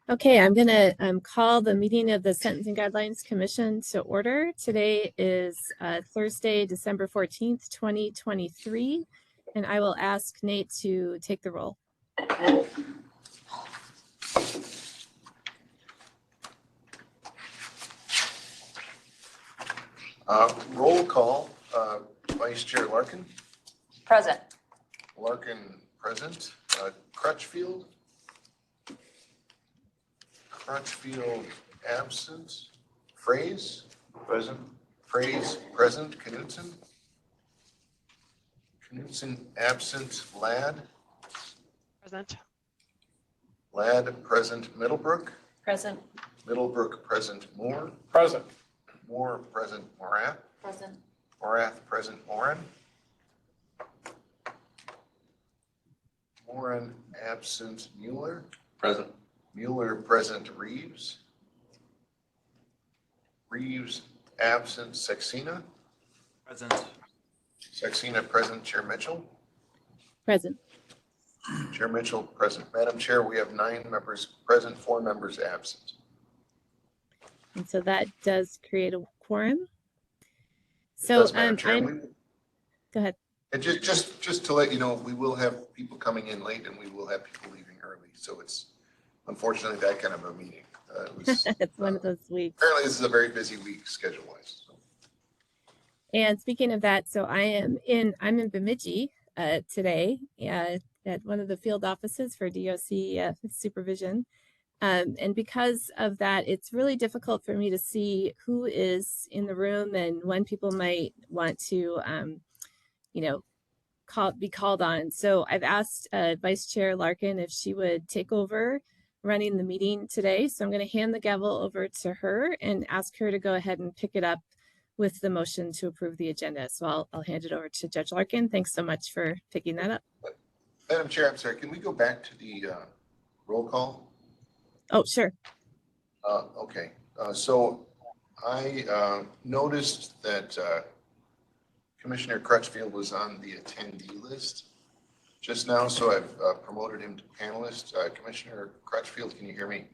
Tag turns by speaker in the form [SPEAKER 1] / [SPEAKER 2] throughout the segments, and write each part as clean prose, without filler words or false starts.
[SPEAKER 1] Okay, I'm going to call the meeting of the Sentencing Guidelines Commission to order. Today is Thursday, December 14th, 2023, and I will ask Nate to take the roll.
[SPEAKER 2] Roll call, Vice Chair Larkin.
[SPEAKER 3] Present.
[SPEAKER 2] Larkin present. Crutchfield. Crutchfield absent. Fraze. Present. Fraze present. Knutson. Knutson absent. Ladd.
[SPEAKER 4] Present.
[SPEAKER 2] Ladd present. Middlebrook.
[SPEAKER 3] Present.
[SPEAKER 2] Middlebrook present. Moore.
[SPEAKER 5] Present.
[SPEAKER 2] Moore present. Morath.
[SPEAKER 3] Present.
[SPEAKER 2] Morath present. Moran. Moran absent. Mueller.
[SPEAKER 5] Present.
[SPEAKER 2] Mueller present. Reeves. Reeves absent. Saxena.
[SPEAKER 5] Present.
[SPEAKER 2] Saxena present. Chair Mitchell.
[SPEAKER 1] Present.
[SPEAKER 2] Chair Mitchell present. Madam Chair, we have 9 members present, 4 members absent.
[SPEAKER 1] And so that does create a quorum. So
[SPEAKER 2] Madam Chair,
[SPEAKER 1] go ahead.
[SPEAKER 2] And just to let you know, we will have people coming in late and we will have people leaving early. So it's unfortunately that kind of a meeting.
[SPEAKER 1] It's one of those weeks.
[SPEAKER 2] Apparently this is a very busy week schedule-wise. So.
[SPEAKER 1] And speaking of that, so I'm in Bemidji today at one of the field offices for DOC supervision. And because of that, it's really difficult for me to see who is in the room and when people might want to, be called on. So I've asked Vice Chair Larkin if she would take over running the meeting today. So I'm going to hand the gavel over to her and ask her to go ahead and pick it up with the motion to approve the agenda. So I'll hand it over to Judge Larkin. Thanks so much for picking that up.
[SPEAKER 2] Madam Chair, I'm sorry, can we go back to the roll call?
[SPEAKER 1] Oh, sure.
[SPEAKER 2] Okay. So I noticed that Commissioner Crutchfield was on the attendee list just now, so I've promoted him to panelist. Commissioner Crutchfield, can you hear me?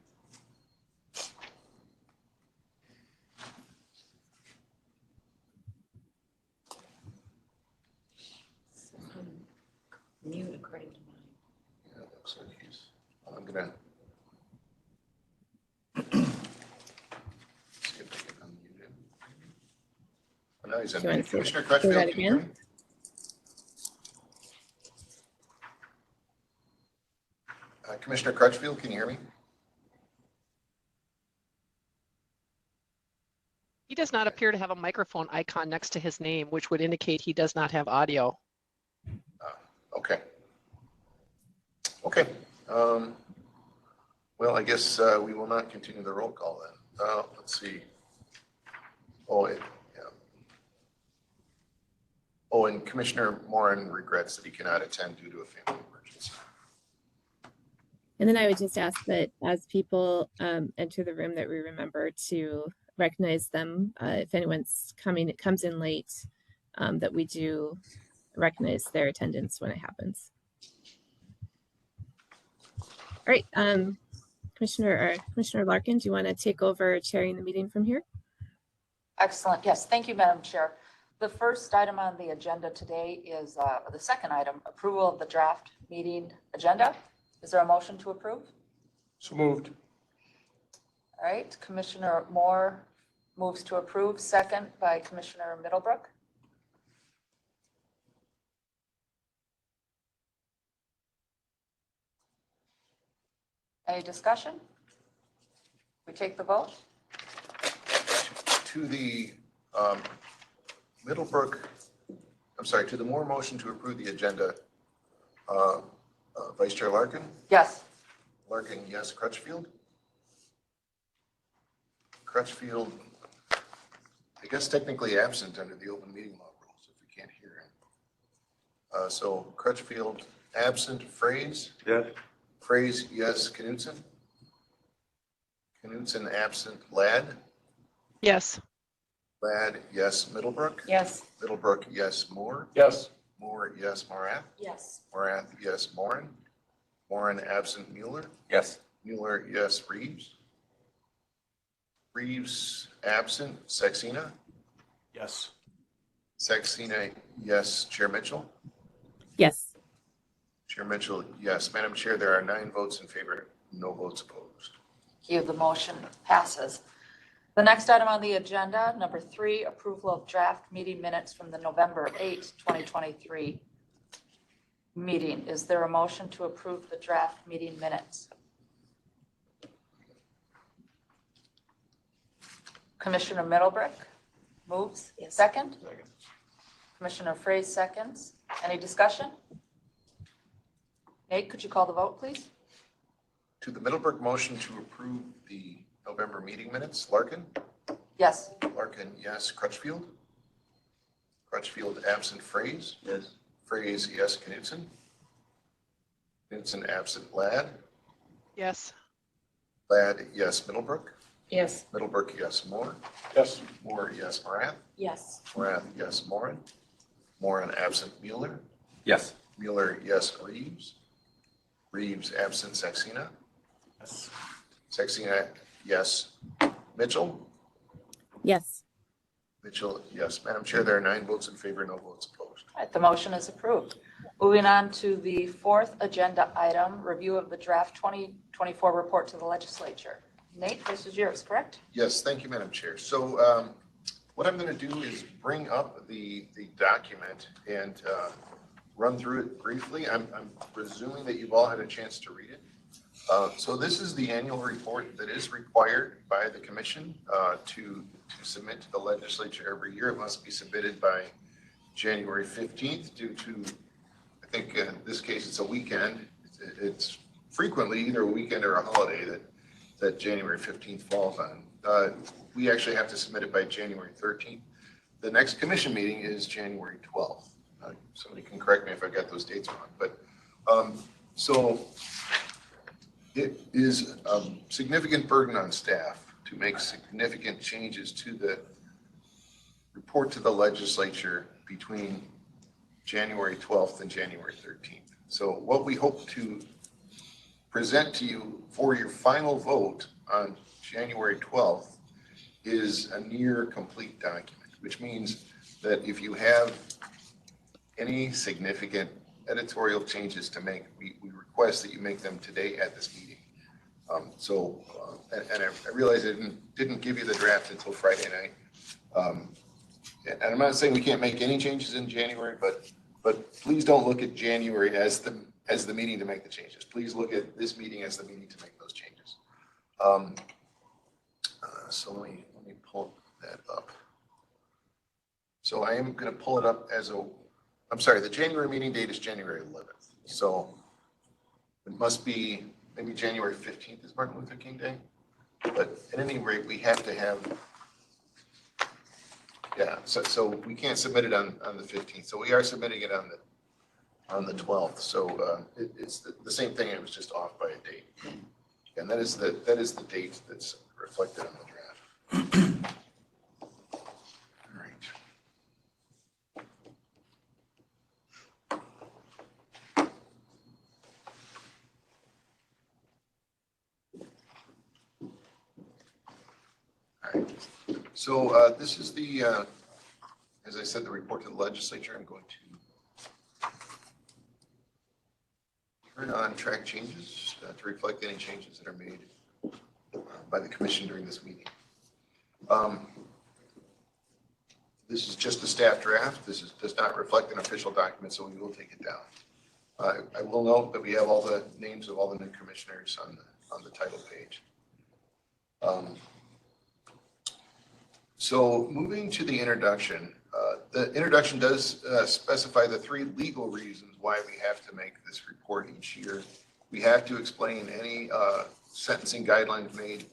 [SPEAKER 3] Mute according to mine.
[SPEAKER 2] Yeah, it looks like he's, I'm gonna. See if I can unmute him. Oh, now he's
[SPEAKER 1] Do you want
[SPEAKER 2] unmuted.
[SPEAKER 1] to
[SPEAKER 2] Commissioner
[SPEAKER 1] do
[SPEAKER 2] Crutchfield,
[SPEAKER 1] that
[SPEAKER 2] can you hear me?
[SPEAKER 1] again?
[SPEAKER 2] Commissioner Crutchfield, can you hear me?
[SPEAKER 4] He does not appear to have a microphone icon next to his name, which would indicate he does not have audio.
[SPEAKER 2] Okay. Okay. Well, I guess we will not continue the roll call then. Let's see. Yeah. Oh, and Commissioner Moran regrets that he cannot attend due to a family emergency.
[SPEAKER 1] And then I would just ask that as people enter the room that we remember to recognize them. If anyone's comes in late, that we do recognize their attendance when it happens. All right, Commissioner Larkin, do you want to take over chairing the meeting from here?
[SPEAKER 3] Excellent. Yes, thank you, Madam Chair. The first item on the agenda today is the second item, approval of the draft meeting agenda. Is there a motion to approve?
[SPEAKER 5] So moved.
[SPEAKER 3] All right, Commissioner Moore moves to approve, second by Commissioner Middlebrook. Any discussion? We take the vote?
[SPEAKER 2] To the Middlebrook, I'm sorry, to the Moore motion to approve the agenda, Vice Chair Larkin?
[SPEAKER 3] Yes.
[SPEAKER 2] Larkin, yes. Crutchfield? Crutchfield, I guess technically absent under the open meeting law rules if we can't hear him. So Crutchfield absent. Fraze?
[SPEAKER 5] Yes.
[SPEAKER 2] Fraze, yes. Knutson? Knutson absent. Ladd?
[SPEAKER 4] Yes.
[SPEAKER 2] Ladd, yes. Middlebrook?
[SPEAKER 3] Yes.
[SPEAKER 2] Middlebrook, yes. Moore?
[SPEAKER 5] Yes.
[SPEAKER 2] Moore, yes. Morath?
[SPEAKER 3] Yes.
[SPEAKER 2] Morath, yes. Moran? Moran absent. Mueller?
[SPEAKER 5] Yes.
[SPEAKER 2] Mueller, yes. Reeves? Reeves absent. Saxena?
[SPEAKER 5] Yes.
[SPEAKER 2] Saxena, yes. Chair Mitchell?
[SPEAKER 1] Yes.
[SPEAKER 2] Chair Mitchell, yes. Madam Chair, there are 9 votes in favor, no votes opposed.
[SPEAKER 3] Thank you. The motion passes. The next item on the agenda, number 3, approval of draft meeting minutes from the November 8, 2023 meeting. Is there a motion to approve the draft meeting minutes? Commissioner Middlebrick moves. Second?
[SPEAKER 5] Second.
[SPEAKER 3] Commissioner Fraze seconds. Any discussion? Nate, could you call the vote, please?
[SPEAKER 2] To the Middleburg motion to approve the November meeting minutes, Larkin?
[SPEAKER 3] Yes.
[SPEAKER 2] Larkin, yes. Crutchfield? Crutchfield absent. Fraze?
[SPEAKER 5] Yes.
[SPEAKER 2] Fraze, yes. Knutson? Knutson absent. Ladd?
[SPEAKER 4] Yes.
[SPEAKER 2] Ladd, yes. Middlebrook?
[SPEAKER 3] Yes.
[SPEAKER 2] Middlebrook, yes. Moore?
[SPEAKER 5] Yes.
[SPEAKER 2] Moore, yes. Morath?
[SPEAKER 3] Yes.
[SPEAKER 2] Morath, yes. Moran? Moran absent. Mueller?
[SPEAKER 5] Yes.
[SPEAKER 2] Mueller, yes. Reeves? Reeves absent. Saxena?
[SPEAKER 5] Yes.
[SPEAKER 2] Saxena, yes. Mitchell?
[SPEAKER 1] Yes.
[SPEAKER 2] Mitchell, yes. Madam Chair, there are 9 votes in favor, no votes opposed.
[SPEAKER 3] All right, the motion is approved. Moving on to the 4th agenda item, review of the draft 2024 report to the legislature. Nate, this is yours, correct?
[SPEAKER 2] Yes, thank you, Madam Chair. So what I'm going to do is bring up the document and run through it briefly. I'm presuming that you've all had a chance to read it. So this is the annual report that is required by the commission to submit to the legislature every year. It must be submitted by January 15th due to, I think in this case, it's a weekend. It's frequently either a weekend or a holiday that January 15th falls on. We actually have to submit it by January 13th. The next commission meeting is January 12th. Somebody can correct me if I got those dates wrong, but so it is a significant burden on staff to make significant changes to the report to the legislature between January 12th and January 13th. So what we hope to present to you for your final vote on January 12th is a near complete document, which means that if you have any significant editorial changes to make, we request that you make them today at this meeting. And I realize I didn't give you the draft until Friday night. And I'm not saying we can't make any changes in January, but please don't look at January as the meeting to make the changes. Please look at this meeting as the meeting to make those changes. So let me pull that up. So I am going to pull it up as I'm sorry, the January meeting date is January 11th. So it must be maybe January 15th is Martin Luther King Day. But at any rate, we have to have, yeah, so we can't submit it on the 15th. So we are submitting it on the 12th. So it's the same thing. It was just off by a date. And that is the date that's reflected on the draft. All right. All right. So this is as I said, the report to the legislature. I'm going to turn on track changes to reflect any changes that are made by the commission during this meeting. This is just a staff draft. This does not reflect an official document, so we will take it down. I will note that we have all the names of all the new commissioners on the title page. So moving to the introduction does specify the 3 legal reasons why we have to make this report each year. We have to explain any sentencing guidelines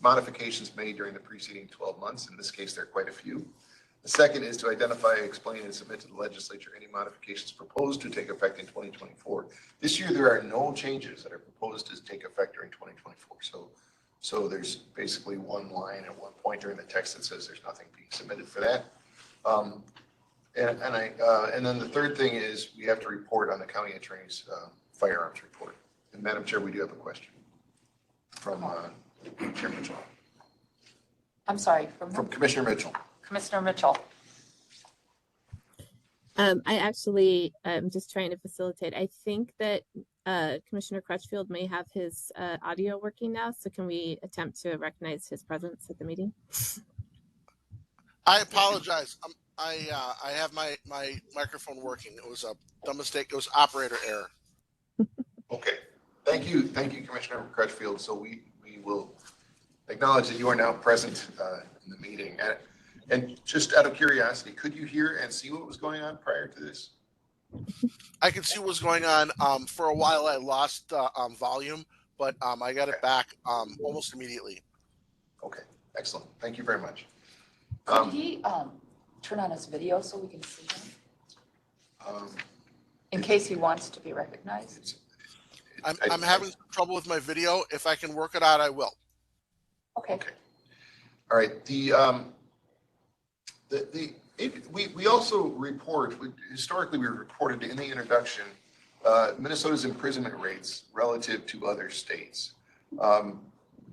[SPEAKER 2] modifications made during the preceding 12 months. In this case, there are quite a few. The second is to identify, explain, and submit to the legislature any modifications proposed to take effect in 2024. This year, there are no changes that are proposed to take effect during 2024. So there's basically one line at one point during the text that says there's nothing being submitted for that. And then the third thing is we have to report on the county attorney's firearms report. And Madam Chair, we do have a question. from Chair Mitchell,
[SPEAKER 3] I'm sorry,
[SPEAKER 2] from
[SPEAKER 3] from
[SPEAKER 2] Commissioner Mitchell.
[SPEAKER 3] Commissioner Mitchell.
[SPEAKER 1] I actually am just trying to facilitate. I think that Commissioner Crutchfield may have his audio working now. So can we attempt to recognize his presence at the meeting?
[SPEAKER 6] I apologize. I have my microphone working. It was a dumb mistake. It was operator error.
[SPEAKER 2] Okay, thank you, Commissioner Crutchfield. So we will acknowledge that you are now present in the meeting. And just out of curiosity, could you hear and see what was going on prior to this?
[SPEAKER 6] I could see what was going on. For a while, I lost volume, but I got it back almost immediately.
[SPEAKER 2] Okay, excellent. Thank you very much.
[SPEAKER 3] Could he turn on his video so we can see him? In case he wants to be recognized?
[SPEAKER 6] I'm having trouble with my video. If I can work it out, I will.
[SPEAKER 3] Okay.
[SPEAKER 2] Okay. All right. We also report, historically we reported in the introduction, Minnesota's imprisonment rates relative to other states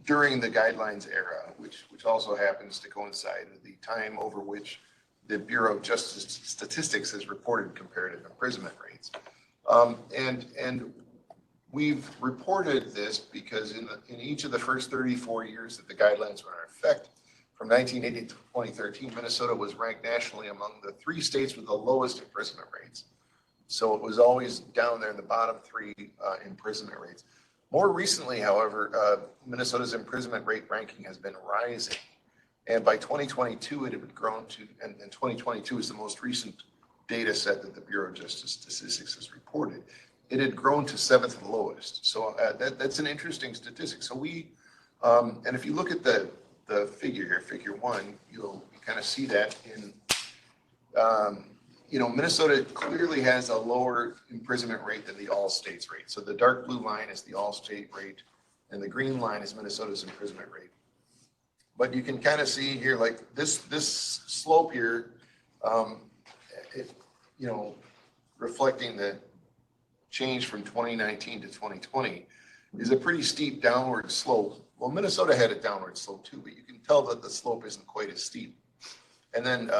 [SPEAKER 2] during the guidelines era, which also happens to coincide with the time over which the Bureau of Justice Statistics has reported comparative imprisonment rates. And we've reported this because in each of the first 34 years that the guidelines were in effect, from 1980 to 2013, Minnesota was ranked nationally among the 3 states with the lowest imprisonment rates. So it was always down there in the bottom 3 imprisonment rates. More recently, however, Minnesota's imprisonment rate ranking has been rising. And by 2022, it had grown to, and 2022 is the most recent data set that the Bureau of Justice Statistics has reported. It had grown to 7th lowest. So that's an interesting statistic. So and if you look at the figure here, figure 1, you'll kind of see that in, Minnesota clearly has a lower imprisonment rate than the all states rate. So the dark blue line is the all state rate and the green line is Minnesota's imprisonment rate. But you can kind of see here, like this slope here, reflecting the change from 2019 to 2020 is a pretty steep downward slope. Well, Minnesota had a downward slope too, but you can tell that the slope isn't quite as steep. And then,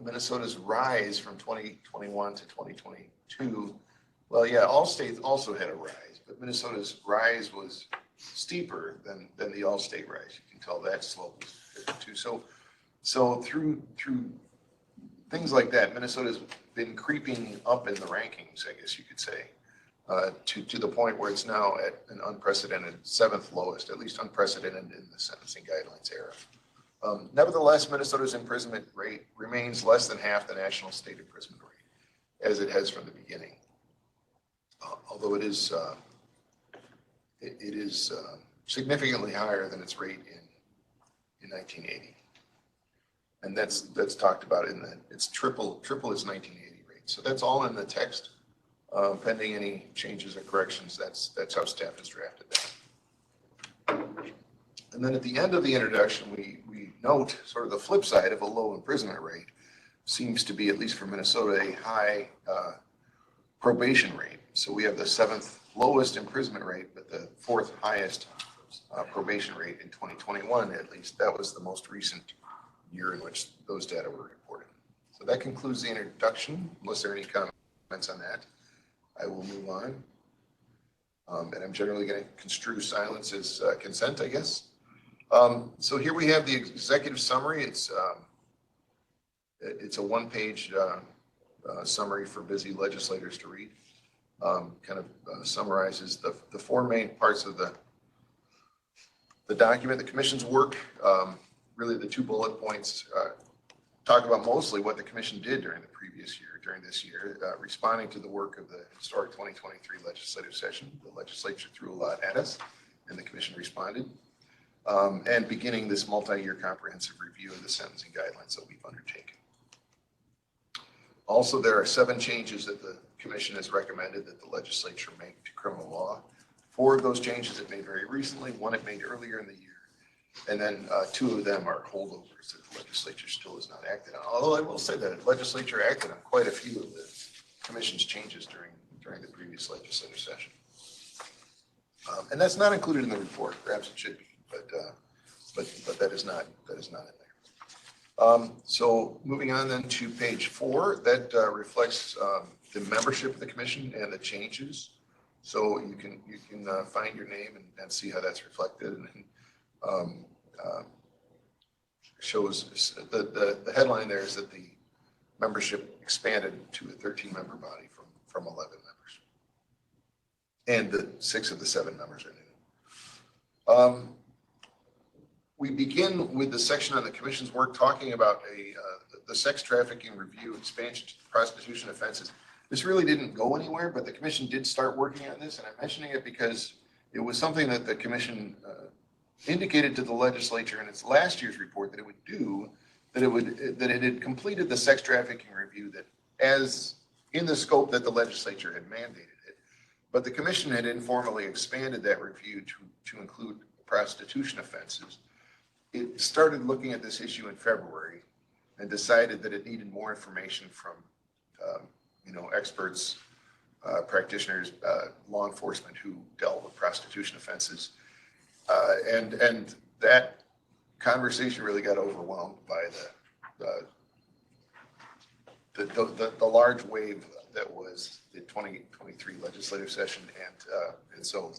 [SPEAKER 2] Minnesota's rise from 2021 to 2022, well, yeah, all states also had a rise, but Minnesota's rise was steeper than the all-state rise. You can tell that slope was different too. So through things like that, Minnesota's been creeping up in the rankings, I guess you could say, to the point where it's now at an unprecedented 7th lowest, at least unprecedented in the sentencing guidelines era. Nevertheless, Minnesota's imprisonment rate remains less than half the national state imprisonment rate, as it has from the beginning. Although it is significantly higher than its rate in 1980. And that's talked about it's triple its 1980 rate. So that's all in the text, pending any changes or corrections. That's how staff has drafted that. And then at the end of the introduction, we note sort of the flip side of a low imprisonment rate seems to be, at least for Minnesota, a high probation rate. So we have the 7th lowest imprisonment rate, but the 4th highest probation rate in 2021, at least. That was the most recent year in which those data were reported. So that concludes the introduction. Unless there are any comments on that, I will move on. And I'm generally going to construe silence as consent, I guess. So here we have the executive summary. It's a 1-page summary for busy legislators to read. Kind of summarizes the 4 main parts of the document, the commission's work. Really the 2 bullet points talk about mostly what the commission did during this year, responding to the work of the historic 2023 legislative session. The legislature threw a lot at us and the commission responded. And beginning this multi-year comprehensive review of the sentencing guidelines that we've undertaken. Also, there are 7 changes that the commission has recommended that the legislature make to criminal law. 4 of those changes it made very recently, 1 it made earlier in the year, and then 2 of them are holdovers that the legislature still has not acted on. Although I will say that the legislature acted on quite a few of the commission's changes during the previous legislative session. And that's not included in the report. Perhaps it should be, but that is not in there. So moving on then to page 4, that reflects the membership of the commission and the changes. So you can find your name and see how that's reflected, and shows the headline there is that the membership expanded to a 13-member body from 11 members, and the 6 of the 7 members are new. We begin with the section on the commission's work talking about the sex trafficking review expansion to prostitution offenses. This really didn't go anywhere, but the commission did start working on this, and I'm mentioning it because it was something that the commission indicated to the legislature in its last year's report that it would do, that it had completed the sex trafficking review that as in the scope that the legislature had mandated it. But the commission had informally expanded that review to include prostitution offenses. It started looking at this issue in February and decided that it needed more information from experts, practitioners, law enforcement who dealt with prostitution offenses. And that conversation really got overwhelmed by the large wave that was the 2023 legislative session, and so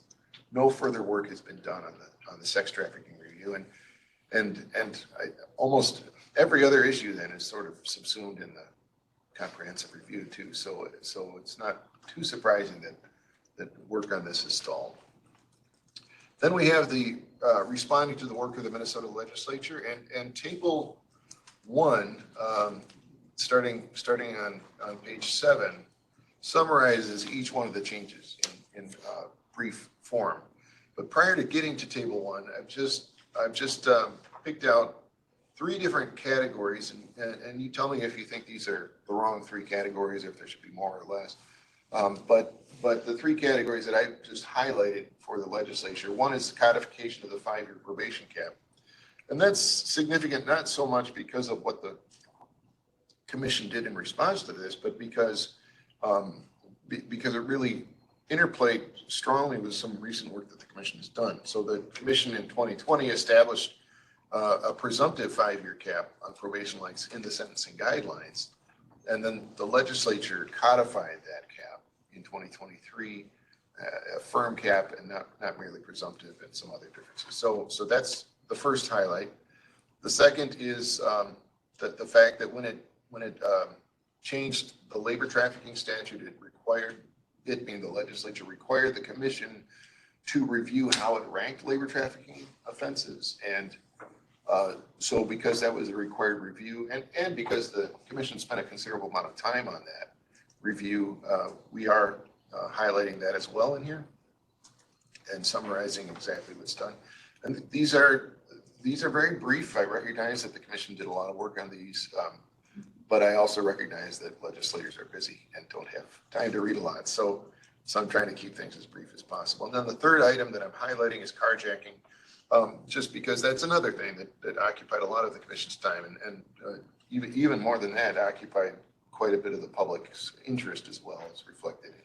[SPEAKER 2] no further work has been done on the sex trafficking review, and almost every other issue then is sort of subsumed in the comprehensive review too. So it's not too surprising that work on this is stalled. Then we have the responding to the work of the Minnesota legislature, and table 1, starting on page 7, summarizes each one of the changes in brief form. But prior to getting to table 1, I've just picked out 3 different categories, and you tell me if you think these are the wrong 3 categories or if there should be more or less. But the 3 categories that I just highlighted for the legislature, one is codification of the 5-year probation cap. And that's significant, not so much because of what the commission did in response to this, but because it really interplayed strongly with some recent work that the commission has done. So the commission in 2020 established a presumptive 5-year cap on probation lengths in the sentencing guidelines. And then the legislature codified that cap in 2023, a firm cap and not merely presumptive, and some other differences. So that's the first highlight. The second is the fact that when it changed the labor trafficking statute, it being the legislature required the commission to review how it ranked labor trafficking offenses. And so because that was a required review, and because the commission spent a considerable amount of time on that review, we are highlighting that as well in here and summarizing exactly what's done. And these are very brief. I recognize that the commission did a lot of work on these, but I also recognize that legislators are busy and don't have time to read a lot. So I'm trying to keep things as brief as possible. And then the third item that I'm highlighting is carjacking. Just because that's another thing that occupied a lot of the commission's time, and even more than that, occupied quite a bit of the public's interest as well, as reflected in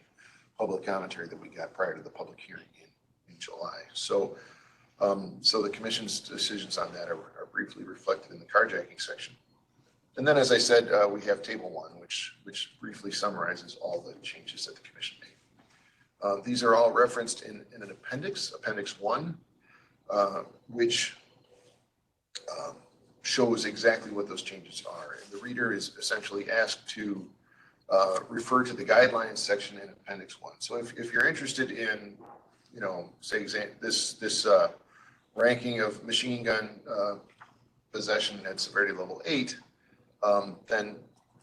[SPEAKER 2] public commentary that we got prior to the public hearing in July. So the commission's decisions on that are briefly reflected in the carjacking section. And then, as I said, we have table 1, which briefly summarizes all the changes that the commission made. These are all referenced in an appendix 1. Which shows exactly what those changes are. And the reader is essentially asked to refer to the guidelines section in Appendix 1. So if you're interested in, say this ranking of machine gun possession at severity level 8, then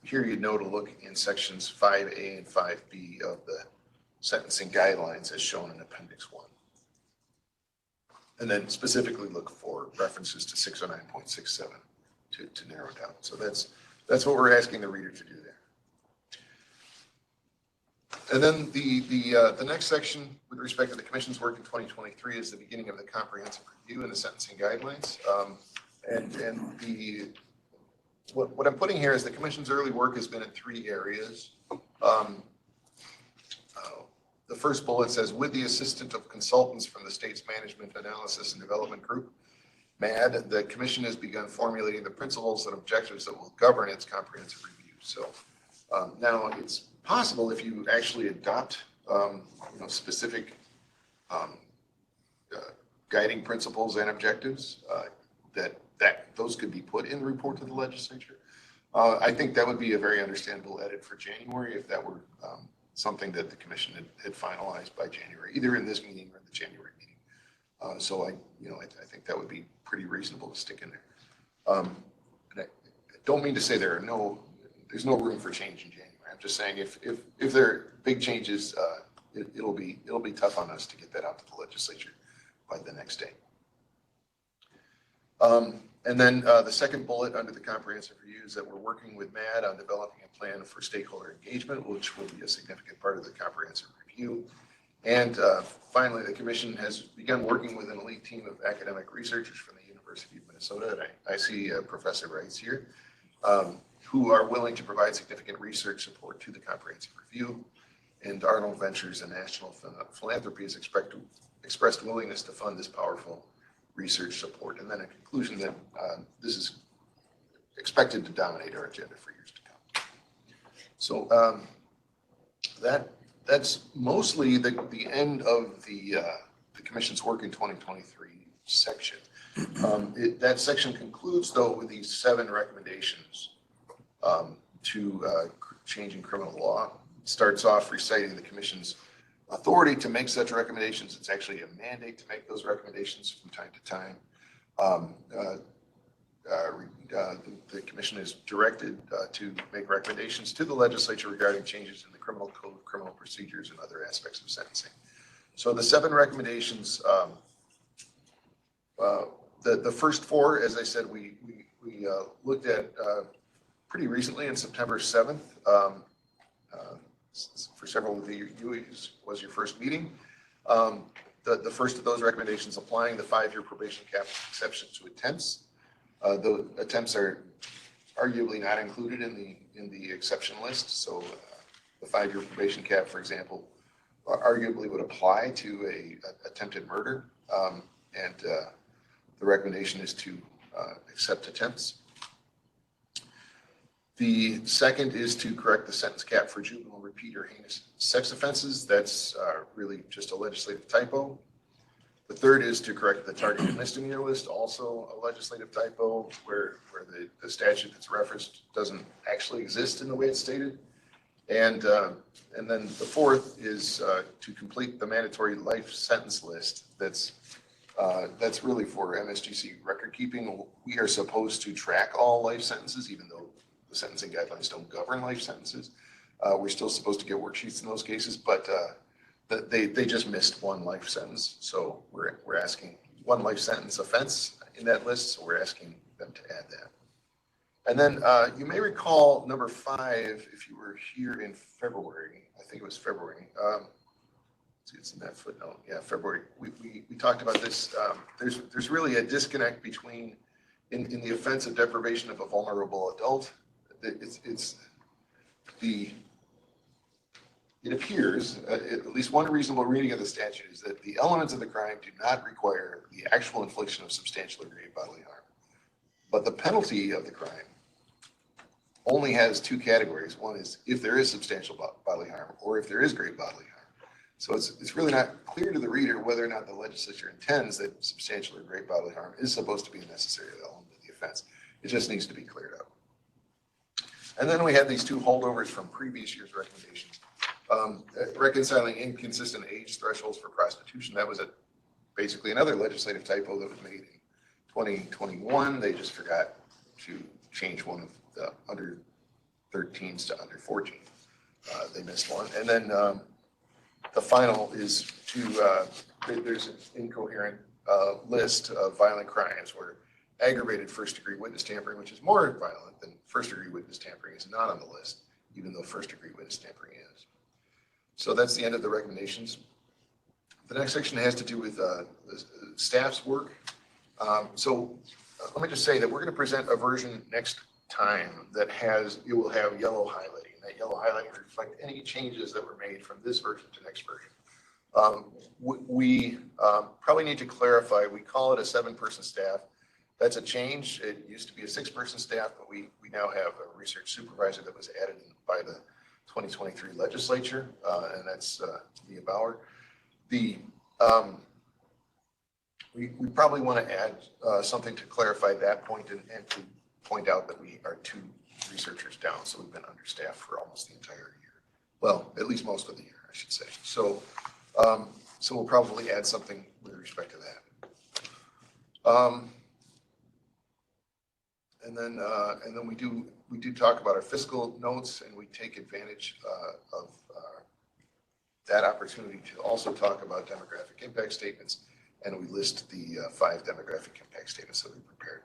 [SPEAKER 2] here you'd know to look in sections 5A and 5B of the sentencing guidelines as shown in Appendix 1. And then specifically look for references to 609.67 to narrow it down. So that's what we're asking the reader to do there. And then the next section with respect to the commission's work in 2023 is the beginning of the comprehensive review and the sentencing guidelines. What I'm putting here is the commission's early work has been in 3 areas. the first bullet says, with the assistance of consultants from the state's Management Analysis and Development Group, MAD, the commission has begun formulating the principles and objectives that will govern its comprehensive review. So now it's possible if you actually adopt specific guiding principles and objectives that those could be put in the report to the legislature. I think that would be a very understandable edit for January if that were something that the commission had finalized by January, either in this meeting or in the January meeting. So I think that would be pretty reasonable to stick in there. And I don't mean to say there's no room for change in January. I'm just saying if there are big changes, it'll be tough on us to get that out to the legislature by the next day. And then the second bullet under the comprehensive review is that we're working with MAD on developing a plan for stakeholder engagement, which will be a significant part of the comprehensive review. And finally, the commission has begun working with an elite team of academic researchers from the University of Minnesota, and I see Professor Rice here, who are willing to provide significant research support to the comprehensive review. And Arnold Ventures and National Philanthropy has expressed willingness to fund this powerful research support. And then a conclusion that this is expected to dominate our agenda for years to come. So that's mostly the end of the commission's work in 2023 section. That section concludes, though, with these 7 recommendations to changing criminal law. It starts off reciting the commission's authority to make such recommendations. It's actually a mandate to make those recommendations from time to time. The commission is directed to make recommendations to the legislature regarding changes in the criminal code, criminal procedures, and other aspects of sentencing. So the 7 recommendations, the first 4, as I said, we looked at pretty recently on September 7th. For several of you, it was your first meeting. The first of those recommendations applying the 5-year probation cap exception to attempts. The attempts are arguably not included in the exception list. So the 5-year probation cap, for example, arguably would apply to a attempted murder. And the recommendation is to accept attempts. The second is to correct the sentence cap for juvenile repeat or heinous sex offenses. That's really just a legislative typo. The third is to correct the targeted misdemeanor list, also a legislative typo where the statute that's referenced doesn't actually exist in the way it's stated. And then the fourth is to complete the mandatory life sentence list. That's really for MSGC record keeping. We are supposed to track all life sentences, even though the sentencing guidelines don't govern life sentences. We're still supposed to get worksheets in those cases, but they just missed one life sentence. So we're asking one life sentence offense in that list. So we're asking them to add that. And then you may recall number 5, if you were here in February, I think it was February. See, it's in that footnote. Yeah, February. We talked about this. There's really a disconnect between in the offense of deprivation of a vulnerable adult. It appears, at least one reasonable reading of the statute is that the elements of the crime do not require the actual infliction of substantial or grave bodily harm. But the penalty of the crime only has 2 categories. One is if there is substantial bodily harm or if there is grave bodily harm. So it's really not clear to the reader whether or not the legislature intends that substantial or grave bodily harm is supposed to be a necessary element of the offense. It just needs to be cleared up. And then we had these 2 holdovers from previous year's recommendations. Reconciling inconsistent age thresholds for prostitution. That was basically another legislative typo that was made in 2021. They just forgot to change one of the under 13s to under 14. They missed one. And then the final is there's an incoherent list of violent crimes where aggravated first-degree witness tampering, which is more violent than first-degree witness tampering, is not on the list, even though first-degree witness tampering is. So that's the end of the recommendations. The next section has to do with the staff's work. So let me just say that we're going to present a version next time that will have yellow highlighting. That yellow highlighting will reflect any changes that were made from this version to next version. We probably need to clarify, we call it a 7-person staff. That's a change. It used to be a 6-person staff, but we now have a research supervisor that was added by the 2023 legislature, and that's Mia Bauer. We probably want to add something to clarify that point and to point out that we are 2 researchers down, so we've been understaffed for almost the entire year. Well, at least most of the year, I should say. So we'll probably add something with respect to that. And then we do talk about our fiscal notes, and we take advantage of that opportunity to also talk about demographic impact statements, and we list the 5 demographic impact statements that we prepared.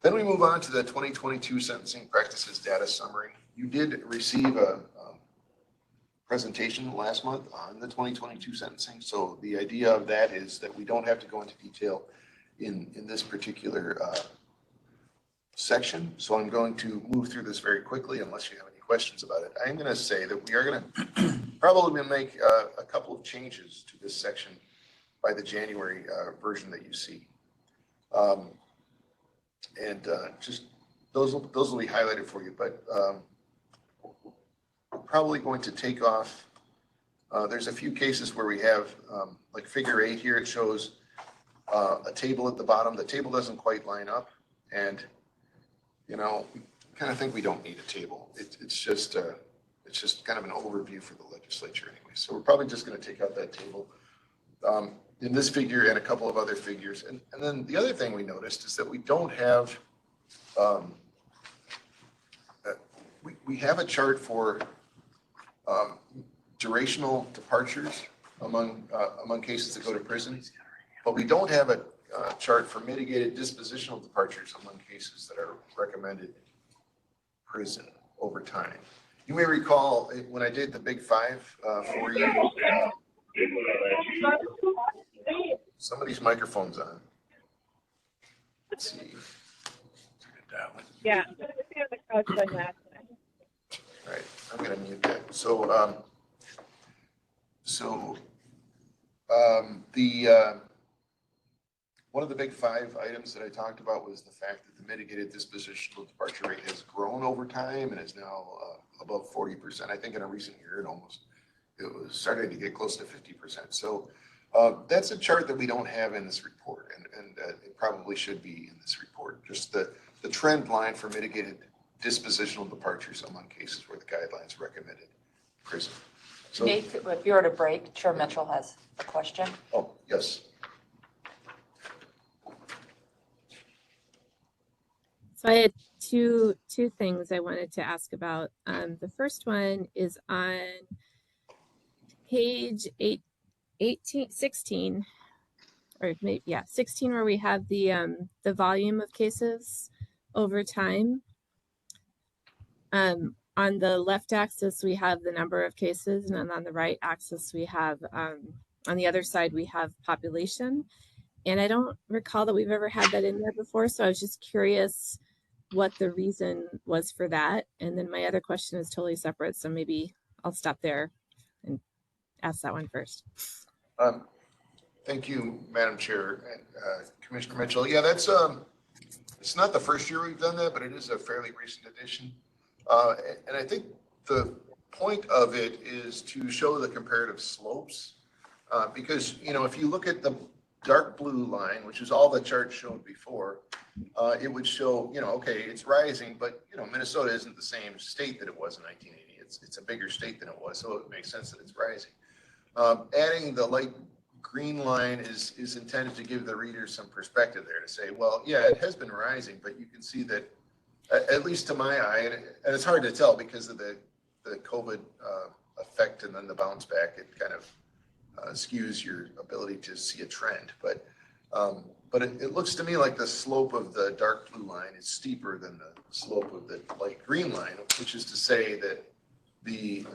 [SPEAKER 2] Then we move on to the 2022 sentencing practices data summary. You did receive a presentation last month on the 2022 sentencing. So the idea of that is that we don't have to go into detail in this particular section. So I'm going to move through this very quickly unless you have any questions about it. I'm going to say that we are going to probably make a couple of changes to this section by the January version that you see. Just those will be highlighted for you, but we're probably going to take off. There's a few cases where we have, like figure 8 here, it shows a table at the bottom. The table doesn't quite line up, and we kind of think we don't need a table. It's just kind of an overview for the legislature anyway. So we're probably just going to take out that table in this figure and a couple of other figures. And then the other thing we noticed is that we don't have, we have a chart for durational departures among cases that go to prison, but we don't have a chart for mitigated dispositional departures among cases that are recommended prison over time. You may recall when I did the Big 5 for you, somebody's microphone's on. Let's see.
[SPEAKER 1] Yeah.
[SPEAKER 2] All right, I'm going to mute that. So, one of the Big 5 items that I talked about was the fact that the mitigated dispositional departure rate has grown over time and is now above 40%. I think in a recent year, it was starting to get close to 50%. So that's a chart that we don't have in this report, and it probably should be in this report. Just the trend line for mitigated dispositional departures among cases where the guidelines recommended prison. So,
[SPEAKER 3] Nate, if you were to break, Chair Mitchell has a question.
[SPEAKER 2] Oh, yes.
[SPEAKER 1] So I had two things I wanted to ask about. The first one is on page 16, or maybe, yeah, 16, where we have the volume of cases over time. On the left axis, we have the number of cases, and then on the right axis, we have, on the other side, we have population. And I don't recall that we've ever had that in there before, so I was just curious what the reason was for that. And then my other question is totally separate, so maybe I'll stop there and ask that one first.
[SPEAKER 2] Thank you, Madam Chair and Commissioner Mitchell. Yeah, that's it's not the first year we've done that, but it is a fairly recent addition. And I think the point of it is to show the comparative slopes, because if you look at the dark blue line, which is all the chart showed before, it would show, okay, it's rising, but Minnesota isn't the same state that it was in 1980. It's a bigger state than it was, so it makes sense that it's rising. Adding the light green line is intended to give the reader some perspective there to say, well, yeah, it has been rising, but you can see that, at least to my eye, and it's hard to tell because of the COVID effect and then the bounce back, it kind of skews your ability to see a trend. But it looks to me like the slope of the dark blue line is steeper than the slope of the light green line, which is to say that the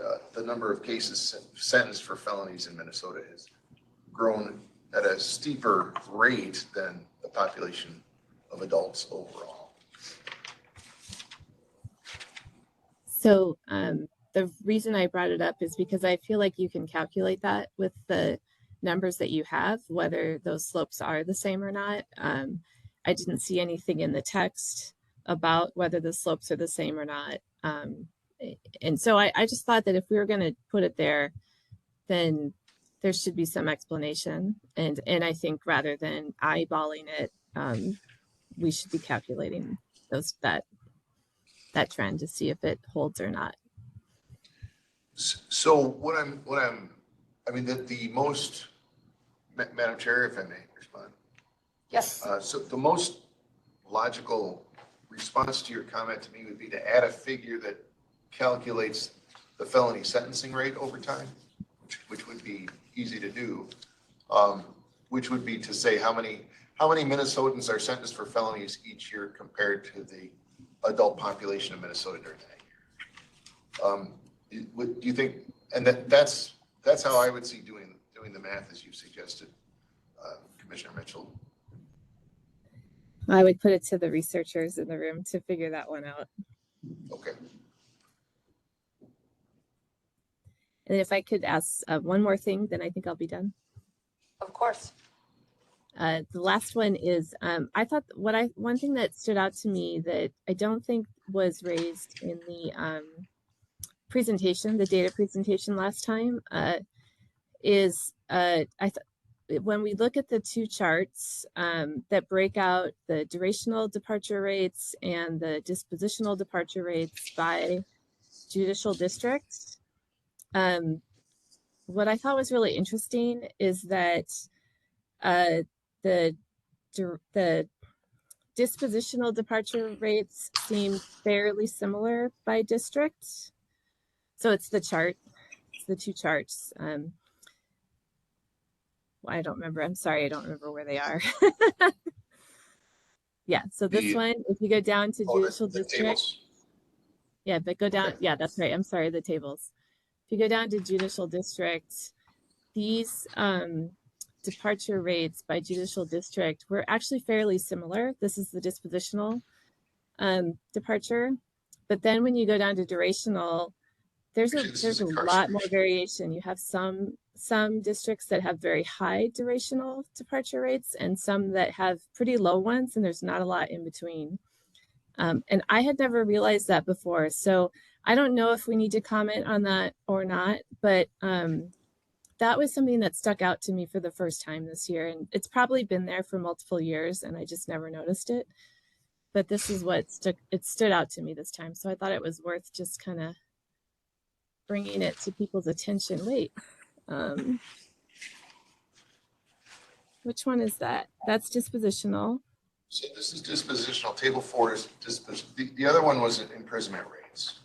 [SPEAKER 2] number of cases sentenced for felonies in Minnesota has grown at a steeper rate than the population of adults overall.
[SPEAKER 1] So the reason I brought it up is because I feel like you can calculate that with the numbers that you have, whether those slopes are the same or not. I didn't see anything in the text about whether the slopes are the same or not. And so I just thought that if we were going to put it there, then there should be some explanation. And I think rather than eyeballing it, we should be calculating that trend to see if it holds or not.
[SPEAKER 2] So I mean, the most, Madam Chair, if I may respond.
[SPEAKER 3] Yes,
[SPEAKER 2] So the most logical response to your comment to me would be to add a figure that calculates the felony sentencing rate over time, which would be easy to do, which would be to say how many Minnesotans are sentenced for felonies each year compared to the adult population of Minnesota during that year. Do you think, and that's how I would see doing the math as you suggested, Commissioner Mitchell.
[SPEAKER 1] I would put it to the researchers in the room to figure that one out.
[SPEAKER 2] Okay.
[SPEAKER 1] And if I could ask one more thing, then I think I'll be done.
[SPEAKER 3] of course.
[SPEAKER 1] The last one is, I thought one thing that stood out to me that I don't think was raised in the presentation, the data presentation last time, is when we look at the two charts that break out the durational departure rates and the dispositional departure rates by judicial districts, what I thought was really interesting is that the dispositional departure rates seem fairly similar by district. So it's the chart, it's the two charts. I don't remember. I'm sorry, I don't remember where they are. Yeah, so this one, if you go down to judicial
[SPEAKER 2] the
[SPEAKER 1] district.
[SPEAKER 2] tables.
[SPEAKER 1] Yeah, but go down.
[SPEAKER 2] Okay.
[SPEAKER 1] Yeah, that's right. I'm sorry, the tables. If you go down to judicial district, these departure rates by judicial district were actually fairly similar. This is the dispositional departure. But then when you go down to durational, there's a lot more variation. You have some districts that have very high durational departure rates and some that have pretty low ones, and there's not a lot in between. And I had never realized that before. So I don't know if we need to comment on that or not, but that was something that stuck out to me for the first time this year. And it's probably been there for multiple years and I just never noticed it. But this is what stood out to me this time. So I thought it was worth just kind of bringing it to people's attention. Wait, which one is that? That's dispositional.
[SPEAKER 2] So this is dispositional. Table 4 is dispositional. The other one was imprisonment rates.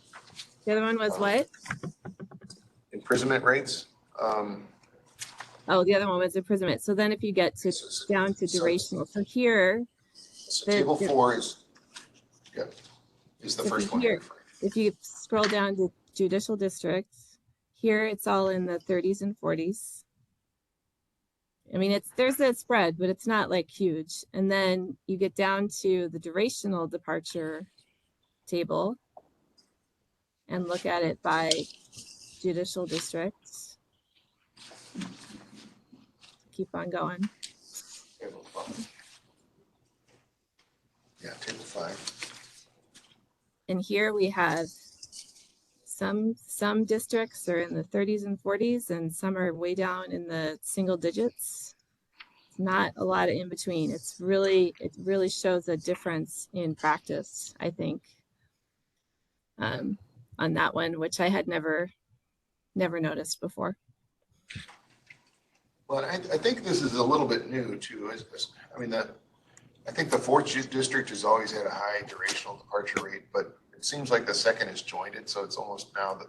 [SPEAKER 1] The other one was what?
[SPEAKER 2] Imprisonment rates.
[SPEAKER 1] Oh, the other one was imprisonment. So then if you get to down to durational, so here.
[SPEAKER 2] So table 4 is the first one.
[SPEAKER 1] If you scroll down to judicial districts, here it's all in the 30s and 40s. I mean, there's a spread, but it's not like huge. And then you get down to the durational departure table and look at it by judicial districts. Keep on going.
[SPEAKER 2] Table 5. Yeah, table 5.
[SPEAKER 1] And here we have some districts are in the 30s and 40s, and some are way down in the single digits. Not a lot of in between. It really shows a difference in practice, I think, on that one, which I had never noticed before.
[SPEAKER 2] Well, I think this is a little bit new too. I mean, I think the 4th district has always had a high durational departure rate, but it seems like the 2nd is jointed, so it's almost now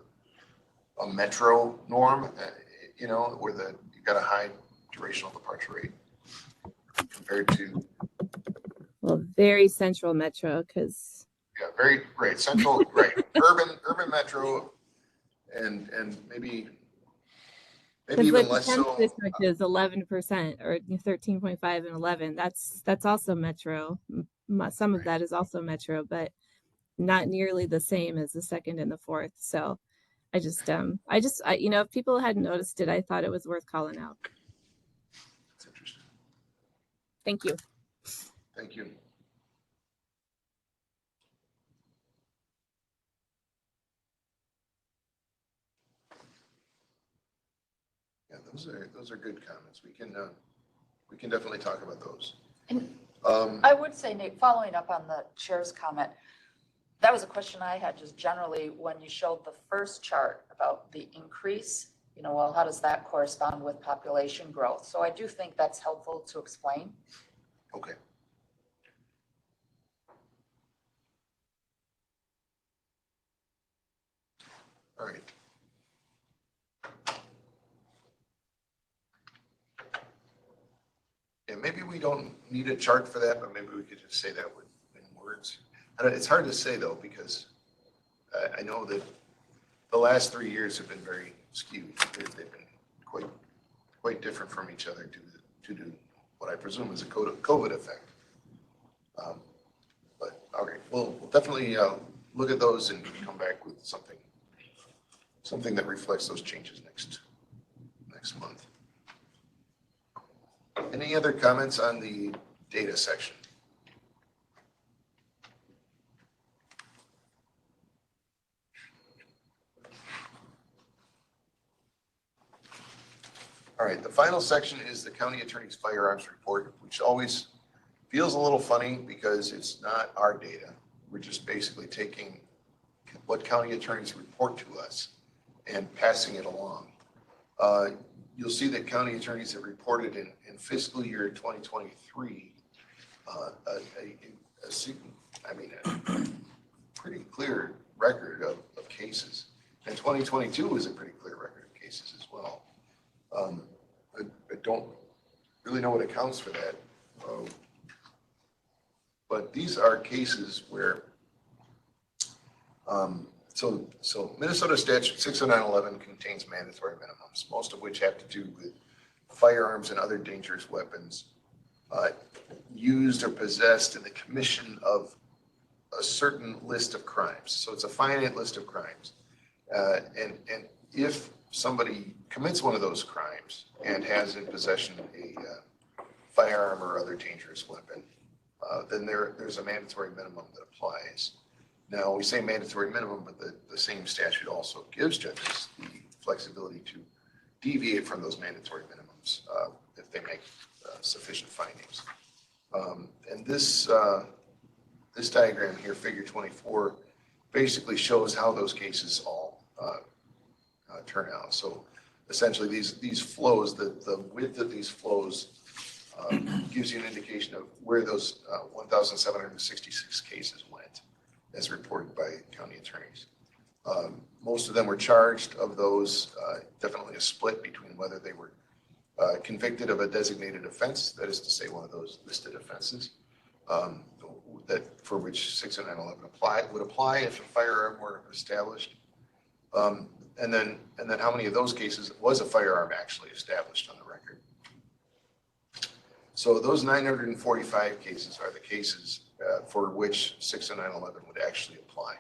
[SPEAKER 2] a metro norm, where you've got a high durational departure rate compared to.
[SPEAKER 1] Well, very central metro, because.
[SPEAKER 2] Yeah, very right. Central, right. Urban metro, and maybe even less so.
[SPEAKER 1] District is 11% or 13.5 and 11. That's also metro. Some of that is also metro, but not nearly the same as the 2nd and the 4th. So you know, if people hadn't noticed it, I thought it was worth calling out.
[SPEAKER 2] That's interesting.
[SPEAKER 1] Thank you.
[SPEAKER 2] Thank you. Yeah, those are good comments. We can definitely talk about those.
[SPEAKER 3] And
[SPEAKER 2] Um,
[SPEAKER 3] I would say, Nate, following up on the chair's comment, that was a question I had just generally when you showed the first chart about the increase, you know, well, how does that correspond with population growth? So I do think that's helpful to explain.
[SPEAKER 2] okay. All right. Yeah, maybe we don't need a chart for that, but maybe we could just say that in words. It's hard to say though, because I know that the last 3 years have been very skewed. They've been quite different from each other due to what I presume is a COVID effect. But okay, we'll definitely look at those and come back with something that reflects those changes next month. Any other comments on the data section? All right, the final section is the county attorney's firearms report, which always feels a little funny because it's not our data. We're just basically taking what county attorneys report to us and passing it along. You'll see that county attorneys have reported in fiscal year 2023 a pretty clear record of cases. And 2022 was a pretty clear record of cases as well. I don't really know what accounts for that. But these are cases where, so Minnesota statute 60911 contains mandatory minimums, most of which have to do with firearms and other dangerous weapons used or possessed in the commission of a certain list of crimes. So it's a finite list of crimes. And if somebody commits one of those crimes and has in possession a firearm or other dangerous weapon, then there's a mandatory minimum that applies. Now, we say mandatory minimum, but the same statute also gives judges the flexibility to deviate from those mandatory minimums if they make sufficient findings. And this diagram here, figure 24, basically shows how those cases all turn out. So essentially these flows, the width of these flows gives you an indication of where those 1,766 cases went as reported by county attorneys. Most of them were charged. Of those, definitely a split between whether they were convicted of a designated offense, that is to say one of those listed offenses, that for which 60911 would apply if a firearm were established. And then how many of those cases was a firearm actually established on the record? So those 945 cases are the cases for which 60911 would actually apply.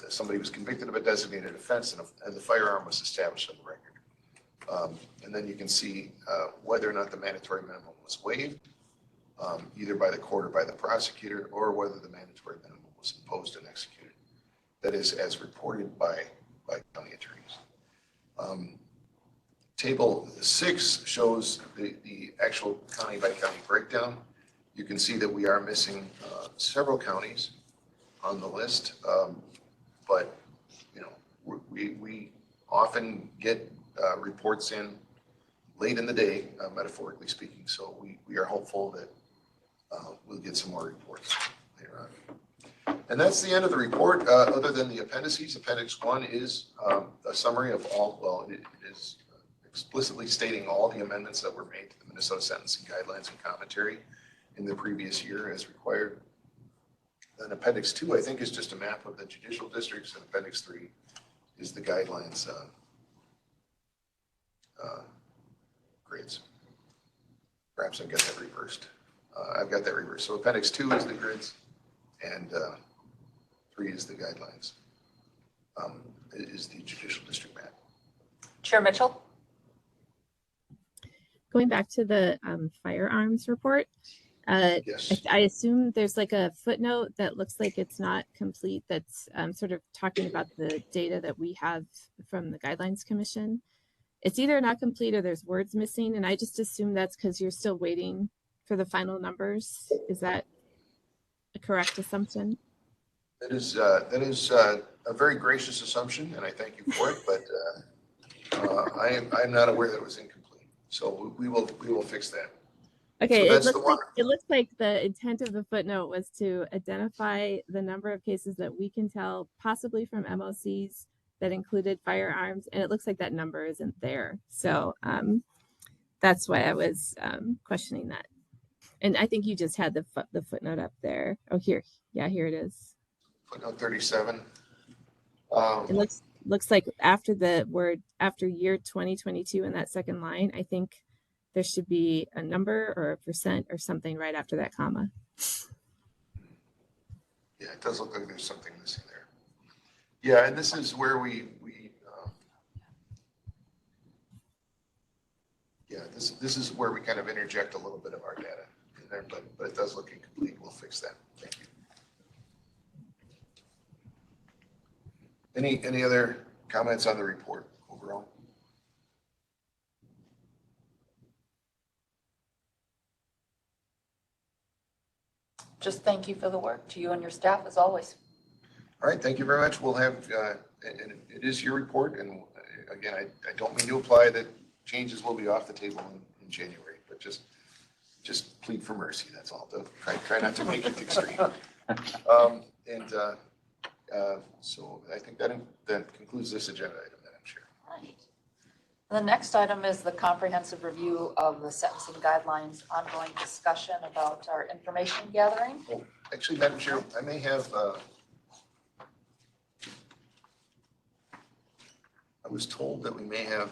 [SPEAKER 2] Somebody was convicted of a designated offense and the firearm was established on the record. And then you can see whether or not the mandatory minimum was waived, either by the court or by the prosecutor, or whether the mandatory minimum was imposed and executed. That is, as reported by county attorneys. Table 6 shows the actual county by county breakdown. You can see that we are missing several counties on the list, but you know we often get reports in late in the day, metaphorically speaking. So we are hopeful that we'll get some more reports later on. And that's the end of the report, other than the appendices. Appendix 1 is a summary of all, well, it is explicitly stating all the amendments that were made to the Minnesota Sentencing Guidelines and Commentary in the previous year as required. Then Appendix 2, I think, is just a map of the judicial districts, and Appendix 3 is the guidelines grids. Perhaps I've got that reversed. I've got that reversed. So Appendix 2 is the grids, and 3 is the guidelines. is the judicial district map.
[SPEAKER 3] Chair Mitchell?
[SPEAKER 1] Going back to the firearms report,
[SPEAKER 2] Yes.
[SPEAKER 1] I assume there's like a footnote that looks like it's not complete. That's sort of talking about the data that we have from the Guidelines Commission. It's either not complete or there's words missing, and I just assume that's because you're still waiting for the final numbers. Is that a correct assumption?
[SPEAKER 2] That is a very gracious assumption, and I thank you for it. But I'm not aware that it was incomplete. So we will fix that.
[SPEAKER 1] Okay,
[SPEAKER 2] So
[SPEAKER 1] it
[SPEAKER 2] that's the
[SPEAKER 1] looks
[SPEAKER 2] one.
[SPEAKER 1] like the intent of the footnote was to identify the number of cases that we can tell, possibly from MOCs, that included firearms, and it looks like that number isn't there. So that's why I was questioning that. And I think you just had the footnote up there. Oh, here, yeah, here it is.
[SPEAKER 2] Footnote 37.
[SPEAKER 1] It looks like after the word after year 2022 in that second line, I think there should be a number or a percent or something right after that comma.
[SPEAKER 2] Yeah, it does look like there's something missing there. Yeah, and this is where this is where we kind of interject a little bit of our data in there, but it does look incomplete. We'll fix that. Thank you. Any other comments on the report overall?
[SPEAKER 3] Just thank you for the work to you and your staff as always.
[SPEAKER 2] All right, thank you very much. We'll have, and it is your report, and again, I don't mean to imply that changes will be off the table in January, but just plead for mercy, that's all. Try not to make it extreme. So I think that concludes this agenda item, Madam Chair.
[SPEAKER 3] Right. The next item is the comprehensive review of the sentencing guidelines, ongoing discussion about our information gathering.
[SPEAKER 2] Oh, actually, Madam Chair, I may have, I was told that we may have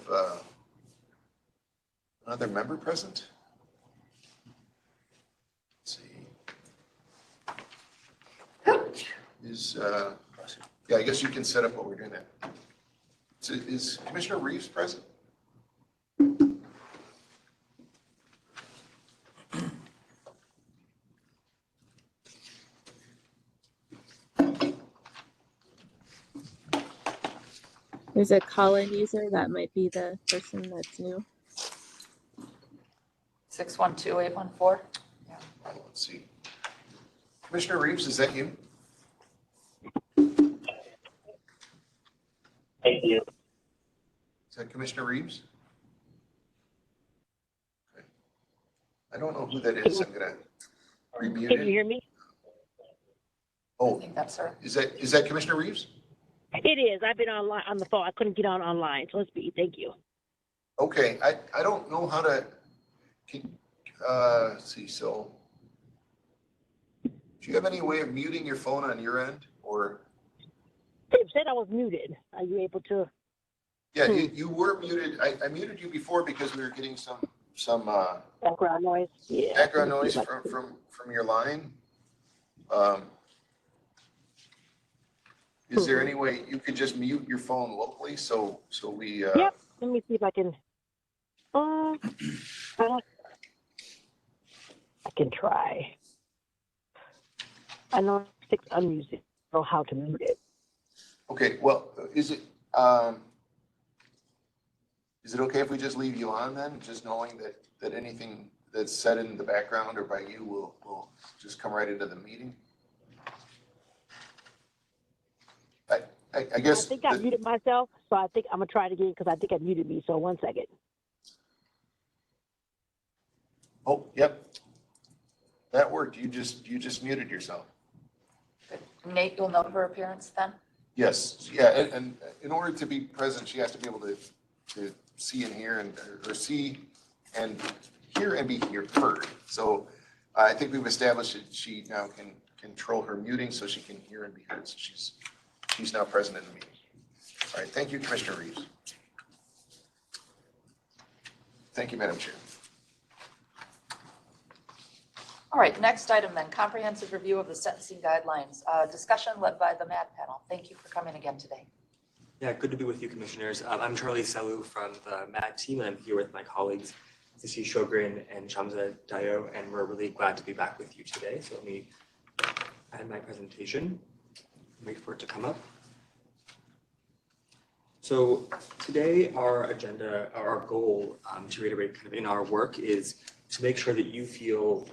[SPEAKER 2] another member present. Let's see. Yeah, I guess you can set up what we're doing there. Is Commissioner Reeves present?
[SPEAKER 1] There's a call-in user that might be the person that's new.
[SPEAKER 3] 612-814. Yeah.
[SPEAKER 2] Let's see. Commissioner Reeves, is that you?
[SPEAKER 7] Thank you.
[SPEAKER 2] Is that Commissioner Reeves? Okay. I don't know who that is. I'm gonna remute
[SPEAKER 7] Can you
[SPEAKER 2] it.
[SPEAKER 7] hear me?
[SPEAKER 3] I
[SPEAKER 2] Oh,
[SPEAKER 3] think that's her.
[SPEAKER 2] is that Commissioner Reeves?
[SPEAKER 7] It is. I've been online on the phone. I couldn't get on online, so let's be. Thank you.
[SPEAKER 2] Okay, I don't know how to, let's see, so do you have any way of muting your phone on your end, or?
[SPEAKER 7] It said I was muted. Are you able to?
[SPEAKER 2] Yeah, you were muted. I muted you before because we were getting some
[SPEAKER 7] Background noise. Yeah.
[SPEAKER 2] background noise from your line. Is there any way you could just mute your phone locally so we?
[SPEAKER 7] Yep. Let me see if I can. I can try. I know it's unmuted. I don't know how to mute it.
[SPEAKER 2] Okay, well, is it okay if we just leave you on then, just knowing that anything that's said in the background or by you will just come right into the meeting? I guess.
[SPEAKER 7] I think I muted myself, so I think I'm gonna try it again because I think I muted me. So 1 second.
[SPEAKER 2] Oh, yep. That worked. You just muted yourself.
[SPEAKER 3] Good. Nate, you'll note her appearance then?
[SPEAKER 2] Yes, yeah, and in order to be present, she has to be able to see and hear or see and hear and be heard. So I think we've established that she now can control her muting so she can hear and be heard. So she's now present in the meeting. All right, thank you, Commissioner Reeves. Thank you, Madam Chair.
[SPEAKER 3] All right, next item then, comprehensive review of the sentencing guidelines. Discussion led by the MAD panel. Thank you for coming again today.
[SPEAKER 8] Yeah, good to be with you, commissioners. I'm Charlie Selou from the MAD team, and I'm here with my colleagues, Sissy Shogren and Shamsa Dayo, and we're really glad to be back with you today. So let me add my presentation, wait for it to come up. So today, our agenda, our goal, to reiterate kind of in our work, is to make sure that you feel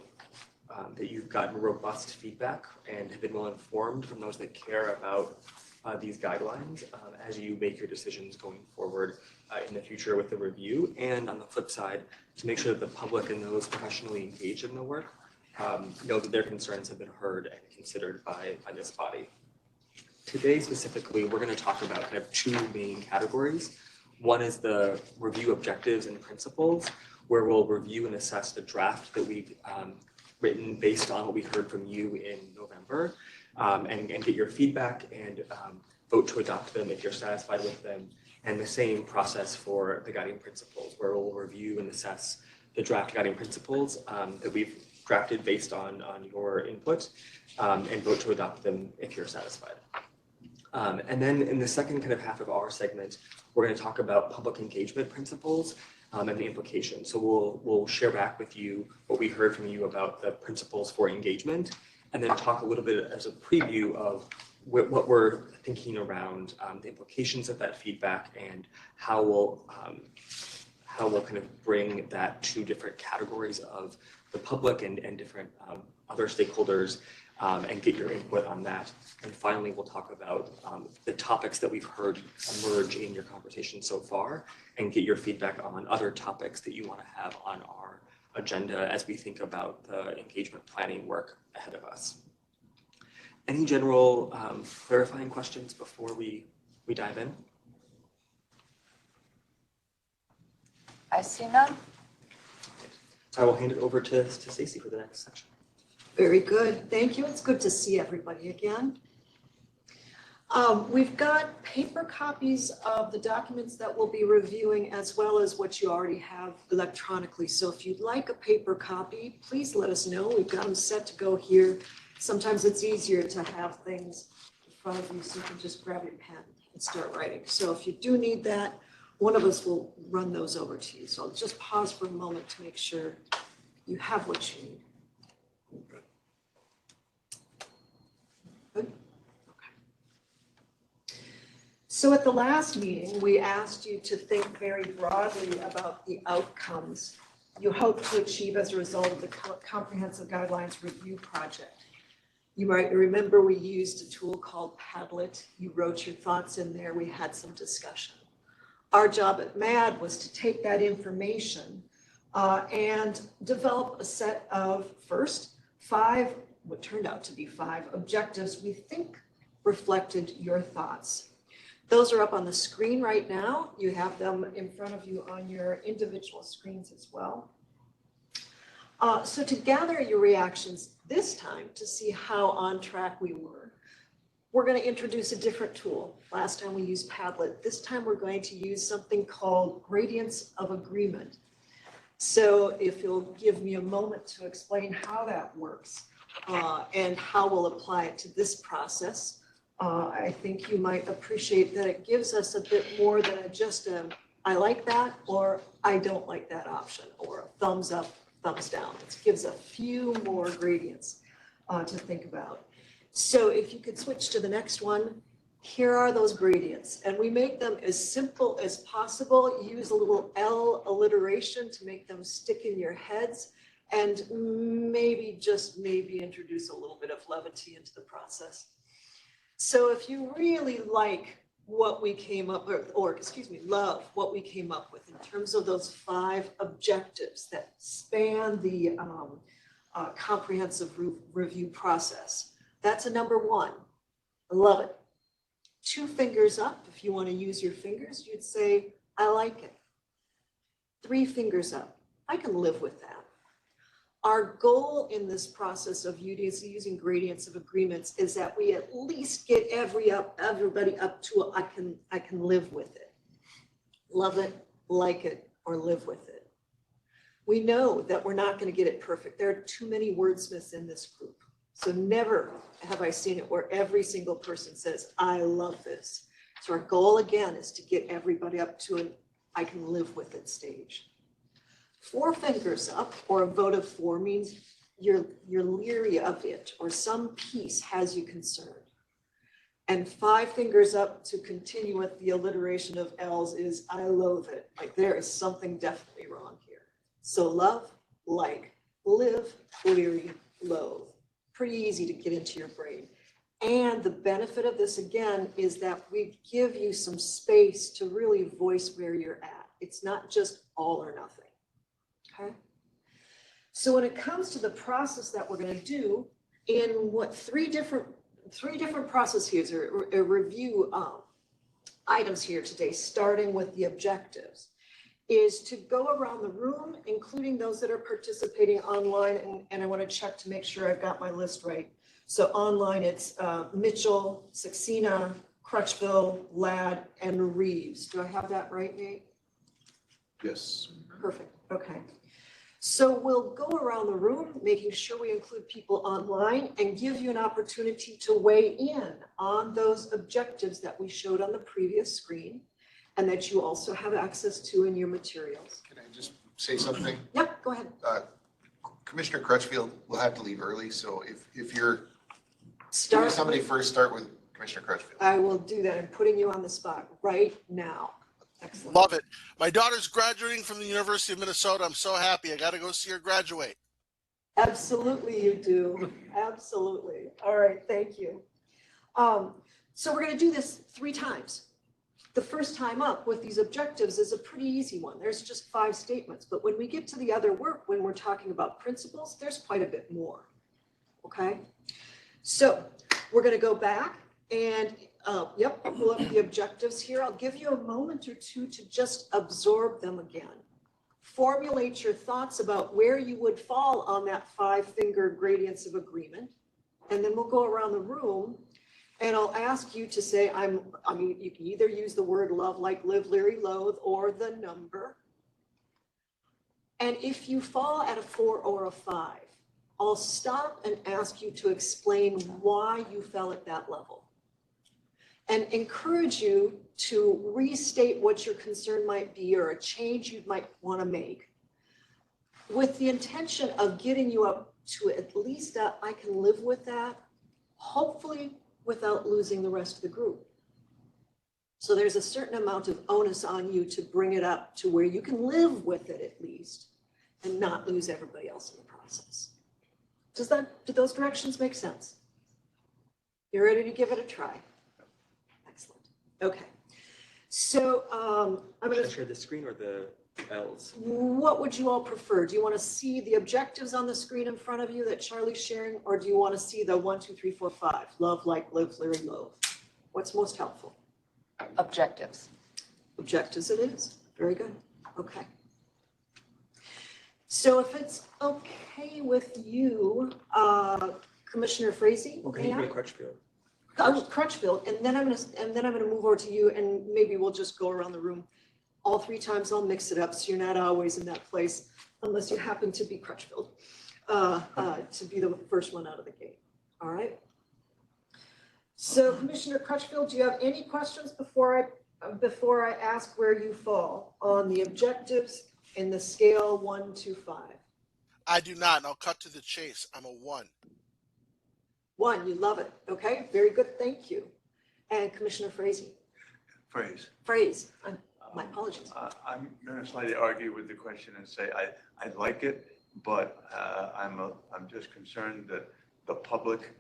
[SPEAKER 8] that you've gotten robust feedback and have been well informed from those that care about these guidelines as you make your decisions going forward in the future with the review. And on the flip side, to make sure that the public and those professionally engaged in the work know that their concerns have been heard and considered by this body. Today specifically, we're going to talk about kind of two main categories. One is the review objectives and principles, where we'll review and assess the draft that we've written based on what we heard from you in November, and get your feedback and vote to adopt them if you're satisfied with them. And the same process for the guiding principles, where we'll review and assess the draft guiding principles that we've drafted based on your input, and vote to adopt them if you're satisfied. And then in the second kind of half of our segment, we're going to talk about public engagement principles and the implications. So we'll share back with you what we heard from you about the principles for engagement, and then talk a little bit as a preview of what we're thinking around the implications of that feedback and how we'll kind of bring that to different categories of the public and different other stakeholders, and get your input on that. And finally, we'll talk about the topics that we've heard emerge in your conversation so far, and get your feedback on other topics that you want to have on our agenda as we think about the engagement planning work ahead of us. Any general clarifying questions before we dive in?
[SPEAKER 3] I see none.
[SPEAKER 8] So I will hand it over to Stacey for the next section.
[SPEAKER 9] Very good. Thank you. It's good to see everybody again. We've got paper copies of the documents that we'll be reviewing, as well as what you already have electronically. So if you'd like a paper copy, please let us know. We've got them set to go here. Sometimes it's easier to have things in front of you so you can just grab your pen and start writing. So if you do need that, one of us will run those over to you. So I'll just pause for a moment to make sure you have what you need. Good. Okay. So at the last meeting, we asked you to think very broadly about the outcomes you hope to achieve as a result of the Comprehensive Guidelines Review Project. You might remember we used a tool called Padlet. You wrote your thoughts in there. We had some discussion. Our job at MAD was to take that information and develop a set of what turned out to be 5 objectives we think reflected your thoughts. Those are up on the screen right now. You have them in front of you on your individual screens as well. So to gather your reactions this time to see how on track we were, we're going to introduce a different tool. Last time we used Padlet. This time we're going to use something called Gradients of Agreement. So if you'll give me a moment to explain how that works and how we'll apply it to this process, I think you might appreciate that it gives us a bit more than just a I like that or I don't like that option, or a thumbs up, thumbs down. It gives a few more gradients to think about. So if you could switch to the next one, here are those gradients, and we make them as simple as possible. Use a little L alliteration to make them stick in your heads, and maybe, just maybe, introduce a little bit of levity into the process. So if you really like what we came up with, or excuse me, love what we came up with in terms of those 5 objectives that span the comprehensive review process, that's a number 1. I love it. 2 fingers up. If you want to use your fingers, you'd say, I like it. 3 fingers up. I can live with that. Our goal in this process of using gradients of agreements is that we at least get everybody up to I can live with it. Love it, like it, or live with it. We know that we're not going to get it perfect. There are too many wordsmiths in this group. So never have I seen it where every single person says, I love this. So our goal again is to get everybody up to an I can live with it stage. 4 fingers up, or a vote of 4, means you're leery of it, or some piece has you concerned. And 5 fingers up to continue with the alliteration of L's is I loathe it. Like there is something definitely wrong here. So love, like, live, leery, loathe. Pretty easy to get into your brain. And the benefit of this again is that we give you some space to really voice where you're at. It's not just all or nothing. Okay? So when it comes to the process that we're going to do, in what three different processes or review items here today, starting with the objectives, is to go around the room, including those that are participating online, and I want to check to make sure I've got my list right. So online, it's Mitchell, Saxena, Crutchville, Ladd, and Reeves. Do I have that right, Nate?
[SPEAKER 2] Yes.
[SPEAKER 9] Perfect, okay. So we'll go around the room, making sure we include people online and give you an opportunity to weigh in on those objectives that we showed on the previous screen and that you also have access to in your materials.
[SPEAKER 2] Can I just say something?
[SPEAKER 9] Yep, go ahead.
[SPEAKER 2] Commissioner Crutchfield will have to leave early, so if you're,
[SPEAKER 9] Start
[SPEAKER 2] somebody
[SPEAKER 9] with-
[SPEAKER 2] first start with Commissioner Crutchfield.
[SPEAKER 9] I will do that. I'm putting you on the spot right now. Excellent.
[SPEAKER 6] Love it. My daughter's graduating from the University of Minnesota. I'm so happy. I got to go see her graduate.
[SPEAKER 9] Absolutely you do. Absolutely. All right, thank you. So we're going to do this 3 times. The first time up with these objectives is a pretty easy one. There's just 5 statements, but when we get to the other work, when we're talking about principles, there's quite a bit more. Okay? So we're going to go back and I'll pull up the objectives here. I'll give you a moment or 2 to just absorb them again. Formulate your thoughts about where you would fall on that 5-finger gradients of agreement. And then we'll go around the room and I'll ask you to say, you can either use the word love, like, live, leery, loathe, or the number. And if you fall at a 4 or a 5, I'll stop and ask you to explain why you fell at that level. And encourage you to restate what your concern might be or a change you might want to make, with the intention of getting you up to at least that I can live with that, hopefully without losing the rest of the group. So there's a certain amount of onus on you to bring it up to where you can live with it at least and not lose everybody else in the process. Do those directions make sense? You ready to give it a try? Excellent. Okay. So I'm going
[SPEAKER 8] Should I
[SPEAKER 9] to,
[SPEAKER 8] share the screen or the L's?
[SPEAKER 9] what would you all prefer? Do you want to see the objectives on the screen in front of you that Charlie's sharing, or do you want to see the 1, 2, 3, 4, 5? Love, like, live, leery, loathe. What's most helpful?
[SPEAKER 3] Objectives.
[SPEAKER 9] Objectives it is. Very good. Okay. So if it's okay with you, Commissioner Frazee?
[SPEAKER 8] Well, can you go to Crutchfield?
[SPEAKER 9] Crutchfield, and then I'm gonna move over to you, and maybe we'll just go around the room all 3 times. I'll mix it up so you're not always in that place unless you happen to be Crutchfield, to be the first one out of the gate. All right. So Commissioner Crutchfield, do you have any questions before I ask where you fall on the objectives in the scale 1 to 5?
[SPEAKER 6] I do not, and I'll cut to the chase. I'm a 1.
[SPEAKER 9] 1, you love it. Okay, very good. Thank you. And Commissioner Frazee. Phrase. My apologies.
[SPEAKER 5] I'm going to slightly argue with the question and say I like it, but I'm just concerned that the public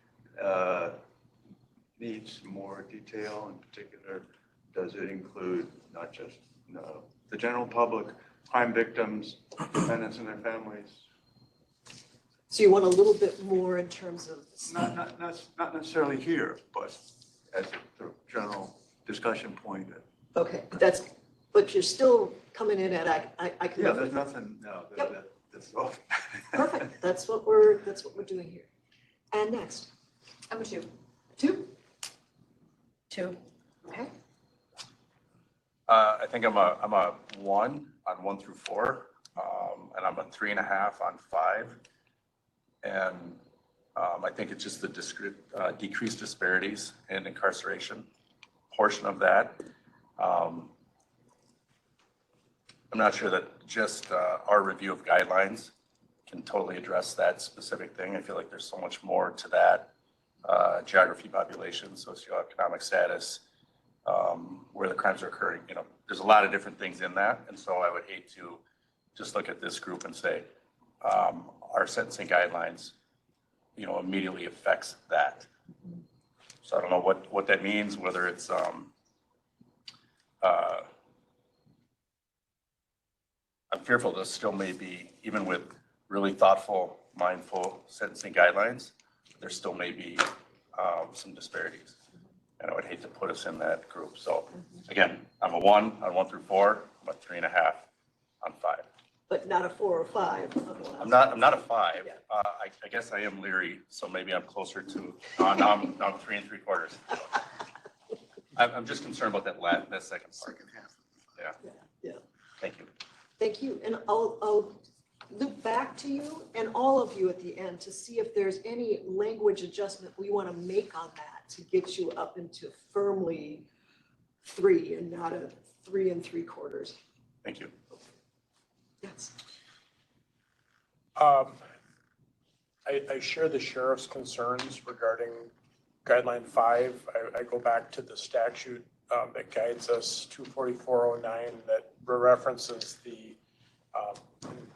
[SPEAKER 5] needs more detail. In particular, does it include not just the general public, crime victims, defendants and their families?
[SPEAKER 9] So you want a little bit more in terms of.
[SPEAKER 5] Not necessarily here, but as the general discussion point.
[SPEAKER 9] Okay, but you're still coming in at I can.
[SPEAKER 5] Yeah,
[SPEAKER 9] live
[SPEAKER 5] there's
[SPEAKER 9] with it.
[SPEAKER 5] nothing. No, that's all.
[SPEAKER 9] Perfect. That's what we're doing here. And next.
[SPEAKER 3] I'm a 2.
[SPEAKER 9] 2.
[SPEAKER 3] 2.
[SPEAKER 9] Okay.
[SPEAKER 10] I think I'm a 1 on 1 through 4, and I'm a 3.5 on 5. And I think it's just the decreased disparities in incarceration portion of that. I'm not sure that just our review of guidelines can totally address that specific thing. I feel like there's so much more to that. Geography, population, socioeconomic status, where the crimes are occurring. You know, there's a lot of different things in that. And so I would hate to just look at this group and say, our sentencing guidelines, you know, immediately affects that. So I don't know what that means, whether it's, I'm fearful this still may be, even with really thoughtful, mindful sentencing guidelines, there still may be some disparities. And I would hate to put us in that group. So again, I'm a 1 on 1 through 4, I'm a 3.5 on 5.
[SPEAKER 9] But not a 4 or 5 on the last.
[SPEAKER 10] I'm not a 5.
[SPEAKER 9] Yeah.
[SPEAKER 10] I guess I am leery, so maybe I'm closer to, now I'm 3 3/4. I'm just concerned about that second part.
[SPEAKER 2] Second half.
[SPEAKER 10] Yeah,
[SPEAKER 9] Yeah.
[SPEAKER 10] thank you.
[SPEAKER 9] Thank you. And I'll loop back to you and all of you at the end to see if there's any language adjustment we want to make on that to get you up into firmly 3 and not a 3 3/4.
[SPEAKER 10] Thank you.
[SPEAKER 9] Yes.
[SPEAKER 11] I share the sheriff's concerns regarding guideline 5. I go back to the statute that guides us, 24409, that references the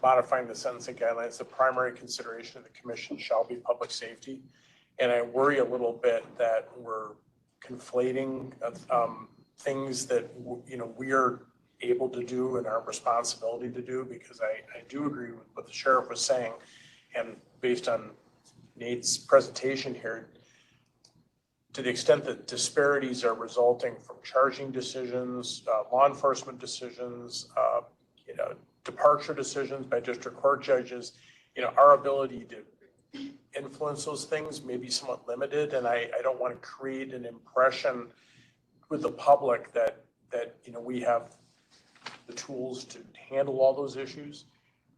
[SPEAKER 11] modifying the sentencing guidelines. The primary consideration of the commission shall be public safety. And I worry a little bit that we're conflating things that, you know, we are able to do and our responsibility to do, because I do agree with what the sheriff was saying. And based on Nate's presentation here, to the extent that disparities are resulting from charging decisions, law enforcement decisions, you know, departure decisions by district court judges, you know, our ability to influence those things may be somewhat limited. And I don't want to create an impression with the public that, you know, we have the tools to handle all those issues.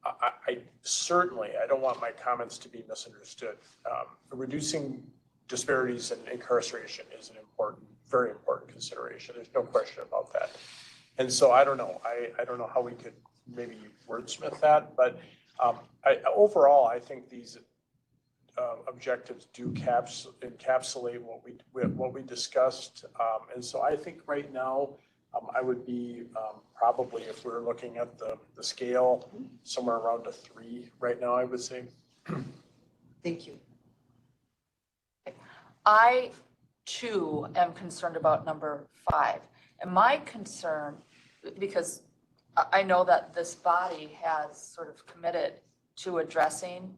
[SPEAKER 11] I certainly don't want my comments to be misunderstood. Reducing disparities in incarceration is an important, very important consideration. There's no question about that. And so I don't know. I don't know how we could maybe wordsmith that, but overall, I think these objectives do encapsulate what we discussed. And so I think right now, I would be probably, if we're looking at the scale, somewhere around a 3 right now, I would say.
[SPEAKER 9] Thank you.
[SPEAKER 3] I too am concerned about number 5. And my concern, because I know that this body has sort of committed to addressing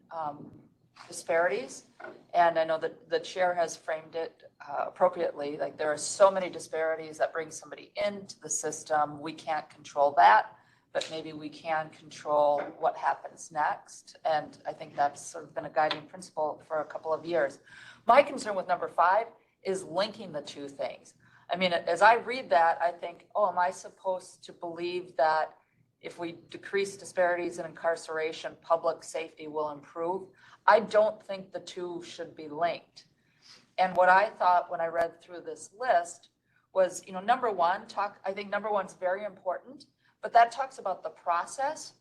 [SPEAKER 3] disparities. And I know that the chair has framed it appropriately. Like, there are so many disparities that bring somebody into the system. We can't control that, but maybe we can control what happens next. And I think that's sort of been a guiding principle for a couple of years. My concern with number 5 is linking the two things. I mean, as I read that, I think, oh, am I supposed to believe that if we decrease disparities in incarceration, public safety will improve? I don't think the two should be linked. And what I thought when I read through this list was, you know, number 1, I think number 1 is very important, but that talks about the process,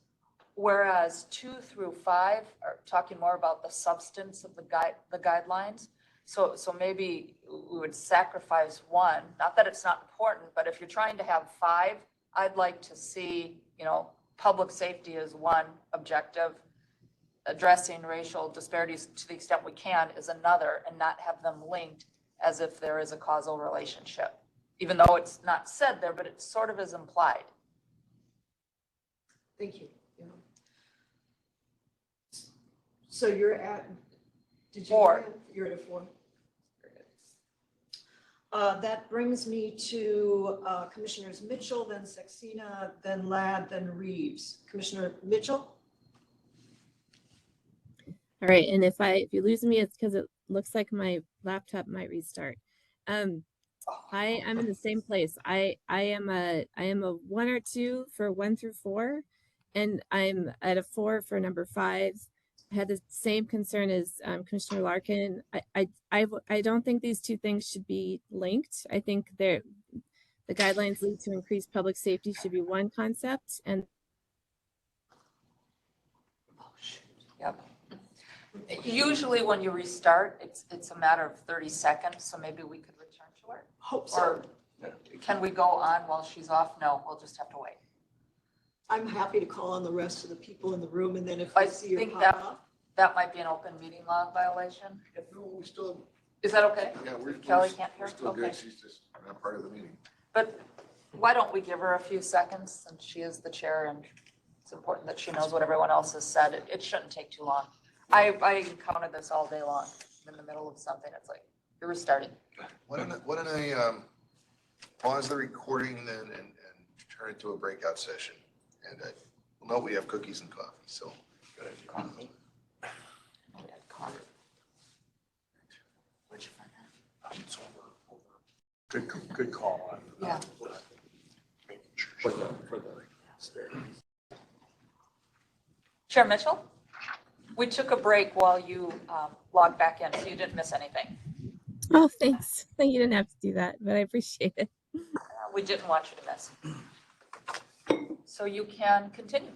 [SPEAKER 3] whereas 2 through 5 are talking more about the substance of the guidelines. So maybe we would sacrifice 1, not that it's not important, but if you're trying to have 5, I'd like to see, you know, public safety as 1 objective, addressing racial disparities to the extent we can is another, and not have them linked as if there is a causal relationship, even though it's not said there, but it sort of is implied.
[SPEAKER 9] Thank you. Yeah. So you're at, did you?
[SPEAKER 3] 4.
[SPEAKER 9] You're at a 4. That brings me to Commissioners Mitchell, then Saxena, then Ladd, then Reeves. Commissioner Mitchell?
[SPEAKER 1] All right, and if you lose me, it's because it looks like my laptop might restart. I'm in the same place. I am a 1 or 2 for 1 through 4, and I'm at a 4 for number 5. I had the same concern as Commissioner Larkin. I don't think these two things should be linked. I think The guidelines lead to increased public safety should be one concept, and
[SPEAKER 3] Yep. Usually when you restart, it's a matter of 30 seconds, so maybe we could return to her.
[SPEAKER 9] Hope so.
[SPEAKER 3] Or can we go on while she's off? No, we'll just have to wait.
[SPEAKER 9] I'm happy to call on the rest of the people in the room, and then if
[SPEAKER 3] I
[SPEAKER 9] I see her
[SPEAKER 3] think
[SPEAKER 9] pop up.
[SPEAKER 3] that might be an open meeting law violation.
[SPEAKER 2] No, we still,
[SPEAKER 3] Is that okay?
[SPEAKER 2] yeah,
[SPEAKER 3] Kelly can't hear?
[SPEAKER 2] we're still
[SPEAKER 3] Okay.
[SPEAKER 2] good. She's just not part of the meeting.
[SPEAKER 3] But why don't we give her a few seconds since she is the chair and it's important that she knows what everyone else has said. It shouldn't take too long. I encountered this all day long. I'm in the middle of something. It's like, you're restarting.
[SPEAKER 2] Why don't I pause the recording then and turn it to a breakout session? And we'll note we have cookies and coffee, so.
[SPEAKER 3] Coffee. Oh, we had coffee. Where'd you find that?
[SPEAKER 11] It's over. Good call on.
[SPEAKER 3] Yeah.
[SPEAKER 11] Making sure.
[SPEAKER 8] For the
[SPEAKER 3] Chair Mitchell, we took a break while you logged back in, so you didn't miss anything.
[SPEAKER 1] oh, thanks. You didn't have to do that, but I appreciate it.
[SPEAKER 3] We didn't want you to miss. So you can continue.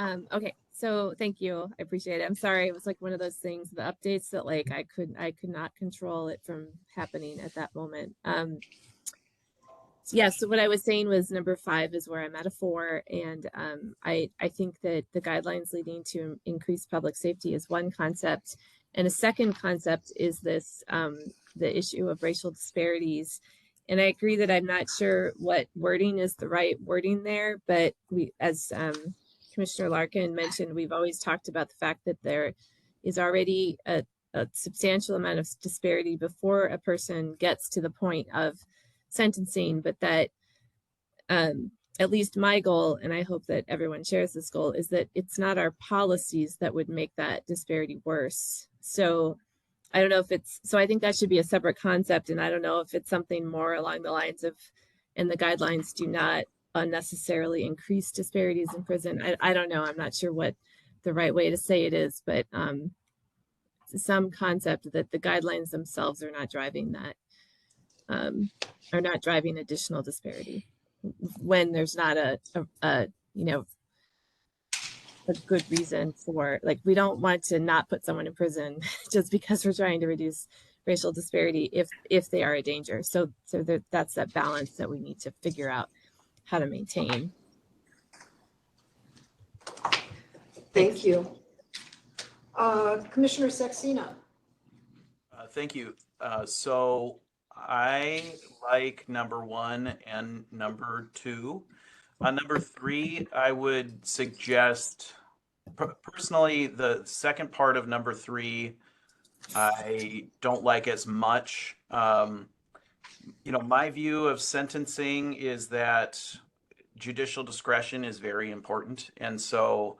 [SPEAKER 1] Okay, so thank you. I appreciate it. I'm sorry. It was like one of those things, the updates that like I could not control it from happening at that moment. So yeah, so what I was saying was number 5 is where I'm at a 4. And I think that the guidelines leading to increased public safety is one concept. And a second concept is this, the issue of racial disparities. And I agree that I'm not sure what wording is the right wording there, but we, as Commissioner Larkin mentioned, we've always talked about the fact that there is already a substantial amount of disparity before a person gets to the point of sentencing, but that at least my goal, and I hope that everyone shares this goal, is that it's not our policies that would make that disparity worse. So I don't know if it's, so I think that should be a separate concept, and I don't know if it's something more along the lines of, and the guidelines do not unnecessarily increase disparities in prison. I don't know. I'm not sure what the right way to say it is, but some concept that the guidelines themselves are not driving that, are not driving additional disparity when there's not a you know, a good reason for, like, we don't want to not put someone in prison just because we're trying to reduce racial disparity if they are a danger. So that's that balance that we need to figure out how to maintain.
[SPEAKER 9] Thank you. Commissioner Saxena.
[SPEAKER 12] Thank you. So I like number 1 and number 2. On number 3, I would suggest, personally, the second part of number 3, I don't like as much. You know, my view of sentencing is that judicial discretion is very important. And so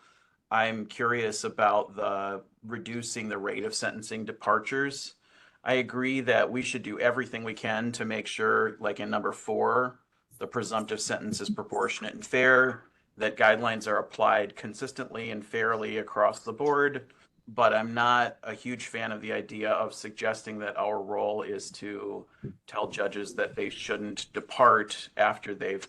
[SPEAKER 12] I'm curious about the reducing the rate of sentencing departures. I agree that we should do everything we can to make sure, like in number 4, the presumptive sentence is proportionate and fair, that guidelines are applied consistently and fairly across the board. But I'm not a huge fan of the idea of suggesting that our role is to tell judges that they shouldn't depart after they've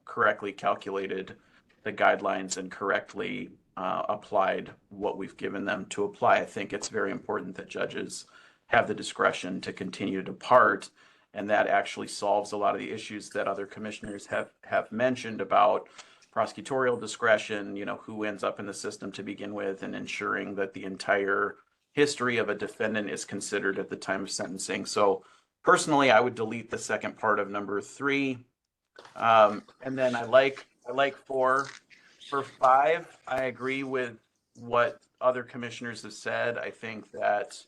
[SPEAKER 12] correctly calculated the guidelines and correctly applied what we've given them to apply. I think it's very important that judges have the discretion to continue to depart, and that actually solves a lot of the issues that other commissioners have mentioned about prosecutorial discretion, you know, who ends up in the system to begin with, and ensuring that the entire history of a defendant is considered at the time of sentencing. So personally, I would delete the second part of number 3. And then I like 4. For 5, I agree with what other commissioners have said. I think that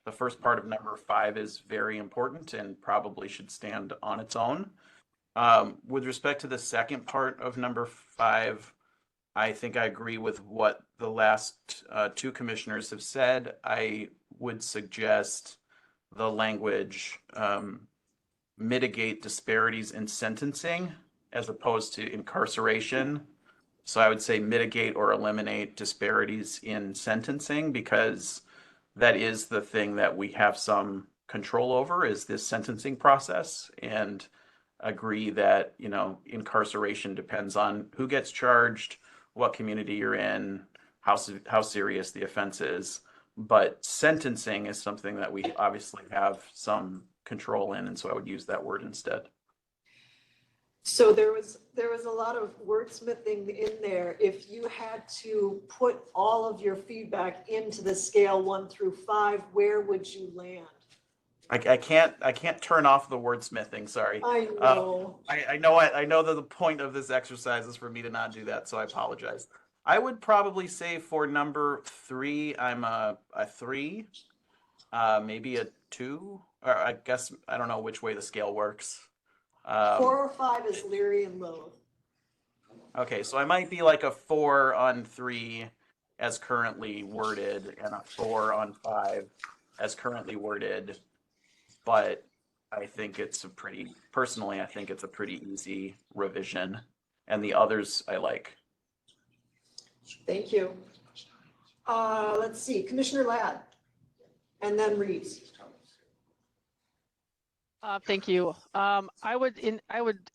[SPEAKER 12] the first part of number 5 is very important and probably should stand on its own. With respect to the second part of number 5, I think I agree with what the last 2 commissioners have said. I would suggest the language mitigate disparities in sentencing as opposed to incarceration. So I would say mitigate or eliminate disparities in sentencing, because that is the thing that we have some control over, is this sentencing process. And agree that, incarceration depends on who gets charged, what community you're in, how serious the offense is. But sentencing is something that we obviously have some control in, and so I would use that word instead.
[SPEAKER 9] So there was a lot of wordsmithing in there. If you had to put all of your feedback into the scale 1 through 5, where would you land?
[SPEAKER 12] I can't turn off the wordsmithing. Sorry.
[SPEAKER 9] I know.
[SPEAKER 12] I know that the point of this exercise is for me to not do that, so I apologize. I would probably say for number 3, I'm a 3, maybe a 2, or I guess I don't know which way the scale works.
[SPEAKER 9] 4 or 5 is leery and loathe.
[SPEAKER 12] Okay, so I might be like a 4 on 3 as currently worded, and a 4 on 5 as currently worded. But I think personally, I think it's a pretty easy revision, and the others I like.
[SPEAKER 9] Thank you. Let's see, Commissioner Ladd, and then Reeves.
[SPEAKER 4] Thank you. I would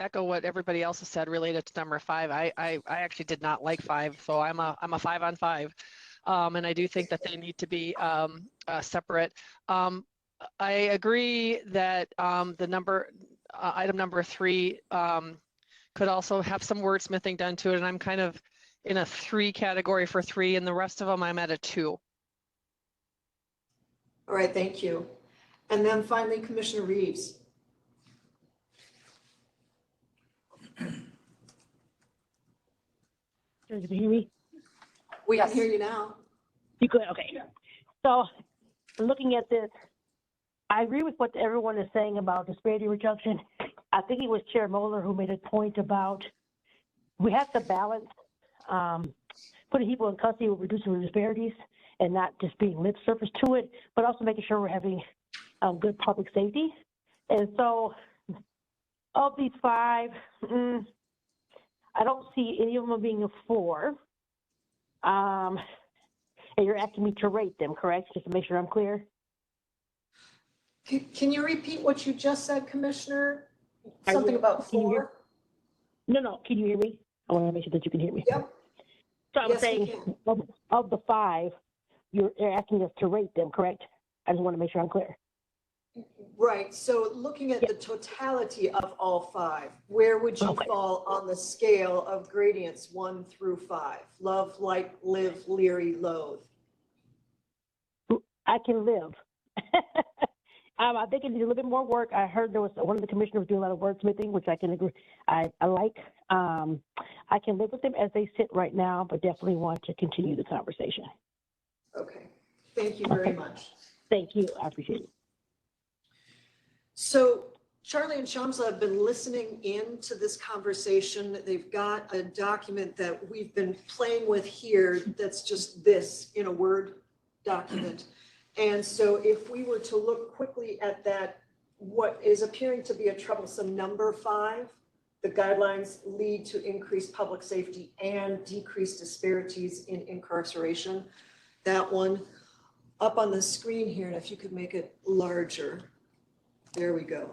[SPEAKER 4] echo what everybody else has said related to number 5. I actually did not like 5, so I'm a 5 on 5, and I do think that they need to be separate. I agree that the item number 3 could also have some wordsmithing done to it, and I'm kind of in a 3 category for 3, and the rest of them I'm at a 2.
[SPEAKER 9] All right, thank you. And then finally, Commissioner Reeves.
[SPEAKER 7] Can you hear me?
[SPEAKER 9] We can hear you now.
[SPEAKER 7] You good? Okay. So looking at this, I agree with what everyone is saying about disparity reduction. I think it was Chair Moeller who made a point about we have to balance putting people in custody with reducing the disparities and not just being lip service to it, but also making sure we're having good public safety. And so of these 5, I don't see any of them being a 4. And you're asking me to rate them, correct? Just to make sure I'm clear.
[SPEAKER 9] Can you repeat what you just said, Commissioner? Something about 4?
[SPEAKER 7] No. Can you hear me? I want to make sure that you can hear me.
[SPEAKER 9] Yep.
[SPEAKER 7] So I was saying of the 5, you're asking us to rate them, correct? I just want to make sure I'm clear.
[SPEAKER 9] Right. So looking at the totality of all 5, where would you fall on the scale of gradients 1 through 5? Love, like, live, leery, loathe.
[SPEAKER 7] I can live. I think it needs a little bit more work. I heard there was one of the commissioners doing a lot of wordsmithing, which I can agree. I like. I can live with them as they sit right now, but definitely want to continue the conversation.
[SPEAKER 9] Okay. Thank you very much.
[SPEAKER 7] Thank you. I appreciate it.
[SPEAKER 9] So Charlie and Shamsa have been listening in to this conversation. They've got a document that we've been playing with here that's just this in a Word document. And so if we were to look quickly at that, what is appearing to be a troublesome number 5, the guidelines lead to increased public safety and decreased disparities in incarceration. That one up on the screen here, and if you could make it larger. There we go.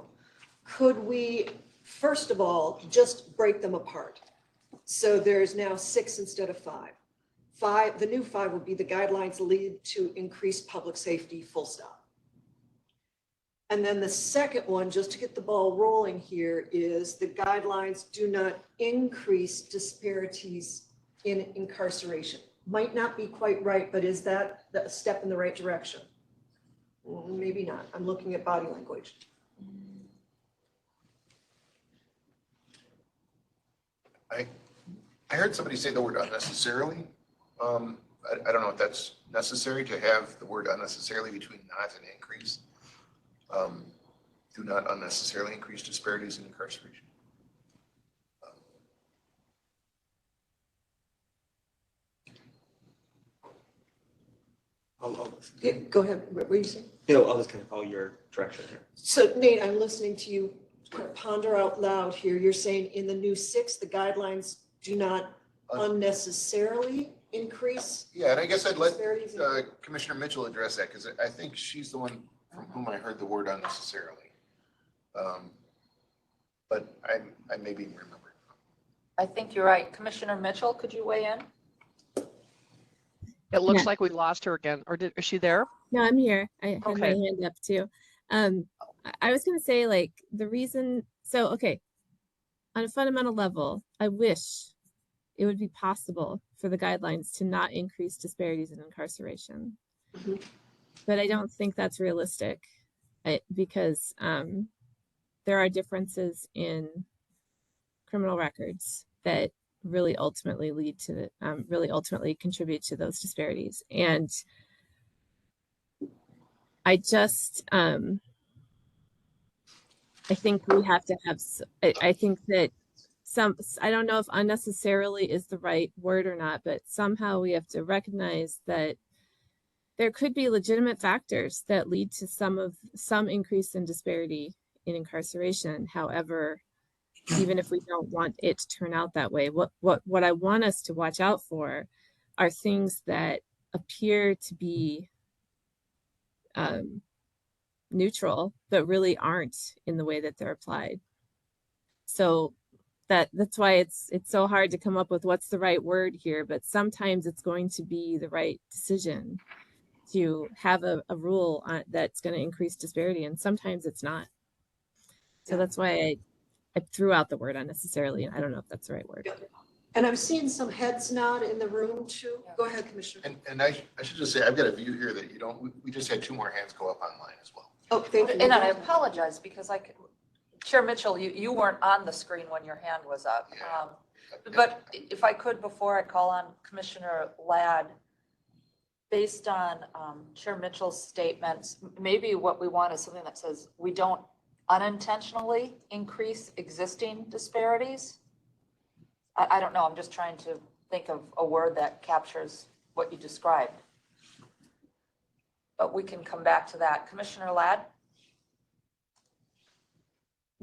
[SPEAKER 9] Could we, first of all, just break them apart? So there's now 6 instead of 5. 5, the new 5 would be the guidelines lead to increased public safety, full stop. And then the second one, just to get the ball rolling here, is the guidelines do not increase disparities in incarceration. Might not be quite right, but is that a step in the right direction? Maybe not. I'm looking at body language.
[SPEAKER 2] I heard somebody say the word unnecessarily. I don't know if that's necessary to have the word unnecessarily between not and increase. Do not unnecessarily increase disparities in incarceration.
[SPEAKER 9] Go ahead. What were you saying?
[SPEAKER 8] I'll just kind of follow your direction here.
[SPEAKER 9] So Nate, I'm listening to you kind of ponder out loud here. You're saying in the new 6, the guidelines do not unnecessarily increase.
[SPEAKER 2] Yeah, and I guess I'd let
[SPEAKER 9] disparities in-
[SPEAKER 2] Commissioner Mitchell address that because I think she's the one from whom I heard the word unnecessarily. but I may be remembering.
[SPEAKER 3] I think you're right. Commissioner Mitchell, could you weigh in?
[SPEAKER 4] It looks
[SPEAKER 1] Yeah.
[SPEAKER 4] like we lost her again, or is she there?
[SPEAKER 1] No, I'm here. I had my
[SPEAKER 4] Okay.
[SPEAKER 1] hand up too. I was gonna say like the reason, so okay, on a fundamental level, I wish it would be possible for the guidelines to not increase disparities in incarceration.
[SPEAKER 9] Mhm.
[SPEAKER 1] But I don't think that's realistic because there are differences in criminal records that really ultimately lead to really ultimately contribute to those disparities. And I just I think we have to have I think that I don't know if unnecessarily is the right word or not, but somehow we have to recognize that there could be legitimate factors that lead to some increase in disparity in incarceration. However, even if we don't want it to turn out that way, what I want us to watch out for are things that appear to be neutral, but really aren't in the way that they're applied. So that's why it's so hard to come up with what's the right word here, but sometimes it's going to be the right decision to have a rule that's going to increase disparity, and sometimes it's not. So that's why I threw out the word unnecessarily, and I don't know if that's the right word.
[SPEAKER 9] And I'm seeing some heads nod in the room too. Go ahead, Commissioner.
[SPEAKER 2] And I should just say, I've got a view here that you don't, we just had 2 more hands go up online as well.
[SPEAKER 9] Oh, thank you.
[SPEAKER 3] And I apologize because Chair Mitchell, you weren't on the screen when your hand was up.
[SPEAKER 2] Yeah.
[SPEAKER 3] But if I could, before I call on Commissioner Ladd, based on Chair Mitchell's statements, maybe what we want is something that says we don't unintentionally increase existing disparities. I don't know. I'm just trying to think of a word that captures what you described. But we can come back to that. Commissioner Ladd?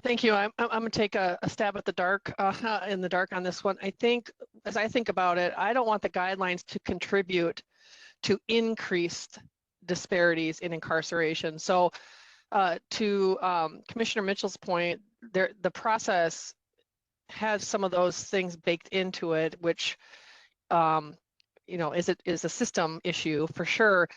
[SPEAKER 4] Thank you. I'm going to take a stab at the dark in the dark on this one. I think, as I think about it, I don't want the guidelines to contribute to increased disparities in incarceration. So to Commissioner Mitchell's point, the process has some of those things baked into it, which is a system issue for sure.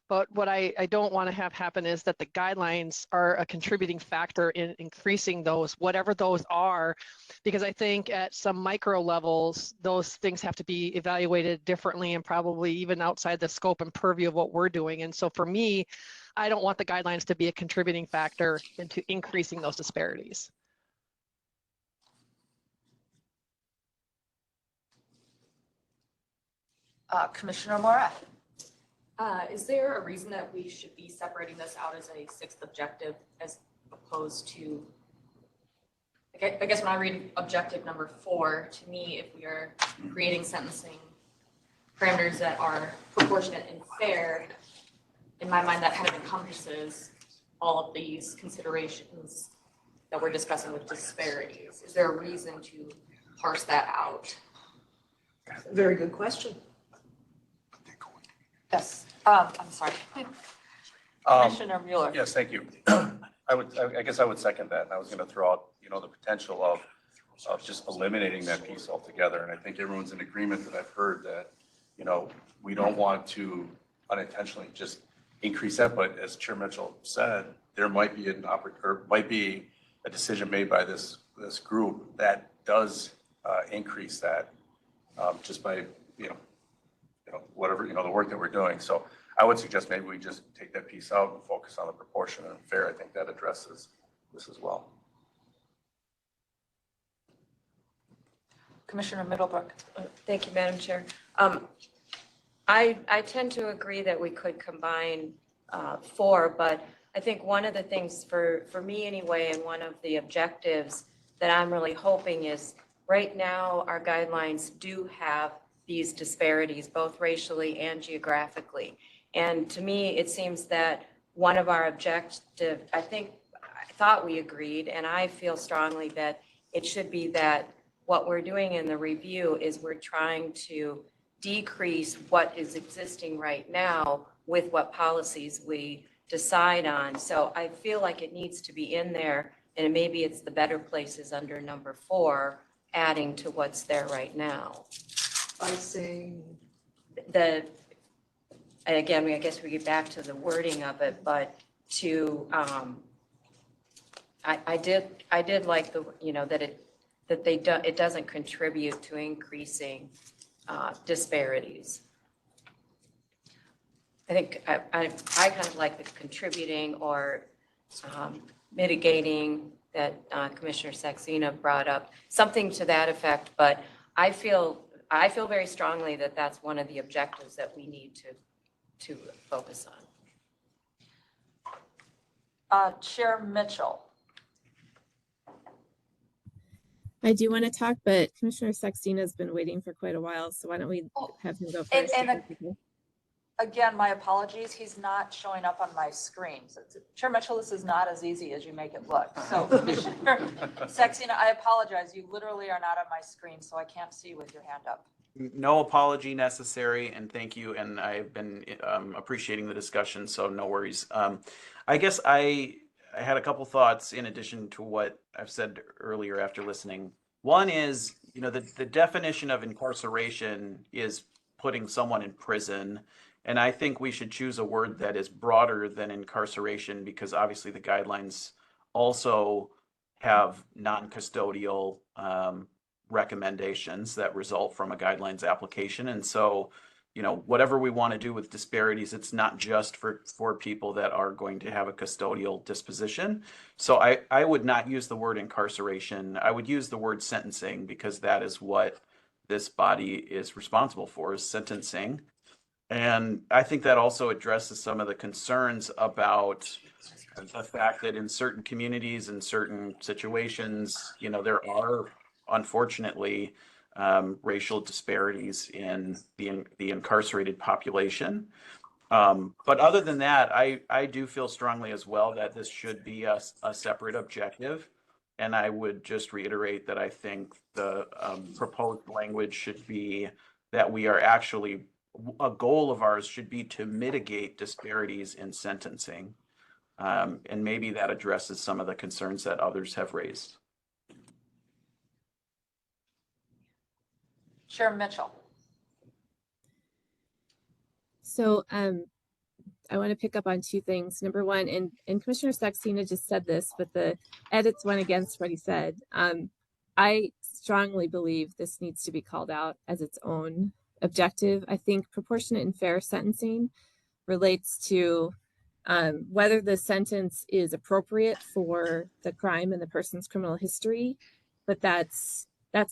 [SPEAKER 4] But what I don't want to have happen is that the guidelines are a contributing factor in increasing those, whatever those are, because I think at some micro levels, those things have to be evaluated differently and probably even outside the scope and purview of what we're doing. And so for me, I don't want the guidelines to be a contributing factor into increasing those disparities.
[SPEAKER 3] Commissioner Moret?
[SPEAKER 13] Is there a reason that we should be separating this out as a 6th objective as opposed to, I guess when I read objective number 4, to me, if we are creating sentencing parameters that are proportionate and fair, in my mind, that kind of encompasses all of these considerations that we're discussing with disparities. Is there a reason to parse that out?
[SPEAKER 9] Very good question.
[SPEAKER 3] Yes. I'm sorry. Commissioner Mueller?
[SPEAKER 10] Yes, thank you. I guess I would second that. And I was going to throw out, the potential of just eliminating that piece altogether. And I think everyone's in agreement that I've heard that, we don't want to unintentionally just increase that. But as Chair Mitchell said, there might be a decision made by this group that does increase that just by, whatever, the work that we're doing. So I would suggest maybe we just take that piece out and focus on the proportionate and fair. I think that addresses this as well.
[SPEAKER 3] Commissioner Middlebrook?
[SPEAKER 14] Thank you, Madam Chair. I tend to agree that we could combine 4, but I think one of the things for me anyway, and one of the objectives that I'm really hoping is right now our guidelines do have these disparities, both racially and geographically. And to me, it seems that one of our objectives, I thought we agreed, and I feel strongly that it should be that what we're doing in the review is we're trying to decrease what is existing right now with what policies we decide on. So I feel like it needs to be in there And maybe it's the better places under number 4, adding to what's there right now.
[SPEAKER 9] By saying,
[SPEAKER 14] Again, I guess we get back to the wording of it, but to, I did like it doesn't contribute to increasing disparities. I think I kind of like the contributing or mitigating that Commissioner Saxena brought up, something to that effect. But I feel very strongly that that's one of the objectives that we need to focus on.
[SPEAKER 3] Chair Mitchell.
[SPEAKER 1] I do want to talk, but Commissioner Saxena has been waiting for quite a while, so why don't we have him go first?
[SPEAKER 3] Again, my apologies. He's not showing up on my screen. So, Chair Mitchell, this is not as easy as you make it look. So, Commissioner Saxena, I apologize. You literally are not on my screen, so I can't see with your hand up.
[SPEAKER 12] No apology necessary, and thank you. And I've been appreciating the discussion, so no worries. I guess I had a couple thoughts in addition to what I've said earlier after listening. One is, the definition of incarceration is putting someone in prison. And I think we should choose a word that is broader than incarceration, because obviously the guidelines also have non-custodial recommendations that result from a guidelines application. And so, whatever we want to do with disparities, it's not just for people that are going to have a custodial disposition. So I would not use the word incarceration. I would use the word sentencing, because that is what this body is responsible for, is sentencing. And I think that also addresses some of the concerns about the fact that in certain communities and certain situations, there are unfortunately racial disparities in the incarcerated population. But other than that, I do feel strongly as well that this should be a separate objective. And I would just reiterate that I think the proposed language should be that we are actually, a goal of ours should be to mitigate disparities in sentencing. And maybe that addresses some of the concerns that others have raised.
[SPEAKER 3] Chair Mitchell.
[SPEAKER 1] So I want to pick up on two things. Number one, and Commissioner Saxena just said this, but the edits went against what he said. I strongly believe this needs to be called out as its own objective. I think proportionate and fair sentencing relates to whether the sentence is appropriate for the crime and the person's criminal history, but that's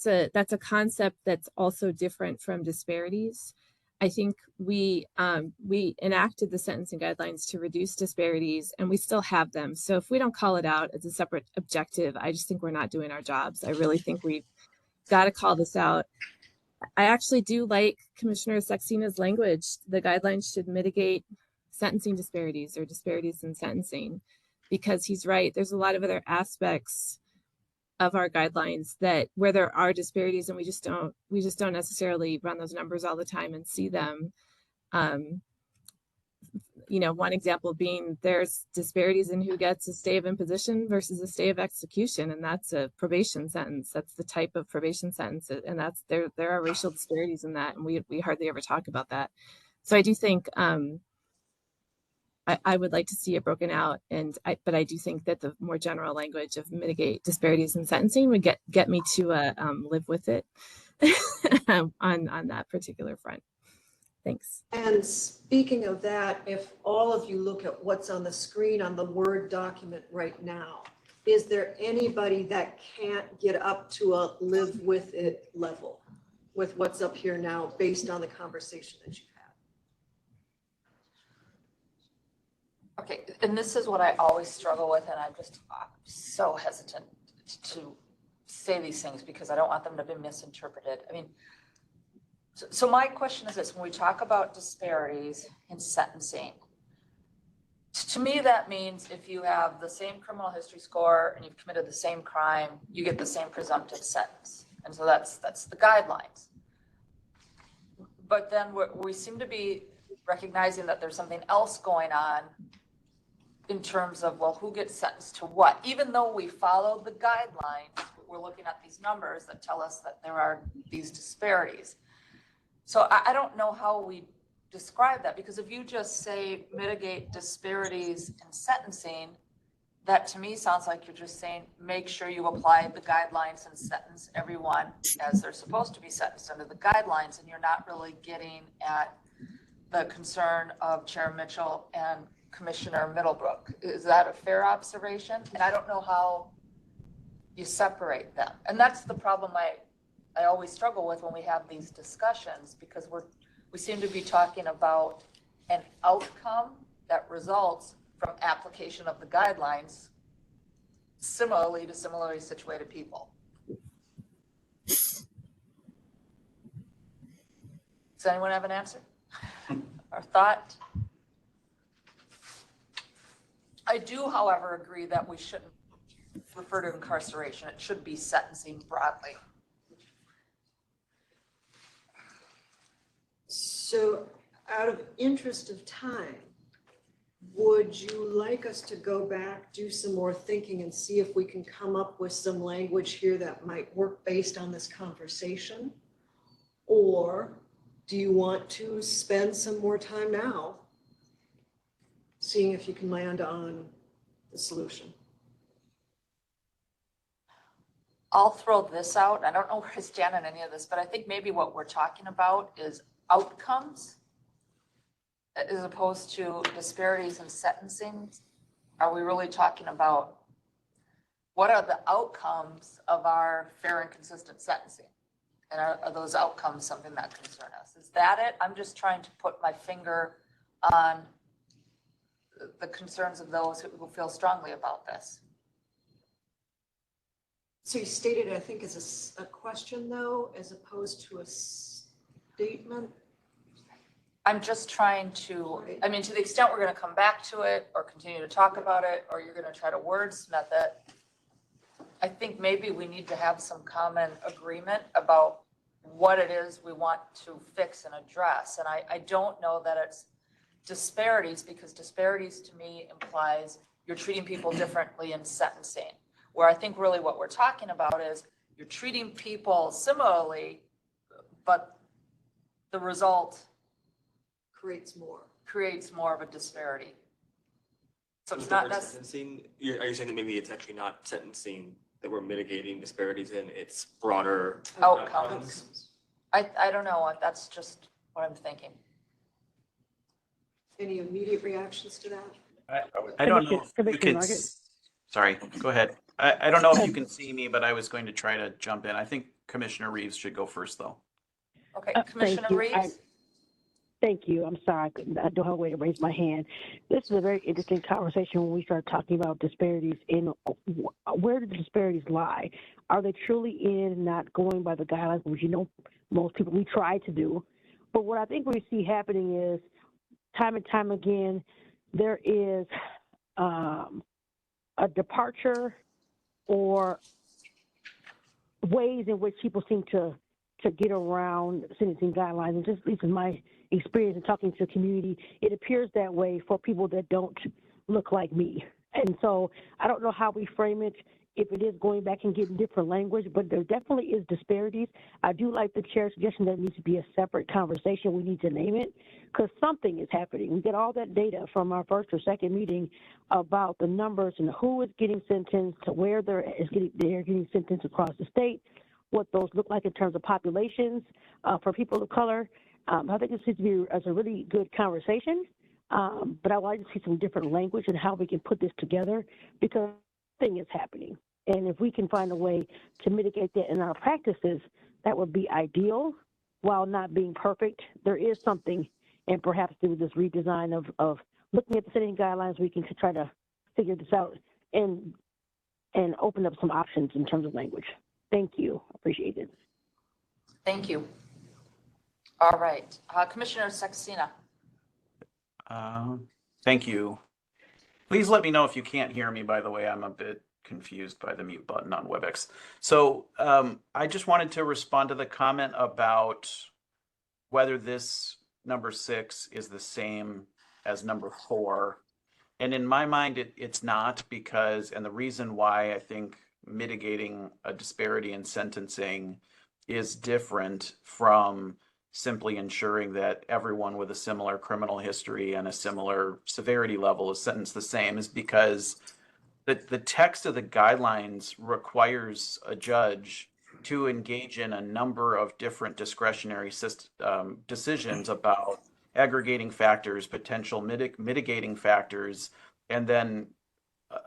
[SPEAKER 1] a concept that's also different from disparities. I think we enacted the sentencing guidelines to reduce disparities, and we still have them. So if we don't call it out as a separate objective, I just think we're not doing our jobs. I really think we've got to call this out. I actually do like Commissioner Saxena's language. The guidelines should mitigate sentencing disparities or disparities in sentencing, because he's right. There's a lot of other aspects of our guidelines that where there are disparities, and we just don't necessarily run those numbers all the time and see them. One example being there's disparities in who gets a stay of imposition versus a stay of execution, and that's a probation sentence. That's the type of probation sentence, and that's there are racial disparities in that, and we hardly ever talk about that. So I do think I would like to see it broken out, but I do think that the more general language of mitigate disparities in sentencing would get me to live with it on that particular front. Thanks.
[SPEAKER 9] and speaking of that, if all of you look at what's on the screen on the Word document right now, is there anybody that can't get up to a live with it level with what's up here now based on the conversation that you've had?
[SPEAKER 3] Okay, and this is what I always struggle with, and I'm so hesitant to say these things because I don't want them to be misinterpreted. I mean, so my question is this: when we talk about disparities in sentencing, to me that means if you have the same criminal history score and you've committed the same crime, you get the same presumptive sentence, and so that's the guidelines. But then we seem to be recognizing that there's something else going on in terms of, well, who gets sentenced to what? Even though we followed the guidelines, we're looking at these numbers that tell us that there are these disparities. So I don't know how we describe that, because if you just say mitigate disparities in sentencing, that to me sounds like you're just saying, make sure you apply the guidelines and sentence everyone as they're supposed to be sentenced under the guidelines, and you're not really getting at the concern of Chair Mitchell and Commissioner Middlebrook. Is that a fair observation? And I don't know how you separate them. And that's the problem I always struggle with when we have these discussions, because we seem to be talking about an outcome that results from application of the guidelines similarly to similarly situated people. Does anyone have an answer or thought? I do, however, agree that we shouldn't refer to incarceration. It should be sentencing broadly.
[SPEAKER 9] So out of interest of time, would you like us to go back, do some more thinking and see if we can come up with some language here that might work based on this conversation? Or do you want to spend some more time now seeing if you can land on the solution?
[SPEAKER 3] I'll throw this out. I don't know where to stand on any of this, but I think maybe what we're talking about is outcomes as opposed to disparities in sentencing. Are we really talking about what are the outcomes of our fair and consistent sentencing? And are those outcomes something that concern us? Is that it? I'm just trying to put my finger on the concerns of those who feel strongly about this.
[SPEAKER 9] So you stated it, I think, as a question though, as opposed to a statement?
[SPEAKER 3] I'm just trying to, I mean, to the extent we're going to come back to it or continue to talk about it, or you're going to try to wordsmith it, I think maybe we need to have some common agreement about what it is we want to fix and address. And I don't know that it's disparities, because disparities to me implies you're treating people differently in sentencing, where I think really what we're talking about is you're treating people similarly, but the result
[SPEAKER 9] creates more
[SPEAKER 3] of a disparity. So it's
[SPEAKER 8] The
[SPEAKER 3] not
[SPEAKER 8] word
[SPEAKER 3] necessarily.
[SPEAKER 8] sentencing, are you saying that maybe it's actually not sentencing that we're mitigating disparities in, it's broader
[SPEAKER 3] Outcomes. I don't know. That's just what I'm thinking.
[SPEAKER 9] Any immediate reactions to that?
[SPEAKER 12] I don't know if you can, sorry, go ahead. I don't know if you can see me, but I was going to try to jump in. I think Commissioner Reeves should go first, though.
[SPEAKER 3] Okay, Commissioner Reeves?
[SPEAKER 7] Thank you. I'm sorry. I don't have a way to raise my hand. This is a very interesting conversation when we start talking about disparities in where do the disparities lie? Are they truly in not going by the guidelines, which most people, we try to do. But what I think we see happening is time and time again, there is a departure or ways in which people seem to get around sentencing guidelines. And just at least in my experience in talking to the community, it appears that way for people that don't look like me. And so I don't know how we frame it, if it is going back and getting different language, but there definitely is disparities. I do like the chair's suggestion that it needs to be a separate conversation. We need to name it because something is happening. We get all that data from our first or second meeting about the numbers and who is getting sentenced, to where they're getting sentenced across the state, what those look like in terms of populations for people of color. I think this needs to be as a really good conversation, but I would like to see some different language and how we can put this together, because thing is happening. And if we can find a way to mitigate that in our practices, that would be ideal. While not being perfect, there is something, and perhaps through this redesign of looking at the sentencing guidelines, we can try to figure this out and open up some options in terms of language. Thank you. Appreciate it.
[SPEAKER 3] Thank you. All right. Commissioner Saxena.
[SPEAKER 12] Thank you. Please let me know if you can't hear me, by the way. I'm a bit confused by the mute button on WebEx. So I just wanted to respond to the comment about whether this number 6 is the same as number 4. And in my mind, it's not, because, and the reason why I think mitigating a disparity in sentencing is different from simply ensuring that everyone with a similar criminal history and a similar severity level is sentenced the same, is because the text of the guidelines requires a judge to engage in a number of different discretionary decisions about aggregating factors, potential mitigating factors. And then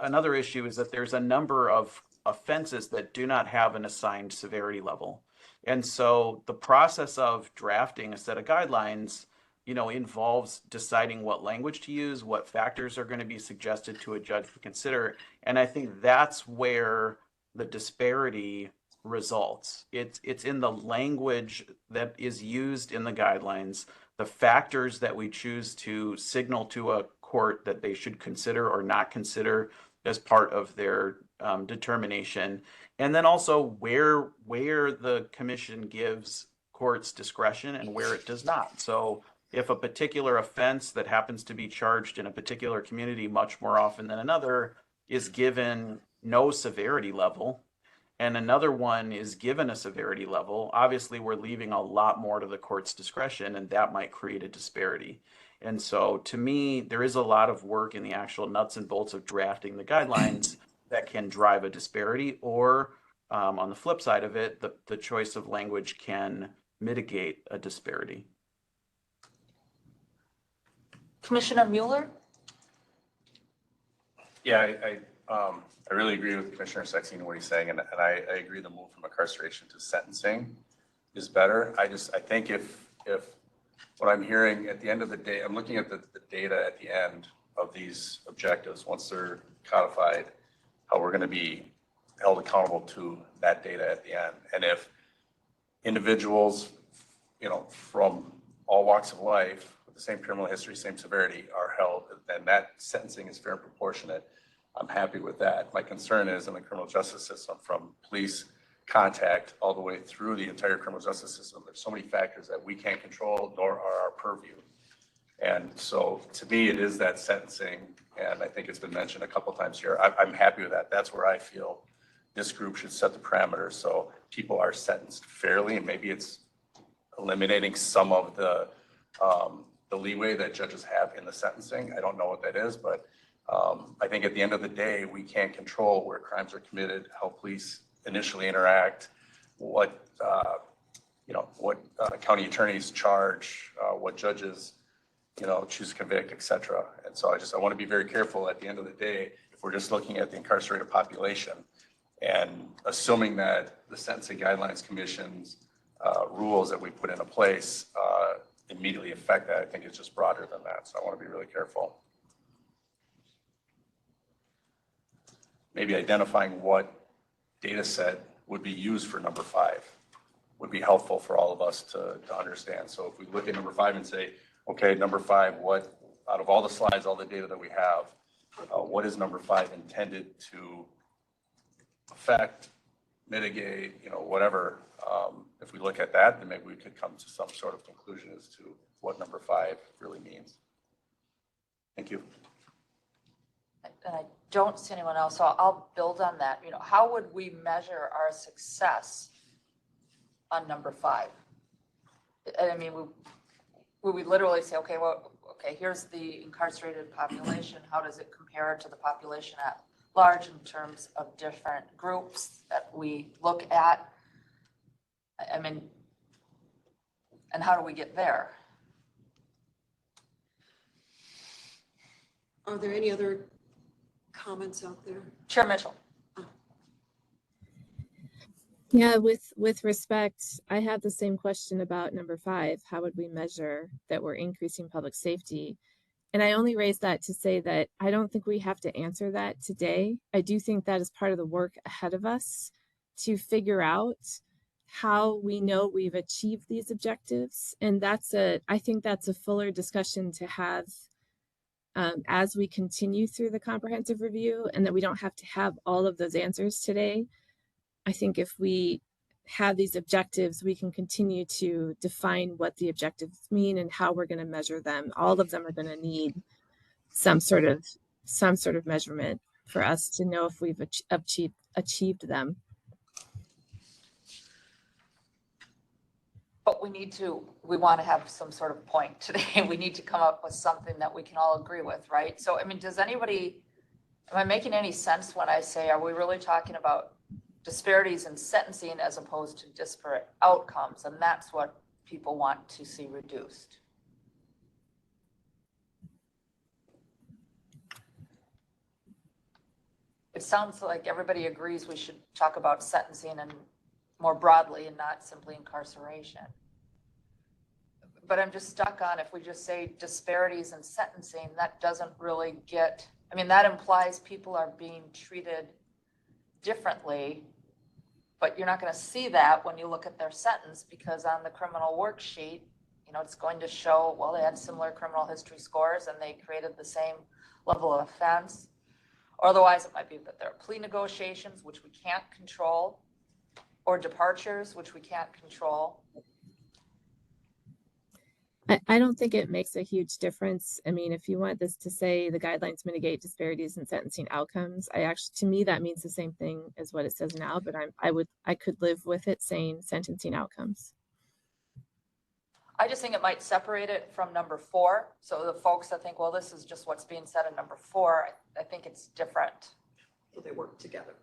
[SPEAKER 12] another issue is that there's a number of offenses that do not have an assigned severity level. And so the process of drafting a set of guidelines, involves deciding what language to use, what factors are going to be suggested to a judge to consider. And I think that's where the disparity results. It's in the language that is used in the guidelines, the factors that we choose to signal to a court that they should consider or not consider as part of their determination, and then also where the commission gives courts discretion and where it does not. So if a particular offense that happens to be charged in a particular community much more often than another is given no severity level, and another one is given a severity level, obviously we're leaving a lot more to the court's discretion, and that might create a disparity. And so to me, there is a lot of work in the actual nuts and bolts of drafting the guidelines that can drive a disparity, or on the flip side of it, the choice of language can mitigate a disparity.
[SPEAKER 3] Commissioner Mueller?
[SPEAKER 10] Yeah, I really agree with Commissioner Sexton and what he's saying, and I agree the move from incarceration to sentencing is better. I think if what I'm hearing at the end of the day, I'm looking at the data at the end of these objectives, once they're codified, how we're going to be held accountable to that data at the end. And if individuals, from all walks of life, with the same criminal history, same severity, are held, then that sentencing is fair and proportionate. I'm happy with that. My concern is in the criminal justice system, from police contact all the way through the entire criminal justice system, there's so many factors that we can't control, nor are our purview. And so to me, it is that sentencing, and I think it's been mentioned a couple of times here. I'm happy with that. That's where I feel this group should set the parameters so people are sentenced fairly, and maybe it's eliminating some of the leeway that judges have in the sentencing. I don't know what that is, but I think at the end of the day, we can't control where crimes are committed, how police initially interact, what county attorneys charge, what judges choose to convict, et cetera. And so I want to be very careful at the end of the day, if we're just looking at the incarcerated population and assuming that the Sentencing Guidelines Commission's rules that we put into place immediately affect that. I think it's just broader than that. So I want to be really careful. Maybe identifying what data set would be used for number 5 would be helpful for all of us to understand. So if we look at number 5 and say, okay, number 5, what out of all the slides, all the data that we have, what is number 5 intended to affect, mitigate, whatever. If we look at that, then maybe we could come to some sort of conclusion as to what number 5 really means. Thank you.
[SPEAKER 3] And I don't see anyone else, so I'll build on that. How would we measure our success on number 5? I mean, would we literally say, okay, here's the incarcerated population. How does it compare to the population at large in terms of different groups that we look at? I mean, and how do we get there?
[SPEAKER 9] Are there any other comments out there?
[SPEAKER 3] Chair Mitchell.
[SPEAKER 1] Yeah, with respect, I have the same question about number 5. How would we measure that we're increasing public safety? And I only raised that to say that I don't think we have to answer that today. I do think that is part of the work ahead of us to figure out how we know we've achieved these objectives. And I think that's a fuller discussion to have as we continue through the comprehensive review, and that we don't have to have all of those answers today. I think if we have these objectives, we can continue to define what the objectives mean and how we're going to measure them. All of them are going to need some sort of some sort of measurement for us to know if we've achieved them.
[SPEAKER 3] But we want to have some sort of point today. We need to come up with something that we can all agree with, right? So, I mean, am I making any sense when I say, are we really talking about disparities in sentencing as opposed to disparate outcomes? And that's what people want to see reduced. It sounds like everybody agrees we should talk about sentencing and more broadly and not simply incarceration. But I'm just stuck on, if we just say disparities in sentencing, that doesn't really that implies people are being treated differently, but you're not going to see that when you look at their sentence, because on the criminal worksheet, it's going to show, well, they had similar criminal history scores and they created the same level of offense. Or otherwise, it might be that there are plea negotiations, which we can't control, or departures, which we can't control.
[SPEAKER 1] I don't think it makes a huge difference. I mean, if you want this to say the guidelines mitigate disparities in sentencing outcomes, to me, that means the same thing as what it says now, but I could live with it saying sentencing outcomes.
[SPEAKER 3] I just think it might separate it from number 4. So the folks that think, well, this is just what's being said in number 4, I think it's different.
[SPEAKER 9] So they work together.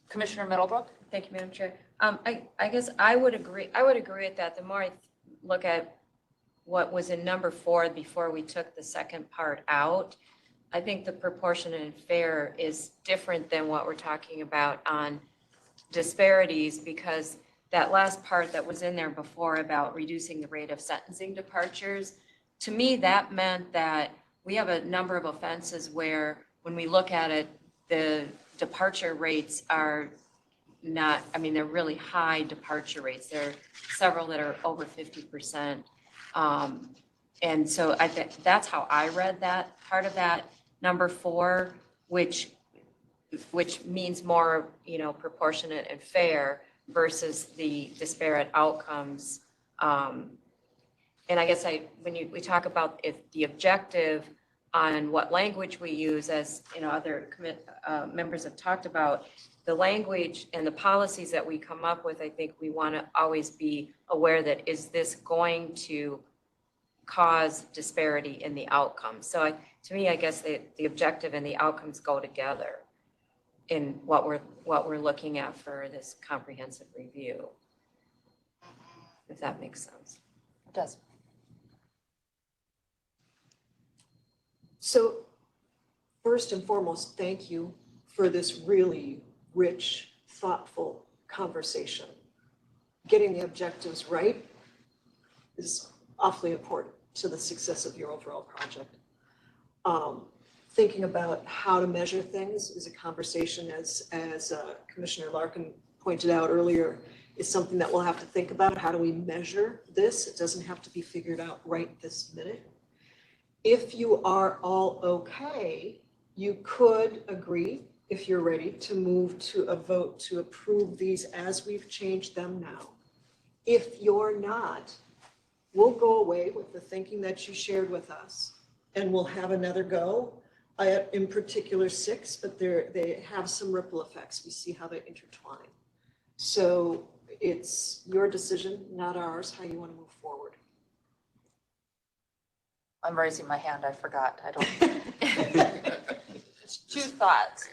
[SPEAKER 3] Commissioner Middlebrook?
[SPEAKER 14] Thank you, Madam Chair. I guess I would agree with that. The more I look at what was in number 4 before we took the second part out, I think the proportionate and fair is different than what we're talking about on disparities, because that last part that was in there before about reducing the rate of sentencing departures, to me, that meant that we have a number of offenses where when we look at it, the departure rates are not, they're really high departure rates. There are several that are over 50%. And so I think that's how I read that part of that number 4, which means more, proportionate and fair versus the disparate outcomes. And I guess when we talk about if the objective on what language we use, as other members have talked about, the language and the policies that we come up with, I think we want to always be aware that, is this going to cause disparity in the outcomes? So to me, I guess the objective and the outcomes go together in what we're looking at for this comprehensive review, if that makes sense.
[SPEAKER 3] It does.
[SPEAKER 9] So first and foremost, thank you for this really rich, thoughtful conversation. Getting the objectives right is awfully important to the success of your overall project. Thinking about how to measure things is a conversation, as Commissioner Larkin pointed out earlier, is something that we'll have to think about. How do we measure this? It doesn't have to be figured out right this minute. If you are all okay, you could agree, if you're ready, to move to a vote to approve these as we've changed them now. If you're not, we'll go away with the thinking that you shared with us, and we'll have another go. In particular 6, but they have some ripple effects. We see how they intertwine. So it's your decision, not ours, how you want to move forward.
[SPEAKER 3] I'm raising my hand, I forgot. It's 2 thoughts.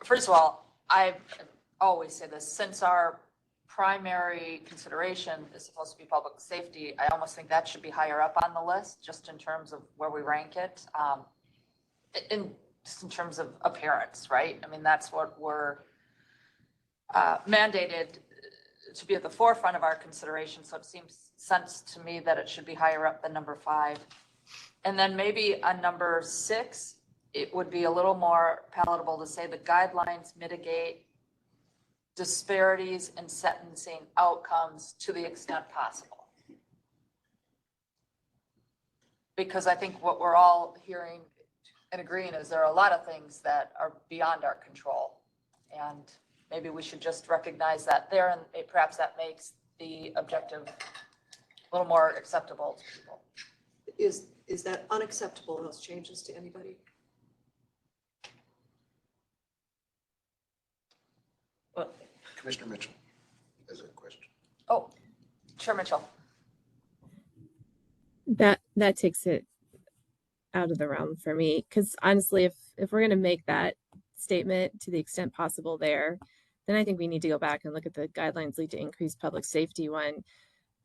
[SPEAKER 3] First of all, I always say this, since our primary consideration is supposed to be public safety, I almost think that should be higher up on the list, just in terms of where we rank it, just in terms of appearance, right? That's what we're mandated to be at the forefront of our consideration, so it seems sense to me that it should be higher up than number 5. And then maybe on number 6, it would be a little more palatable to say the guidelines mitigate disparities in sentencing outcomes to the extent possible. Because I think what we're all hearing and agreeing is there are a lot of things that are beyond our control. And maybe we should just recognize that there, and perhaps that makes the objective a little more acceptable to people.
[SPEAKER 9] is that unacceptable, those changes to anybody?
[SPEAKER 2] Commissioner Mitchell has a question.
[SPEAKER 3] Oh, Chair Mitchell.
[SPEAKER 1] That takes it out of the realm for me, because honestly, if we're going to make that statement to the extent possible there, then I think we need to go back and look at the guidelines lead to increased public safety one.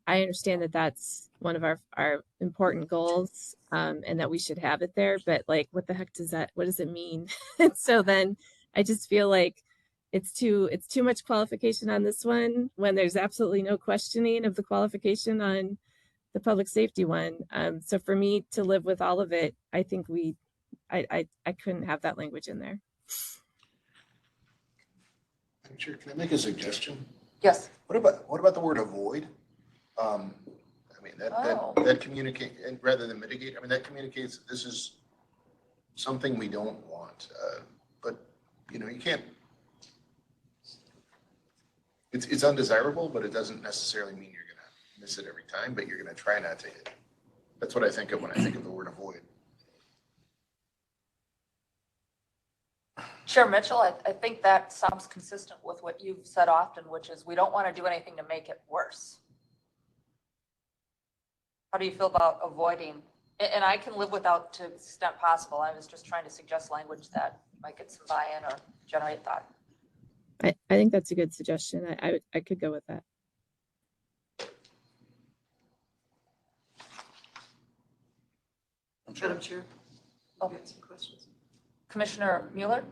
[SPEAKER 1] I understand that that's one of our important goals, and that we should have it there, but like, what the heck does it mean? And so then I just feel like it's too much qualification on this one when there's absolutely no questioning of the qualification on the public safety one. So for me to live with all of it, I think I couldn't have that language in there.
[SPEAKER 2] Madam Chair, can I make a suggestion?
[SPEAKER 3] Yes.
[SPEAKER 2] What about the word avoid? I mean, that communicate, and rather than mitigate, I mean, that communicates that this is something we don't want. But, you know, you can't, it's undesirable, but it doesn't necessarily mean you're going to miss it every time, but you're going to try not to hit it. That's what I think of when I think of the word avoid.
[SPEAKER 3] Chair Mitchell, I think that sounds consistent with what you've said often, which is we don't want to do anything to make it worse. How do you feel about avoiding? And I can live without to the extent possible. I was just trying to suggest language that might get some buy-in or generate thought.
[SPEAKER 1] I think that's a good suggestion. I could go with that.
[SPEAKER 9] Madam Chair?
[SPEAKER 3] Oh.
[SPEAKER 9] You had some questions.
[SPEAKER 3] Commissioner Mueller?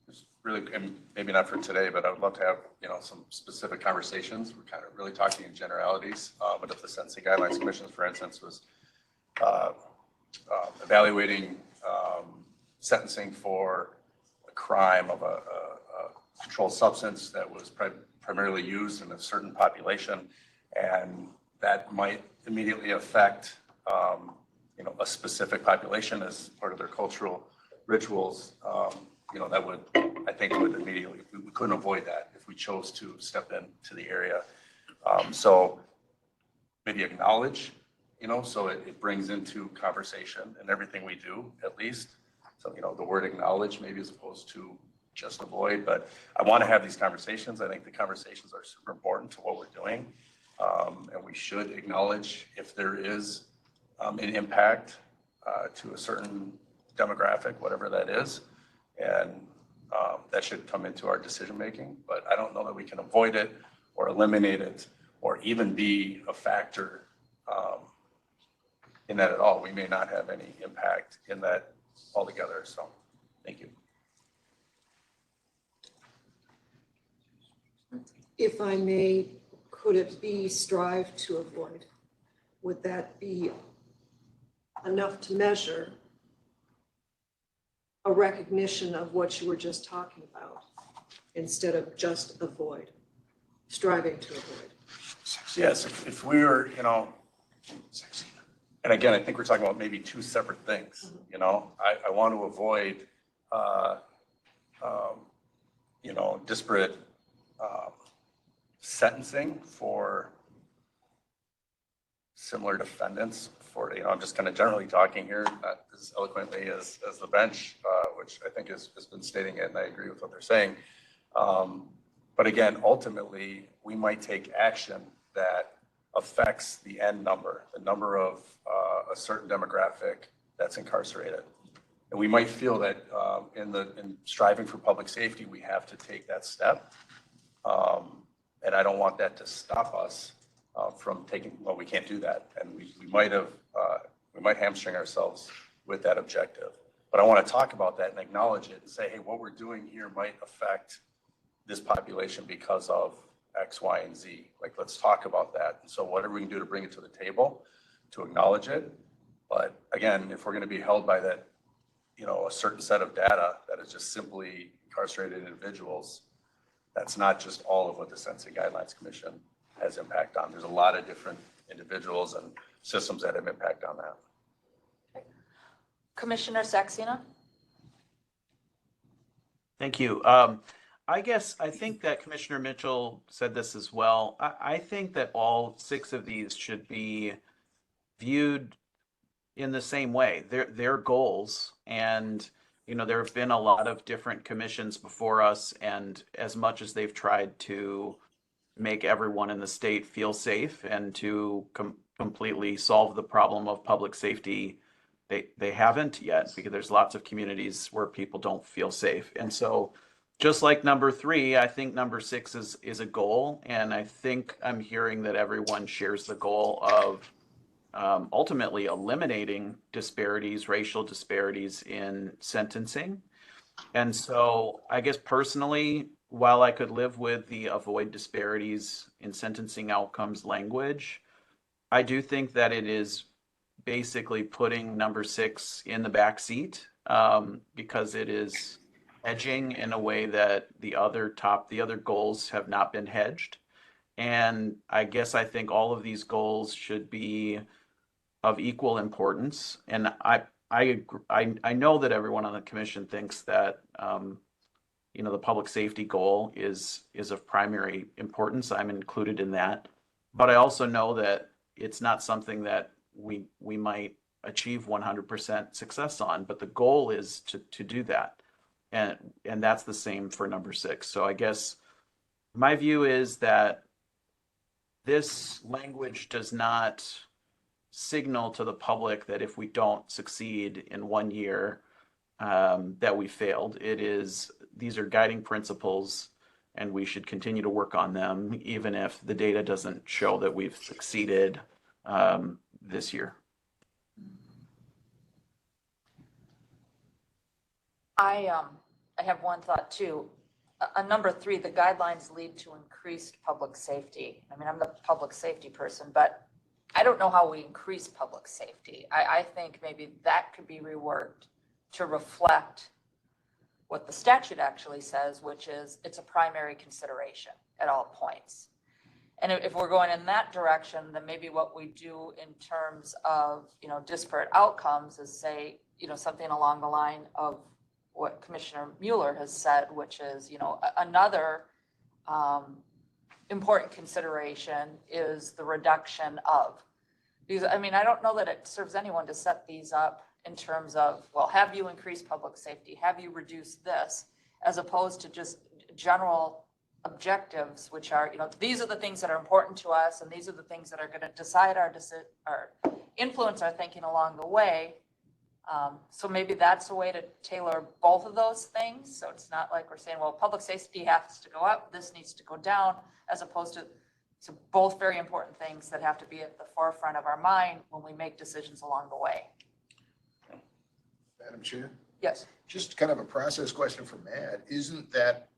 [SPEAKER 10] Just really, and maybe not for today, but I would love to have, you know, some specific conversations. We're kind of really talking in generalities. But if the Sentencing Guidelines Commission, for instance, was evaluating sentencing for a crime of a controlled substance that was primarily used in a certain population, and that might immediately affect you know, a specific population as part of their cultural rituals, you know, that would, I think would immediately, we couldn't avoid that if we chose to step into the area. So maybe acknowledge, you know, so it brings into conversation and everything we do, at least. So, you know, the word acknowledge maybe as opposed to just avoid, but I want to have these conversations. I think the conversations are super important to what we're doing. And we should acknowledge if there is an impact to a certain demographic, whatever that is. And that should come into our decision-making, but I don't know that we can avoid it or eliminate it or even be a factor in that at all. We may not have any impact in that altogether. So thank you.
[SPEAKER 9] If I may, could it be strive to avoid? Would that be enough to measure a recognition of what you were just talking about instead of just avoid, striving to avoid?
[SPEAKER 10] Yes, if we were, you know, and again, I think we're talking about maybe two separate things, you know, I want to avoid, you know, disparate sentencing for similar defendants for, you know, I'm just kind of generally talking here, not as eloquently as the bench, which I think has been stating it, and I agree with what they're saying. But again, ultimately, we might take action that affects the end number, the number of a certain demographic that's incarcerated. And we might feel that in striving for public safety, we have to take that step. And I don't want that to stop us from taking, well, we can't do that. And we might hamstring ourselves with that objective. But I want to talk about that and acknowledge it and say, hey, what we're doing here might affect this population because of X, Y, and Z. Like, let's talk about that. And so whatever we can do to bring it to the table, to acknowledge it. But again, if we're going to be held by that, you know, a certain set of data that is just simply incarcerated individuals, that's not just all of what the Sentencing Guidelines Commission has impact on. There's a lot of different individuals and systems that have impact on that.
[SPEAKER 3] Commissioner Saxena?
[SPEAKER 12] Thank you. I think that Commissioner Mitchell said this as well. I think that all 6 of these should be viewed in the same way. They're goals, and there have been a lot of different commissions before us, and as much as they've tried to make everyone in the state feel safe and to completely solve the problem of public safety, they haven't yet, because there's lots of communities where people don't feel safe. And so just like number 3, I think number 6 is a goal, and I think I'm hearing that everyone shares the goal of ultimately eliminating disparities, racial disparities in sentencing. And so I guess personally, while I could live with the avoid disparities in sentencing outcomes language, I do think that it is basically putting number 6 in the back seat, because it is hedging in a way that the other goals have not been hedged. And I guess I think all of these goals should be of equal importance. And I know that everyone on the commission thinks that the public safety goal is of primary importance. I'm included in that, but I also know that it's not something that we might achieve 100% success on. But the goal is to do that, and that's the same for number 6. So I guess my view is that this language does not signal to the public that if we don't succeed in 1 year, that we failed. These are guiding principles, and we should continue to work on them, even if the data doesn't show that we've succeeded this year.
[SPEAKER 3] I have one thought too. On number 3, the guidelines lead to increased public safety. I mean, I'm the public safety person, but I don't know how we increase public safety. I think maybe that could be reworked to reflect what the statute actually says, which is it's a primary consideration at all points. And if we're going in that direction, then maybe what we do in terms of, disparate outcomes is say, something along the line of what Commissioner Mueller has said, which is, another important consideration is the reduction of. Because, I mean, I don't know that it serves anyone to set these up in terms of, well, have you increased public safety? Have you reduced this? As opposed to just general objectives, which are, these are the things that are important to us, and these are the things that are going to decide our influence our thinking along the way. So maybe that's a way to tailor both of those things. So it's not like we're saying, well, public safety has to go up, this needs to go down, as opposed to both very important things that have to be at the forefront of our mind when we make decisions along the way.
[SPEAKER 2] Madam Chair?
[SPEAKER 3] Yes.
[SPEAKER 2] Just kind of a process question for Matt. Isn't that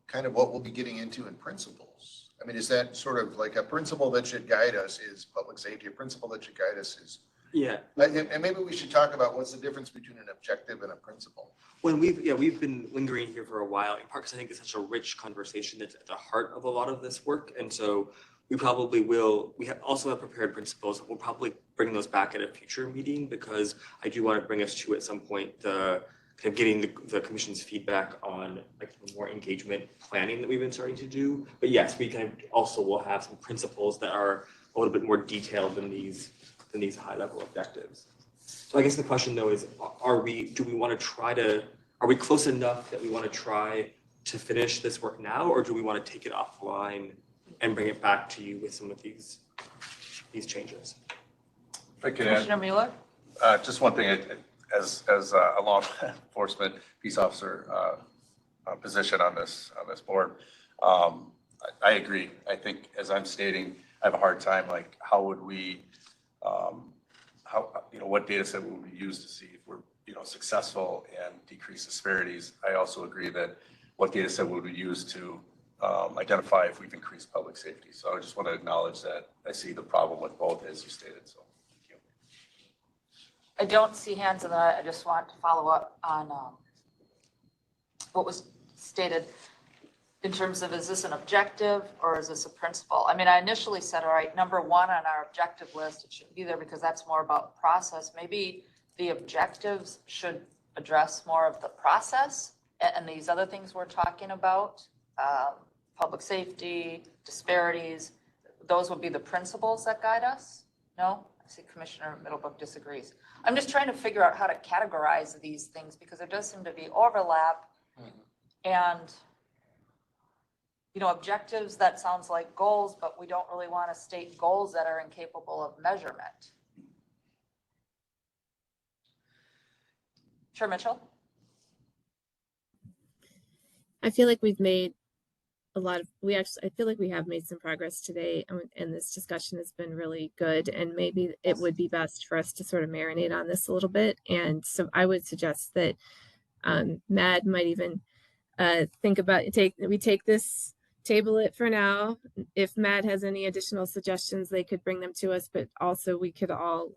[SPEAKER 2] kind of what we'll be getting into in principles? I mean, is that sort of like a principle that should guide us is public safety, a principle that should guide us is?
[SPEAKER 8] Yeah.
[SPEAKER 2] And maybe we should talk about what's the difference between an objective and a principle.
[SPEAKER 8] When we've been lingering here for a while, in part because I think it's such a rich conversation that's at the heart of a lot of this work. And so we probably will, also have prepared principles. We'll probably bring those back at a future meeting, because I do want to bring us to, at some point, the kind of getting the commission's feedback on like more engagement planning that we've been starting to do. But yes, we kind of also will have some principles that are a little bit more detailed than these high level objectives. So I guess the question though is, are we close enough that we want to try to finish this work now, or do we want to take it offline and bring it back to you with some of these changes?
[SPEAKER 10] If I could
[SPEAKER 3] Commissioner Mueller?
[SPEAKER 10] just one thing, as a law enforcement peace officer position on this board, I agree. I think, as I'm stating, I have a hard time, like, how would we, what data set would we use to see if we're, successful and decrease disparities? I also agree that what data set would we use to identify if we've increased public safety? So I just want to acknowledge that I see the problem with both, as you stated. So thank you.
[SPEAKER 3] I don't see hands in that. I just want to follow up on what was stated in terms of, is this an objective or is this a principle? I mean, I initially said, all right, number 1 on our objective list, it shouldn't be there because that's more about process. Maybe the objectives should address more of the process and these other things we're talking about, public safety, disparities, those would be the principles that guide us? No? See, Commissioner Middlebrook disagrees. I'm just trying to figure out how to categorize these things because there does seem to be overlap. And, you know, objectives, that sounds like goals, but we don't really want to state goals that are incapable of measurement. Chair Mitchell?
[SPEAKER 1] I feel like we've made I feel like we have made some progress today, and this discussion has been really good, and maybe it would be best for us to sort of marinate on this a little bit. And so I would suggest that Mad might even think about we take this, table it for now. If Mad has any additional suggestions, they could bring them to us, but also we could all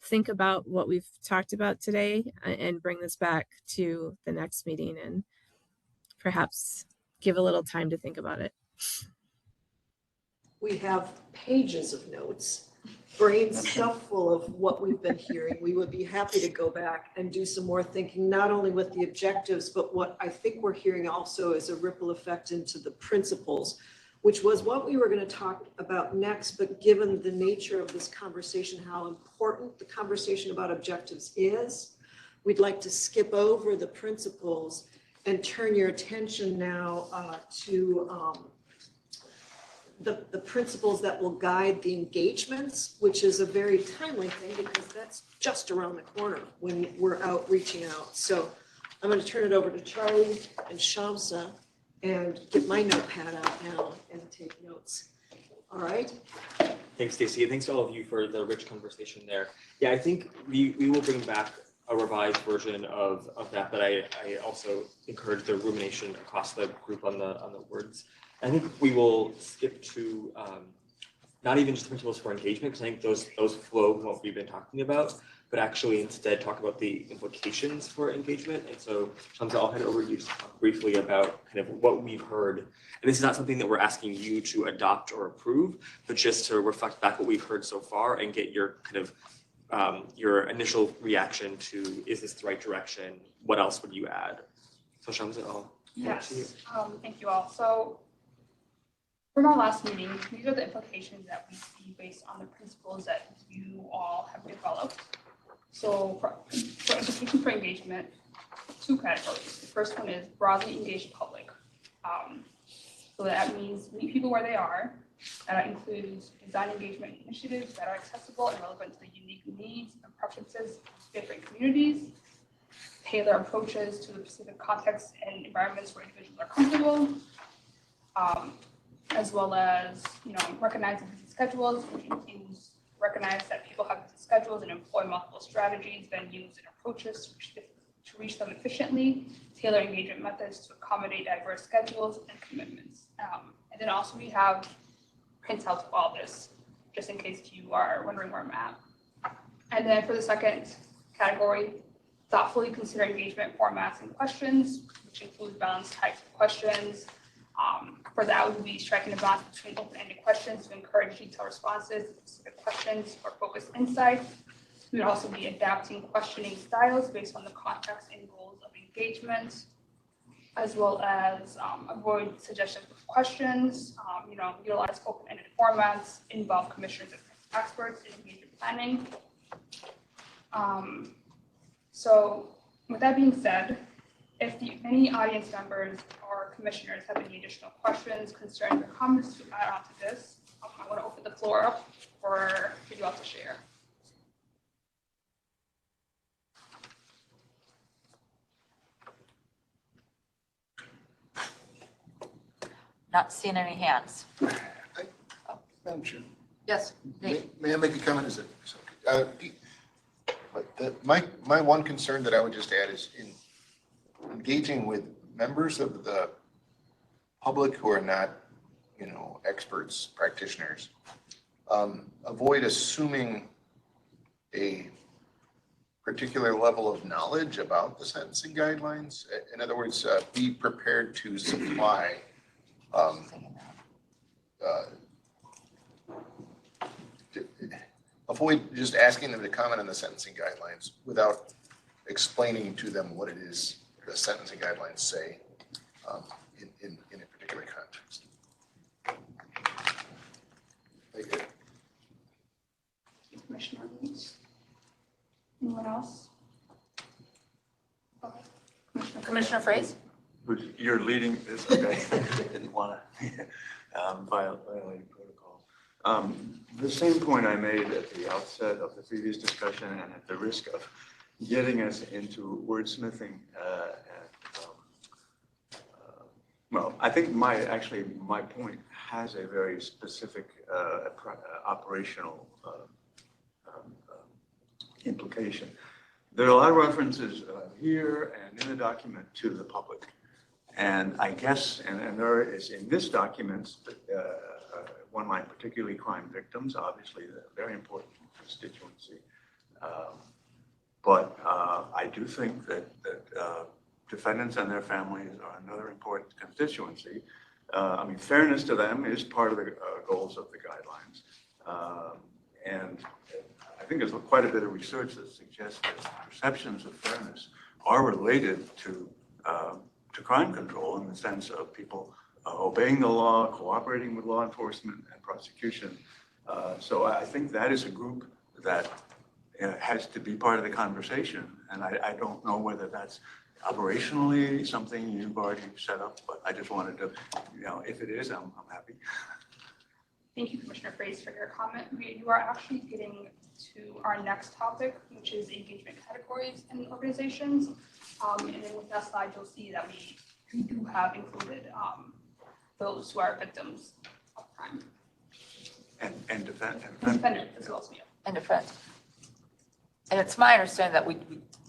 [SPEAKER 1] think about what we've talked about today and bring this back to the next meeting and perhaps give a little time to think about it.
[SPEAKER 9] We have pages of notes, brains stuffed full of what we've been hearing. We would be happy to go back and do some more thinking, not only with the objectives, but what I think we're hearing also is a ripple effect into the principles, which was what we were going to talk about next. But given the nature of this conversation, how important the conversation about objectives is, we'd like to skip over the principles and turn your attention now to the principles that will guide the engagements, which is a very timely thing because that's just around the corner when we're out reaching out. So I'm going to turn it over to Charlie and Shamsa and get my notepad out now and take notes. All right.
[SPEAKER 8] Thanks, Stacy. And thanks to all of you for the rich conversation there. Yeah, I think we will bring back a revised version of that, but I also encourage the rumination across the group on the words. I think we will skip to not even just the principles for engagement, because I think those flow from what we've been talking about, but actually instead talk about the implications for engagement. And so, Shamsa, I'll hand it over to you to talk briefly about kind of what we've heard. And this is not something that we're asking you to adopt or approve, but just to reflect back what we've heard so far and get your kind of your initial reaction to, is this the right direction? What else would you add? So Shamsa, I'll
[SPEAKER 15] Yes,
[SPEAKER 8] to you.
[SPEAKER 15] Thank you all. So from our last meeting, these are the implications that we see based on the principles that you all have developed. So for implications for engagement, two categories. The first one is broadly engaged public. So that means meet people where they are. That includes design engagement initiatives that are accessible and relevant to the unique needs and preferences of different communities, tailor approaches to the specific contexts and environments where individuals are comfortable, as well as, recognize busy schedules, which includes recognize that people have busy schedules and employ multiple strategies, venues, and approaches to reach them efficiently, tailor engagement methods to accommodate diverse schedules and commitments. And then also we have printouts of all this, just in case you are wondering where I'm at. And then for the second category, thoughtfully consider engagement formats and questions, which include balanced types of questions. For that, we would be striking a balance between open-ended questions to encourage detailed responses, specific questions for focused insight. We would also be adapting questioning styles based on the context and goals of engagement, as well as avoid suggestions of questions, utilize open-ended formats, involve commissioners and experts in engagement planning. So with that being said, if any audience members or commissioners have any additional questions, concerns, or comments to add on to this, I want to open the floor up for you all to share.
[SPEAKER 3] Not seeing any hands.
[SPEAKER 2] Madam Chair,
[SPEAKER 3] Yes,
[SPEAKER 2] may
[SPEAKER 3] Nate.
[SPEAKER 2] I make a comment? Is it? My one concern that I would just add is in engaging with members of the public who are not, experts, practitioners. Avoid assuming a particular level of knowledge about the sentencing guidelines. In other words, be prepared to supply avoid just asking them to comment on the sentencing guidelines without explaining to them what it is the sentencing guidelines say in a particular context.
[SPEAKER 15] Commissioner. Anyone else? Okay.
[SPEAKER 3] Commissioner Fraze?
[SPEAKER 5] You're leading this, okay. Didn't want to violate protocol. The same point I made at the outset of the previous discussion, and at the risk of getting us into wordsmithing, well, I think my point has a very specific operational implication. There are a lot of references here and in the document to the public. And I guess, and there is in this document, one line, particularly crime victims, obviously a very important constituency. But I do think that defendants and their families are another important constituency. I mean, fairness to them is part of the goals of the guidelines. And I think there's quite a bit of research that suggests that perceptions of fairness are related to crime control in the sense of people obeying the law, cooperating with law enforcement and prosecution. So I think that is a group that has to be part of the conversation. And I don't know whether that's operationally something you've already set up, but I just wanted to, if it is, I'm happy.
[SPEAKER 15] Thank you, Commissioner Fraze, for your comment. You are actually getting to our next topic, which is engagement categories in organizations. And then with that slide, you'll see that we do have included those who are victims of crime.
[SPEAKER 5] And defendants
[SPEAKER 15] as well. Yeah.
[SPEAKER 3] And defense. And it's my understanding that we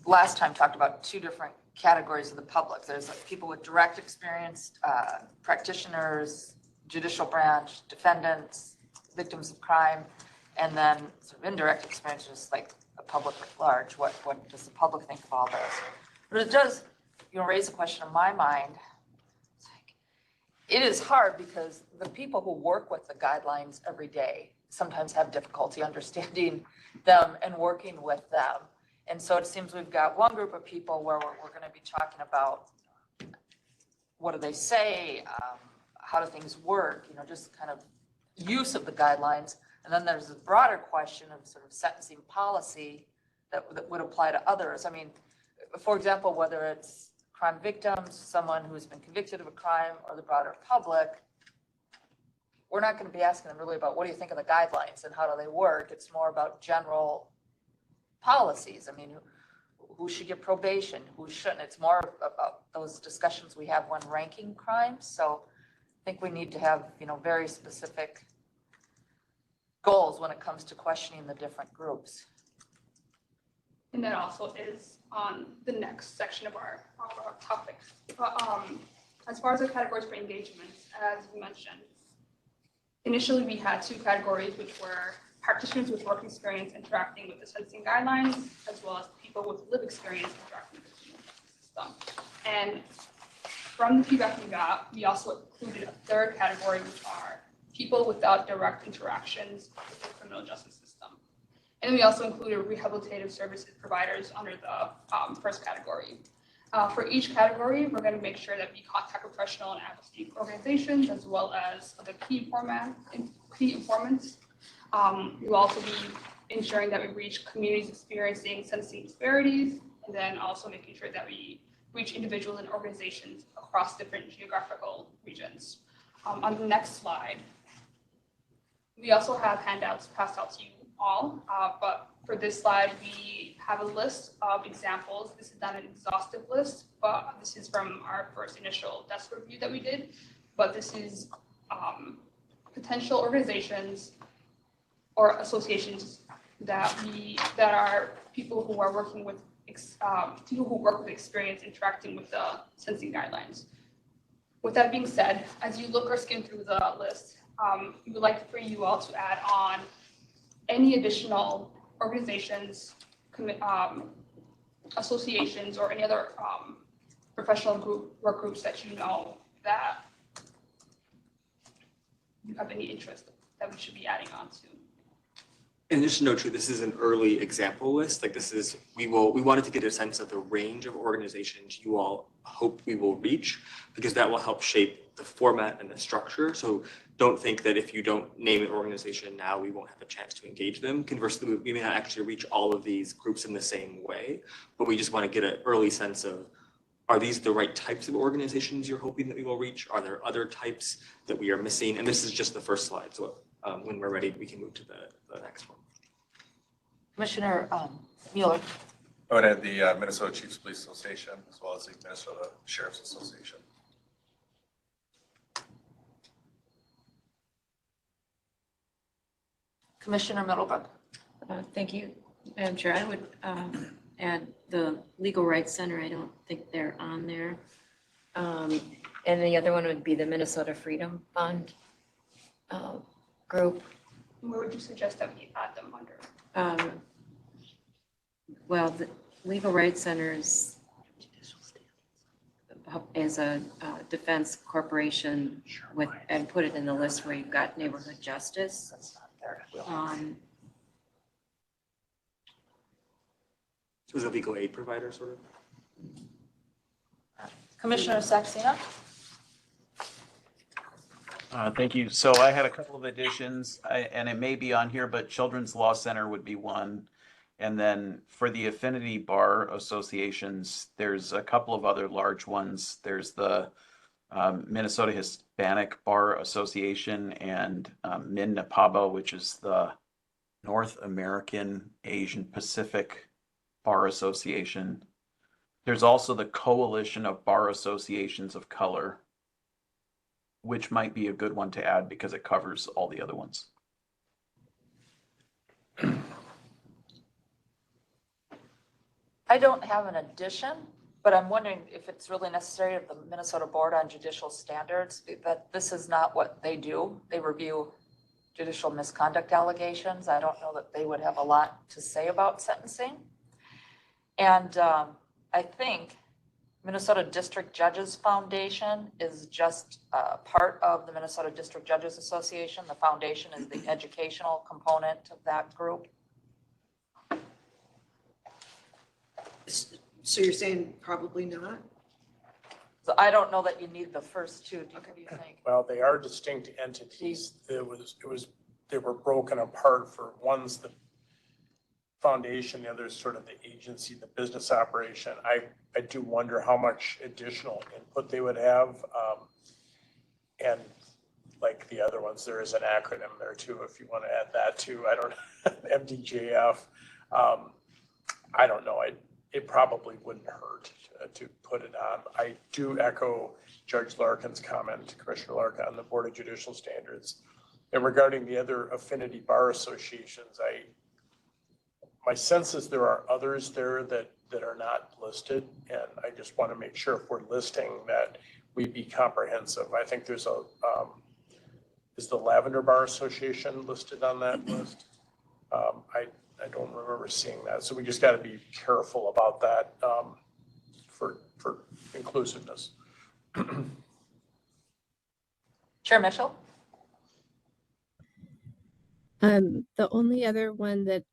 [SPEAKER 3] last time talked about two different categories of the public. There's like people with direct experience, practitioners, judicial branch, defendants, victims of crime, and then sort of indirect experience, just like the public at large. What does the public think of all this? But it does, raise a question in my mind. It's like, it is hard because the people who work with the guidelines every day sometimes have difficulty understanding them and working with them. And so it seems we've got one group of people where we're going to be talking about what do they say, how do things work, just kind of use of the guidelines. And then there's a broader question of sort of sentencing policy that would apply to others. I mean, for example, whether it's crime victims, someone who's been convicted of a crime, or the broader public, we're not going to be asking them really about what do you think of the guidelines and how do they work. It's more about general policies. I mean, who should get probation, who shouldn't. It's more about those discussions we have when ranking crimes. So I think we need to have, very specific goals when it comes to questioning the different groups.
[SPEAKER 15] And that also is on the next section of our topics. As far as the categories for engagement, as we mentioned, initially we had two categories, which were practitioners with work experience interacting with the sentencing guidelines, as well as people with lived experience interacting with the criminal justice system. And from the feedback we got, we also included a third category, which are people without direct interactions with the criminal justice system. And we also included rehabilitative services providers under the first category. For each category, we're going to make sure that we contact professional and advocacy organizations, as well as other key informants. We'll also be ensuring that we reach communities experiencing sentencing disparities, and then also making sure that we reach individuals and organizations across different geographical regions. On the next slide, we also have handouts passed out to you all, but for this slide, we have a list of examples. This is not an exhaustive list, but this is from our first initial desk review that we did. But this is potential organizations or associations that are people who are working with people who work with experience interacting with the sentencing guidelines. With that being said, as you look or skim through the list, we would like for you all to add on any additional organizations, associations, or any other professional work groups that you know that you have any interest that we should be adding on to.
[SPEAKER 8] And just to note too, this is an early example list. Like this is, we wanted to get a sense of the range of organizations you all hope we will reach, because that will help shape the format and the structure. So don't think that if you don't name an organization now, we won't have a chance to engage them. Conversely, we may not actually reach all of these groups in the same way, but we just want to get an early sense of, are these the right types of organizations you're hoping that we will reach? Are there other types that we are missing? And this is just the first slide. So when we're ready, we can move to the next one.
[SPEAKER 3] Commissioner Mueller.
[SPEAKER 10] I would add the Minnesota Chiefs Police Association as well as the Minnesota Sheriff's Association.
[SPEAKER 3] Commissioner Middlebrooke.
[SPEAKER 14] Thank you, Madam Chair. I would add the Legal Rights Center. I don't think they're on there. And the other one would be the Minnesota Freedom Fund group.
[SPEAKER 15] Where would you suggest that we add them under?
[SPEAKER 14] Well, the Legal Rights Center is a defense corporation with, and put it in the list where you've got neighborhood justice.
[SPEAKER 8] So is a legal aid provider sort of?
[SPEAKER 3] Commissioner Saxena.
[SPEAKER 12] Thank you. So I had a couple of additions, and it may be on here, but Children's Law Center would be one. And then for the affinity bar associations, there's a couple of other large ones. There's the Minnesota Hispanic Bar Association and MINNAPABA, which is the North American Asian Pacific Bar Association. There's also the Coalition of Bar Associations of Color, which might be a good one to add because it covers all the other ones.
[SPEAKER 3] I don't have an addition, but I'm wondering if it's really necessary of the Minnesota Board on Judicial Standards, that this is not what they do. They review judicial misconduct allegations. I don't know that they would have a lot to say about sentencing. And I think Minnesota District Judges Foundation is just part of the Minnesota District Judges Association. The foundation is the educational component of that group.
[SPEAKER 9] So you're saying probably not?
[SPEAKER 3] So I don't know that you need the first two. Do you think?
[SPEAKER 11] Well, they are distinct entities. They were broken apart. For one's the foundation, the other is sort of the agency, the business operation. I do wonder how much additional input they would have. And like the other ones, there is an acronym there too, if you want to add that too. I don't, MDJF. I don't know. It probably wouldn't hurt to put it on. I do echo Judge Larkin's comment, Commissioner Larkin, on the Board of Judicial Standards. And regarding the other affinity bar associations, my sense is there are others there that are not listed. And I just want to make sure if we're listing that we be comprehensive. I think there's is the Lavender Bar Association listed on that list? I don't remember seeing that. So we just got to be careful about that for inclusiveness.
[SPEAKER 3] Chair Mitchell?
[SPEAKER 1] The only other one that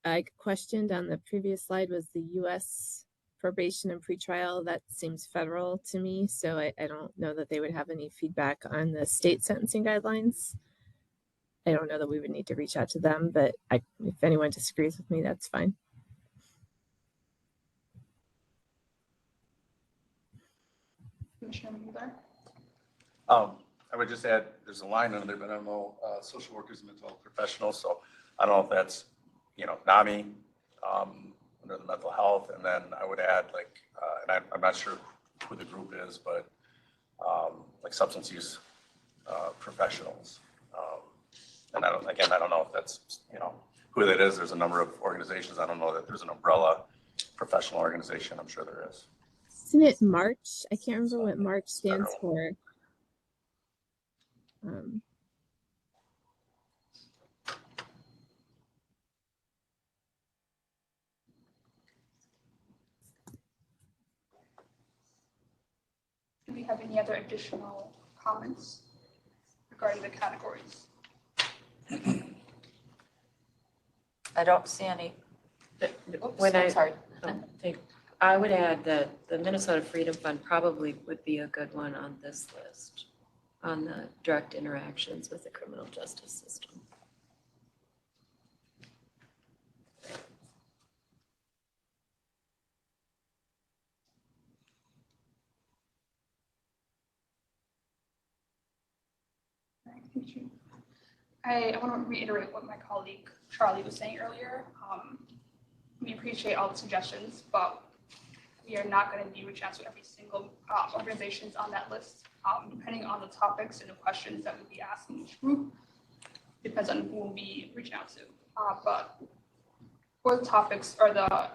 [SPEAKER 1] I questioned on the previous slide was the U.S. probation and pretrial. That seems federal to me, so I don't know that they would have any feedback on the state sentencing guidelines. I don't know that we would need to reach out to them, but if anyone disagrees with me, that's fine.
[SPEAKER 15] Commissioner Mueller?
[SPEAKER 10] I would just add, there's a line under there, but I don't know, social workers and mental health professionals. So I don't know if that's, NAMI under the mental health. And then I would add and I'm not sure who the group is, but like substance use professionals. And I don't know if that's, who that is. There's a number of organizations. I don't know that there's an umbrella professional organization. I'm sure there is.
[SPEAKER 1] Isn't it March? I can't remember what March stands for.
[SPEAKER 15] Do we have any other additional comments regarding the categories?
[SPEAKER 3] I don't see any.
[SPEAKER 14] When
[SPEAKER 3] I'm sorry.
[SPEAKER 14] I would add that the Minnesota Freedom Fund probably would be a good one on this list. on the direct interactions with the criminal justice system.
[SPEAKER 15] Thank you. I want to reiterate what my colleague Charlie was saying earlier. We appreciate all the suggestions, but we are not going to be reaching out to every single organizations on that list. Depending on the topics and the questions that we'll be asking each group, depends on who we'll be reaching out to. But for the topics or so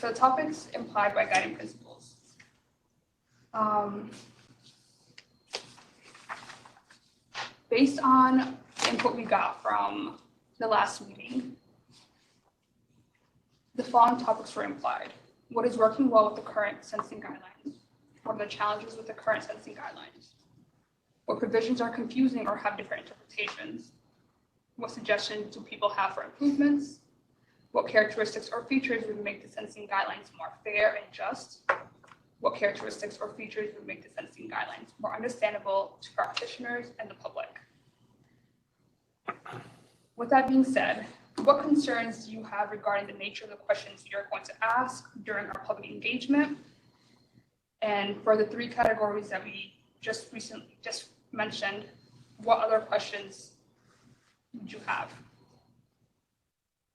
[SPEAKER 15] the topics implied by guiding principles. Based on the input we got from the last meeting, the following topics were implied. What is working well with the current sentencing guidelines? What are the challenges with the current sentencing guidelines? What provisions are confusing or have different interpretations? What suggestions do people have for improvements? What characteristics or features would make the sentencing guidelines more fair and just? What characteristics or features would make the sentencing guidelines more understandable to practitioners and the public? With that being said, what concerns do you have regarding the nature of the questions you're going to ask during our public engagement? And for the 3 categories that we just mentioned, what other questions would you have?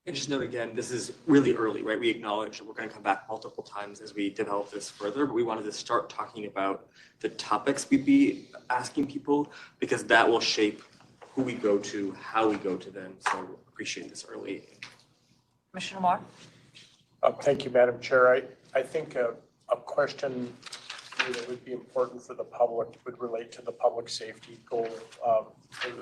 [SPEAKER 8] And just note again, this is really early, right? We acknowledge that we're going to come back multiple times as we develop this further, but we wanted to start talking about the topics we'd be asking people, because that will shape who we go to, how we go to them. So appreciate this early.
[SPEAKER 3] Commissioner Moore?
[SPEAKER 11] Thank you, Madam Chair. I think a question that would be important for the public would relate to the public safety goal,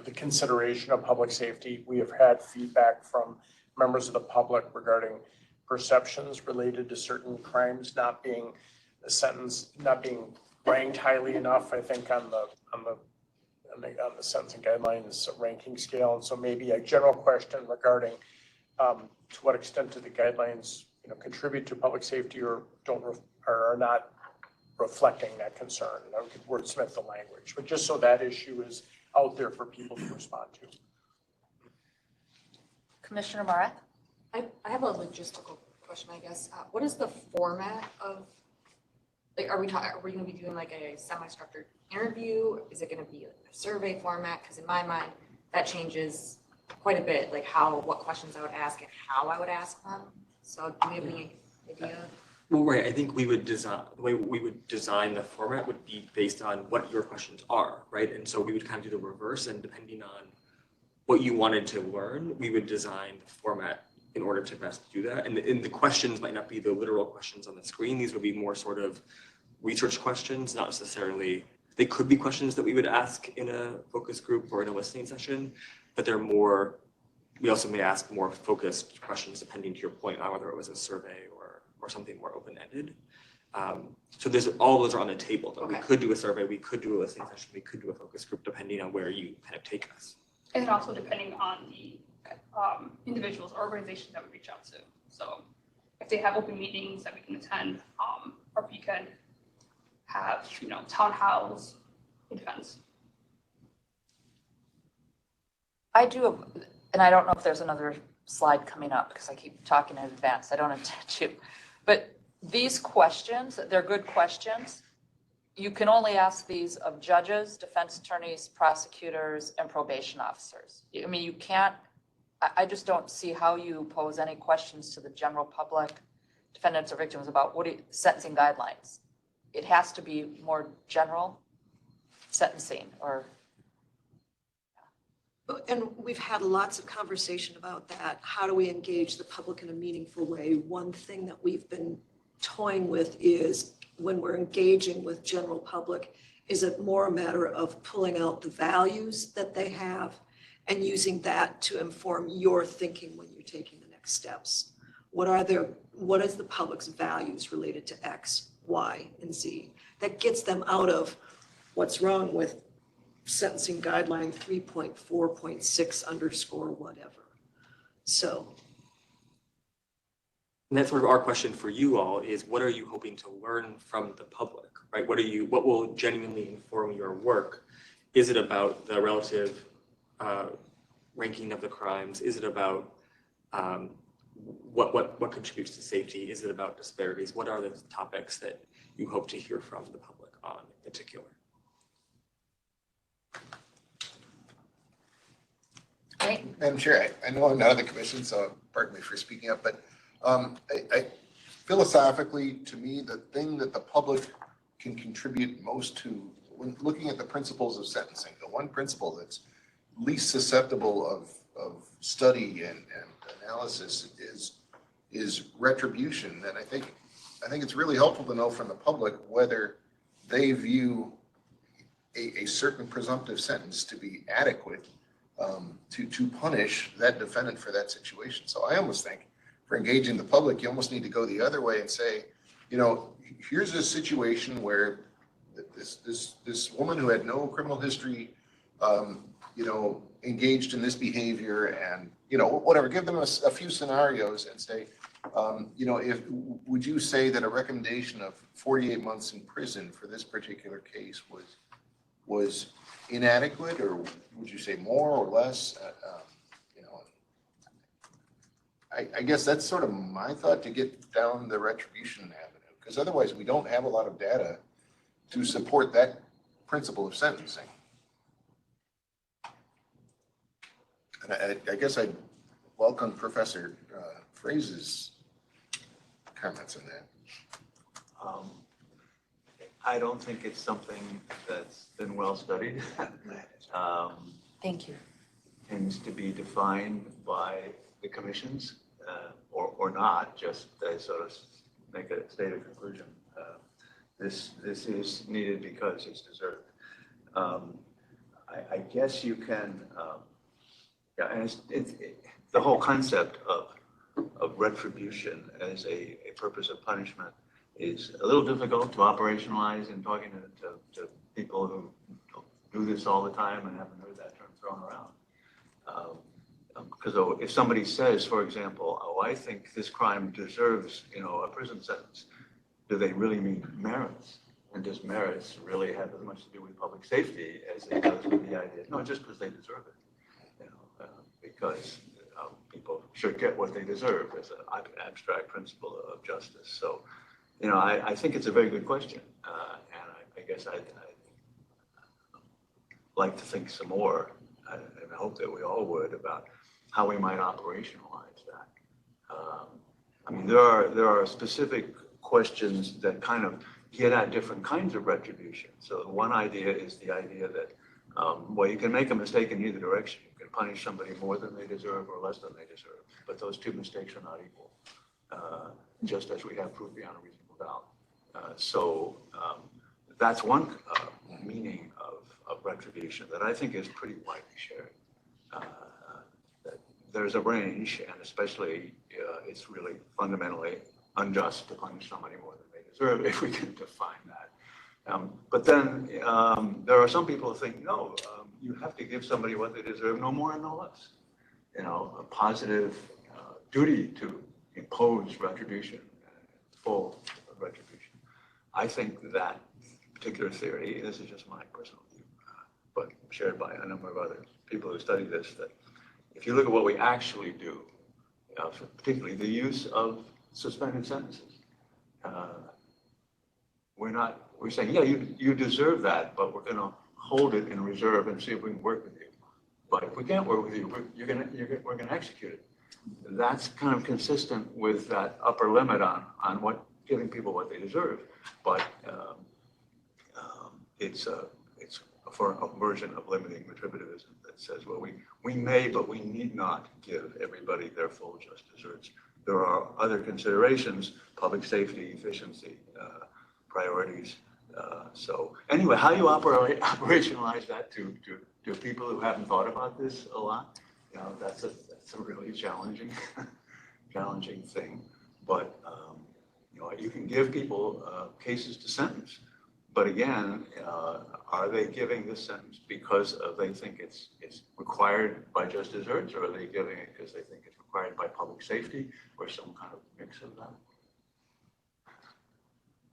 [SPEAKER 11] the consideration of public safety. We have had feedback from members of the public regarding perceptions related to certain crimes not being ranked highly enough, I think, on the sentencing guidelines ranking scale. And so maybe a general question regarding to what extent do the guidelines contribute to public safety or are not reflecting that concern. I could wordsmith the language, but just so that issue is out there for people to respond to.
[SPEAKER 3] Commissioner Marath?
[SPEAKER 13] I have a logistical question, I guess. What is the format of, like, are we going to be doing like a semi-structured interview? Is it going to be a survey format? Because in my mind, that changes quite a bit, like what questions I would ask and how I would ask them. So do we have any idea?
[SPEAKER 8] Well, right. I think the way we would design the format would be based on what your questions are, right? And so we would kind of do the reverse, and depending on what you wanted to learn, we would design the format in order to best do that. And the questions might not be the literal questions on the screen. These would be more sort of research questions, not necessarily, they could be questions that we would ask in a focus group or in a listening session, but they're more, we also may ask more focused questions depending to your point on whether it was a survey or something more open-ended. So all those are on the table. Though. Okay. We could do a survey, we could do a listening session, we could do a focus group depending on where you kind of take us.
[SPEAKER 15] And also depending on the individuals or organizations that we reach out to. So if they have open meetings that we can attend, or if we can have, town halls, it depends.
[SPEAKER 3] I do, and I don't know if there's another slide coming up because I keep talking in advance. I don't intend to. But these questions, they're good questions. You can only ask these of judges, defense attorneys, prosecutors, and probation officers. I mean, you can't, I just don't see how you pose any questions to the general public, defendants or victims about sentencing guidelines. It has to be more general sentencing or.
[SPEAKER 9] And we've had lots of conversation about that. How do we engage the public in a meaningful way? One thing that we've been toying with is when we're engaging with general public, is it more a matter of pulling out the values that they have and using that to inform your thinking when you're taking the next steps? What is the public's values related to X, Y, and Z? That gets them out of what's wrong with sentencing guideline 3.4.6 _ whatever. So
[SPEAKER 8] And that's sort of our question for you all is what are you hoping to learn from the public, right? What will genuinely inform your work? Is it about the relative ranking of the crimes? Is it about what contributes to safety? Is it about disparities? What are the topics that you hope to hear from the public on in particular?
[SPEAKER 2] Madam Chair, I know I'm not on the commission, so pardon me for speaking up, but I philosophically, to me, the thing that the public can contribute most to when looking at the principles of sentencing, the one principle that's least susceptible of study and analysis is retribution. And I think it's really helpful to know from the public whether they view a certain presumptive sentence to be adequate to punish that defendant for that situation. So I almost think for engaging the public, you almost need to go the other way and say, you know, here's a situation where this woman who had no criminal history, you know, engaged in this behavior and, you know, whatever, give them a few scenarios and say, you know, would you say that a recommendation of 48 months in prison for this particular case was inadequate, or would you say more or less? You know, I guess that's sort of my thought to get down the retribution avenue, because otherwise we don't have a lot of data to support that principle of sentencing. And I guess I'd welcome Professor Frase's comments on that.
[SPEAKER 5] I don't think it's something that's been well studied.
[SPEAKER 3] Thank you.
[SPEAKER 5] Tends to be defined by the commissions or not, just they sort of make a stated conclusion. This is needed because it's deserved. I guess you can, yeah, and it's the whole concept of retribution as a purpose of punishment is a little difficult to operationalize in talking to people who do this all the time and haven't heard that term thrown around. Because if somebody says, for example, oh, I think this crime deserves, you know, a prison sentence, do they really mean merits? And does merits really have as much to do with public safety as it does with the idea? No, just because they deserve it, you know, because people should get what they deserve as an abstract principle of justice. So, you know, I think it's a very good question, and I guess I'd like to think some more, and I hope that we all would, about how we might operationalize that. I mean, there are specific questions that kind of get at different kinds of retribution. So one idea is the idea that, well, you can make a mistake in either direction. You can punish somebody more than they deserve or less than they deserve, but those two mistakes are not equal, just as we have proof beyond a reasonable doubt. So that's one meaning of retribution that I think is pretty widely shared. That there's a range, and especially it's really fundamentally unjust to punish somebody more than they deserve if we can define that. But then there are some people who think, no, you have to give somebody what they deserve, no more and no less. You know, a positive duty to impose retribution, full retribution. I think that particular theory, this is just my personal view, but shared by a number of other people who study this, that if you look at what we actually do, particularly the use of suspended sentences, we're saying, yeah, you deserve that, but we're going to hold it in reserve and see if we can work with you. But if we can't work with you, we're going to execute it. That's kind of consistent with that upper limit on what giving people what they deserve. But it's a version of limiting retributivism that says, well, we may, but we need not give everybody their full just deserts. There are other considerations, public safety, efficiency, priorities. So anyway, how you operationalize that to people who haven't thought about this a lot, you know, that's a really challenging thing. But you know, you can give people cases to sentence, but again, are they giving this sentence because they think it's required by just deserts, or are they giving it because they think it's required required by public safety or some kind of mix of them.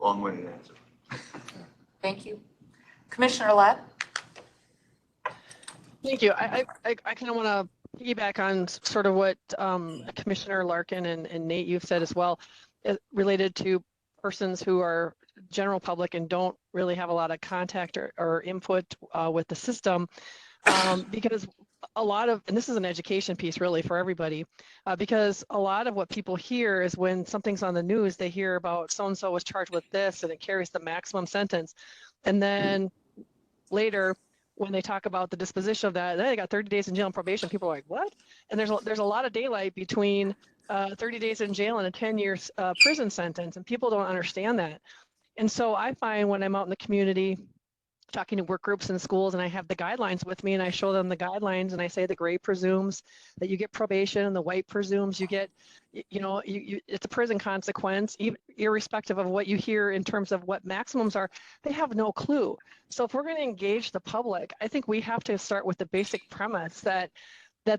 [SPEAKER 5] Long-winded answer.
[SPEAKER 3] Thank you. Commissioner Ladd?
[SPEAKER 4] Thank you. I kind of want to piggyback on sort of what Commissioner Larkin and Nate, you've said as well, related to persons who are general public and don't really have a lot of contact or input with the system, because a lot of, and this is an education piece really for everybody, because a lot of what people hear is when something's on the news, they hear about so-and-so was charged with this and it carries the maximum sentence. And then later, when they talk about the disposition of that, they got 30 days in jail and probation, people are like, what? And there's a lot of daylight between 30 days in jail and a 10-year prison sentence, and people don't understand that. And so I find when I'm out in the community talking to work groups in schools and I have the guidelines with me and I show them the guidelines and I say the gray presumes that you get probation and the white presumes you get, it's a prison consequence, irrespective of what you hear in terms of what maximums are, they have no clue. So if we're going to engage the public, I think we have to start with the basic premise that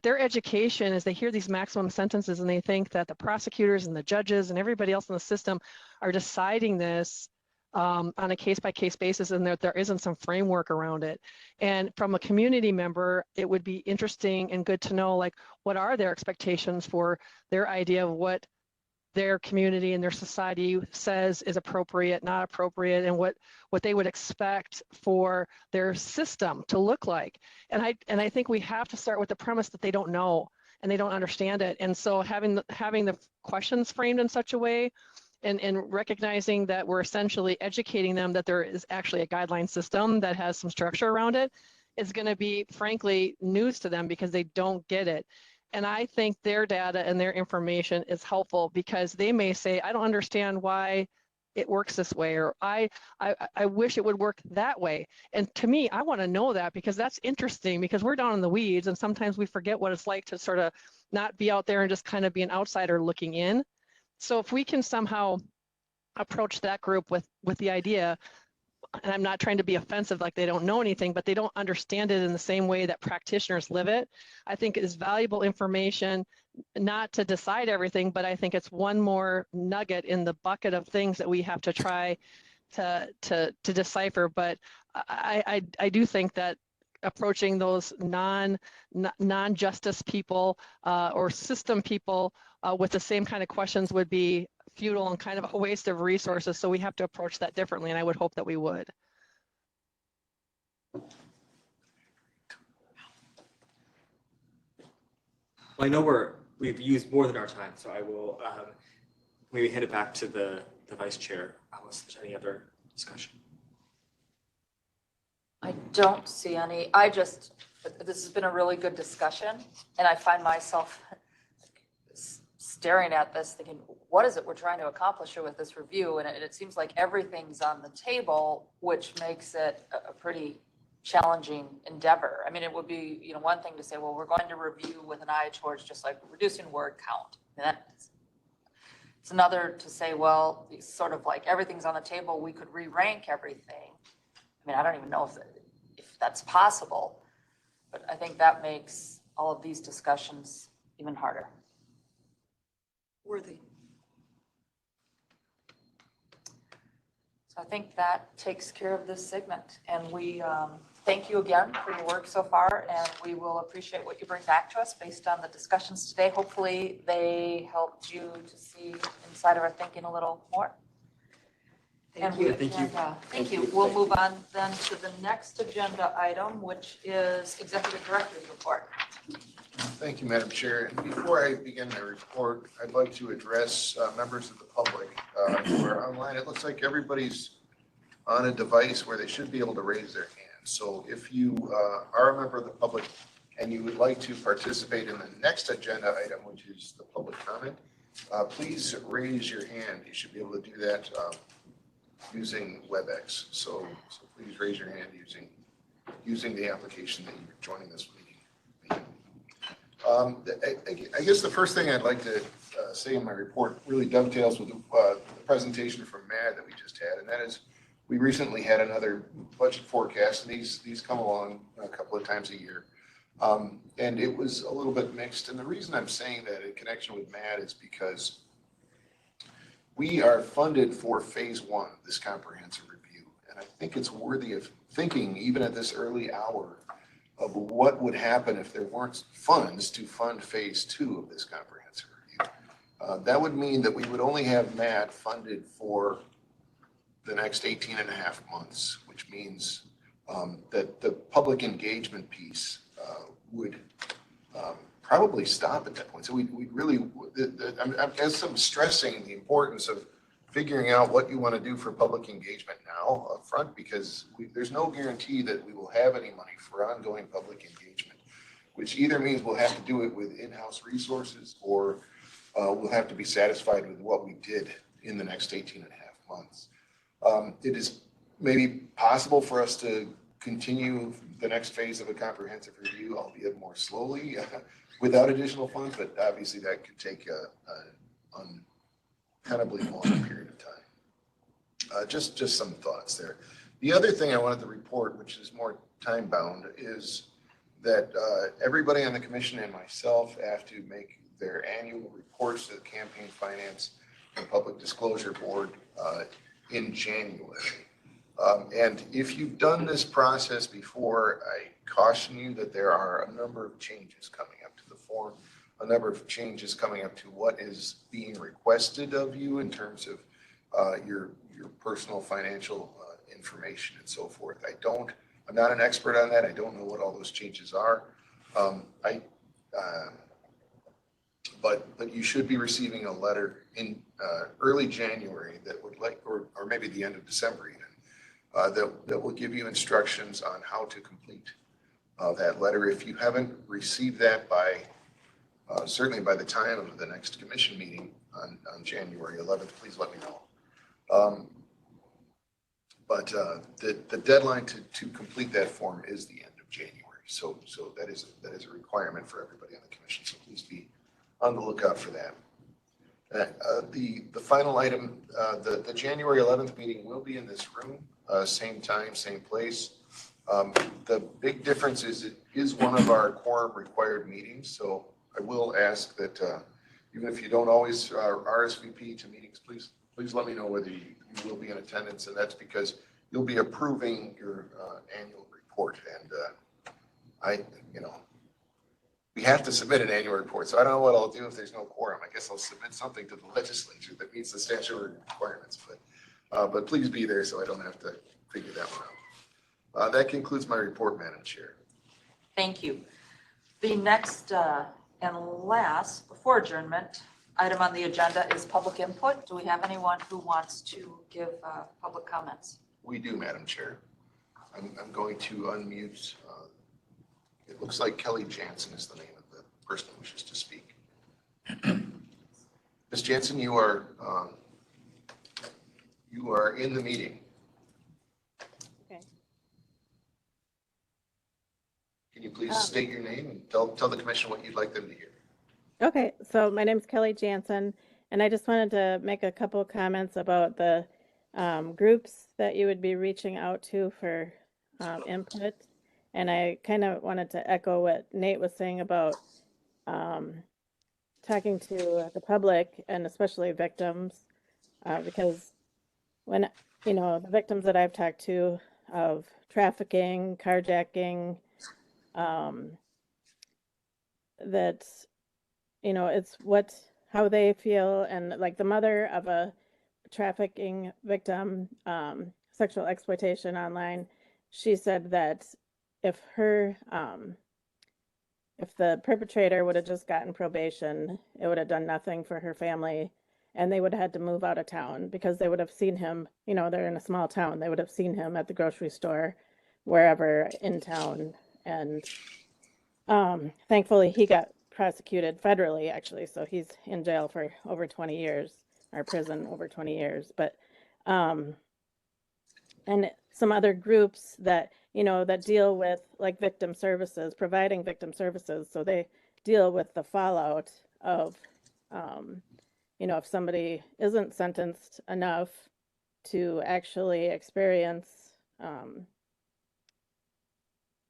[SPEAKER 4] their education, as they hear these maximum sentences and they think that the prosecutors and the judges and everybody else in the system are deciding this on a case-by-case basis, and that there isn't some framework around it. And from a community member, it would be interesting and good to know, like, what are their expectations for their idea of what their community and their society says is appropriate, not appropriate, and what they would expect for their system to look like. And I think we have to start with the premise that they don't know and they don't understand it. And so having the questions framed in such a way, and recognizing that we're essentially educating them that there is actually a guideline system that has some structure around it is going to be, frankly, news to them because they don't get it. And I think their data and their information is helpful because they may say, I don't understand why it works this way, or I wish it would work that way. And to me, I want to know that because that's interesting, because we're down in the weeds and sometimes we forget what it's like to sort of not be out there and just kind of be an outsider looking in. So if we can somehow approach that group with the idea, and I'm not trying to be offensive, like they don't know anything, but they don't understand it in the same way that practitioners live it, I think it is valuable information, not to decide everything, but I think it's one more nugget in the bucket of things that we have to try to decipher. But I do think that approaching those non-justice people or system people with the same kind of questions would be futile and kind of a waste of resources. So we have to approach that differently, and I would hope that we would.
[SPEAKER 8] Well, I know we've used more than our time, so I will maybe hand it back to the vice chair unless there's any other discussion.
[SPEAKER 3] I don't see any. This has been a really good discussion, and I find myself staring at this thinking, what is it we're trying to accomplish here with this review? And it seems like everything's on the table, which makes it a pretty challenging endeavor. I mean, it would be, one thing to say, well, we're going to review with an eye towards just like reducing word count. And it's another to say, well, it's sort of like everything's on the table, we could re-rank everything. I mean, I don't even know if that's possible, but I think that makes all of these discussions even harder. Worthy. So I think that takes care of this segment, and we thank you again for your work so far, and we will appreciate what you bring back to us based on the discussions today. Hopefully they helped you to see inside of our thinking a little more.
[SPEAKER 8] Thank you.
[SPEAKER 3] Thank you. We'll move on then to the next agenda item, which is Executive Director's Report.
[SPEAKER 2] Thank you, Madam Chair. And before I begin my report, I'd like to address members of the public who are online. It looks like everybody's on a device where they should be able to raise their hand. So if you are a member of the public and you would like to participate in the next agenda item, which is the public comment, please raise your hand. You should be able to do that using WebEx. So please raise your hand using the application that you're joining this meeting. I guess the first thing I'd like to say in my report really dovetails with the presentation from Matt that we just had, and that is we recently had another budget forecast, and these come along a couple of times a year. And it was a little bit mixed. And the reason I'm saying that in connection with Matt is because we are funded for phase one of this comprehensive review. And I think it's worthy of thinking, even at this early hour, of what would happen if there weren't funds to fund phase two of this comprehensive review. That would mean that we would only have Matt funded for the next 18 and a half months, which means that the public engagement piece would probably stop at that point. So we'd really, I guess I'm stressing the importance of figuring out what you want to do for public engagement now up front, because there's no guarantee that we will have any money for ongoing public engagement, which either means we'll have to do it with in-house resources, or we'll have to be satisfied with what we did in the next 18 and a half months. It is maybe possible for us to continue the next phase of a comprehensive review, albeit more slowly, without additional funds, but obviously that could take an untenably long period of time. Just some thoughts there. The other thing I wanted to report, which is more time bound, is that everybody on the commission and myself have to make their annual reports to the Campaign Finance and Public Disclosure Board in January. And if you've done this process before, I caution you that there are a number of changes coming up to the form, a number of changes coming up to what is being requested of you in terms of your personal financial information and so forth. I'm not an expert on that. I don't know what all those changes are. But you should be receiving a letter in early January that would or maybe the end of December even, that will give you instructions on how to complete that letter. If you haven't received that by, certainly by the time of the next commission meeting on January 11th, please let me know. But the deadline to complete that form is the end of January. So that is a requirement for everybody on the commission. So please be on the lookout for that. The final item, the January 11th meeting will be in this room, same time, same place. The big difference is it is one of our quorum required meetings. So I will ask that even if you don't always RSVP to meetings, please let me know whether you will be in attendance. And that's because you'll be approving your annual report. And we have to submit an annual report. So I don't know what I'll do if there's no quorum. I guess I'll submit something to the legislature that meets the statutory requirements. But please be there so I don't have to figure that one out. That concludes my report, Madam Chair.
[SPEAKER 3] Thank you. The next and last, before adjournment, item on the agenda is public input. Do we have anyone who wants to give public comments?
[SPEAKER 2] We do, Madam Chair. I'm going to unmute. It looks like Kelly Jansen is the name of the person who wishes to speak. Ms. Jansen, you are in the meeting.
[SPEAKER 16] Okay.
[SPEAKER 2] Can you please state your name and tell the commission what you'd like them to hear?
[SPEAKER 16] Okay, so my name's Kelly Jansen, and I just wanted to make a couple comments about the groups that you would be reaching out to for input. And I kind of wanted to echo what Nate was saying about talking to the public and especially victims, because when, the victims that I've talked to of trafficking, carjacking, that, it's how they feel. And like the mother of a trafficking victim, sexual exploitation online, she said that if the perpetrator would have just gotten probation, it would have done nothing for her family, and they would have had to move out of town because they would have seen him, they're in a small town, they would have seen him at the grocery store, wherever in town. And thankfully he got prosecuted federally, actually, so he's in jail for over 20 years, or prison over 20 years. But and some other groups that that deal with like victim services, providing victim services. So they deal with the fallout of, if somebody isn't sentenced enough to actually experience,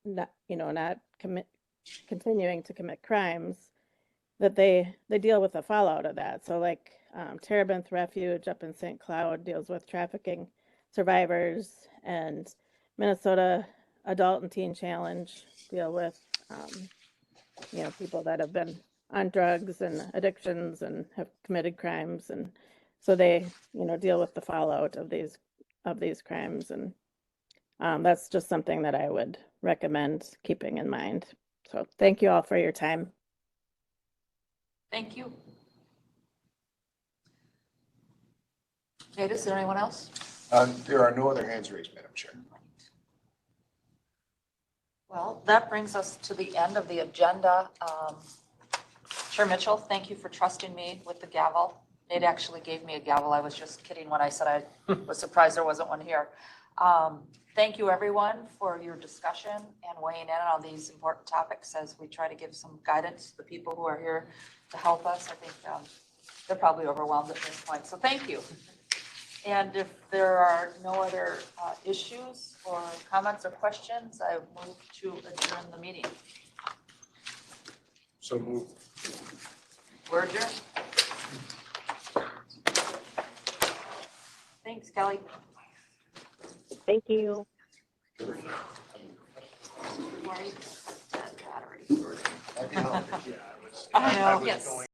[SPEAKER 16] not continuing to commit crimes, that they deal with the fallout of that. So like Terebinth Refuge up in St. Cloud deals with trafficking survivors, and Minnesota Adult and Teen Challenge deal with people that have been on drugs and addictions and have committed crimes, and so they deal with the fallout of these crimes, and that's just something that I would recommend keeping in mind. So thank you all for your time.
[SPEAKER 3] Thank you. Nate, is there anyone else?
[SPEAKER 2] There are no other hands raised, Madam Chair.
[SPEAKER 3] Well, that brings us to the end of the agenda. Chair Mitchell, thank you for trusting me with the gavel. Nate actually gave me a gavel. I was just kidding when I said I was surprised there wasn't one here. Thank you, everyone, for your discussion and weighing in on these important topics as we try to give some guidance to the people who are here to help us. I think they're probably overwhelmed at this point, so thank you. And if there are no other issues or comments or questions, I move to adjourn the meeting.
[SPEAKER 11] So moved.
[SPEAKER 3] We're adjourned. Thanks, Kelly.
[SPEAKER 7] Thank you.
[SPEAKER 3] I know.
[SPEAKER 11] Yes.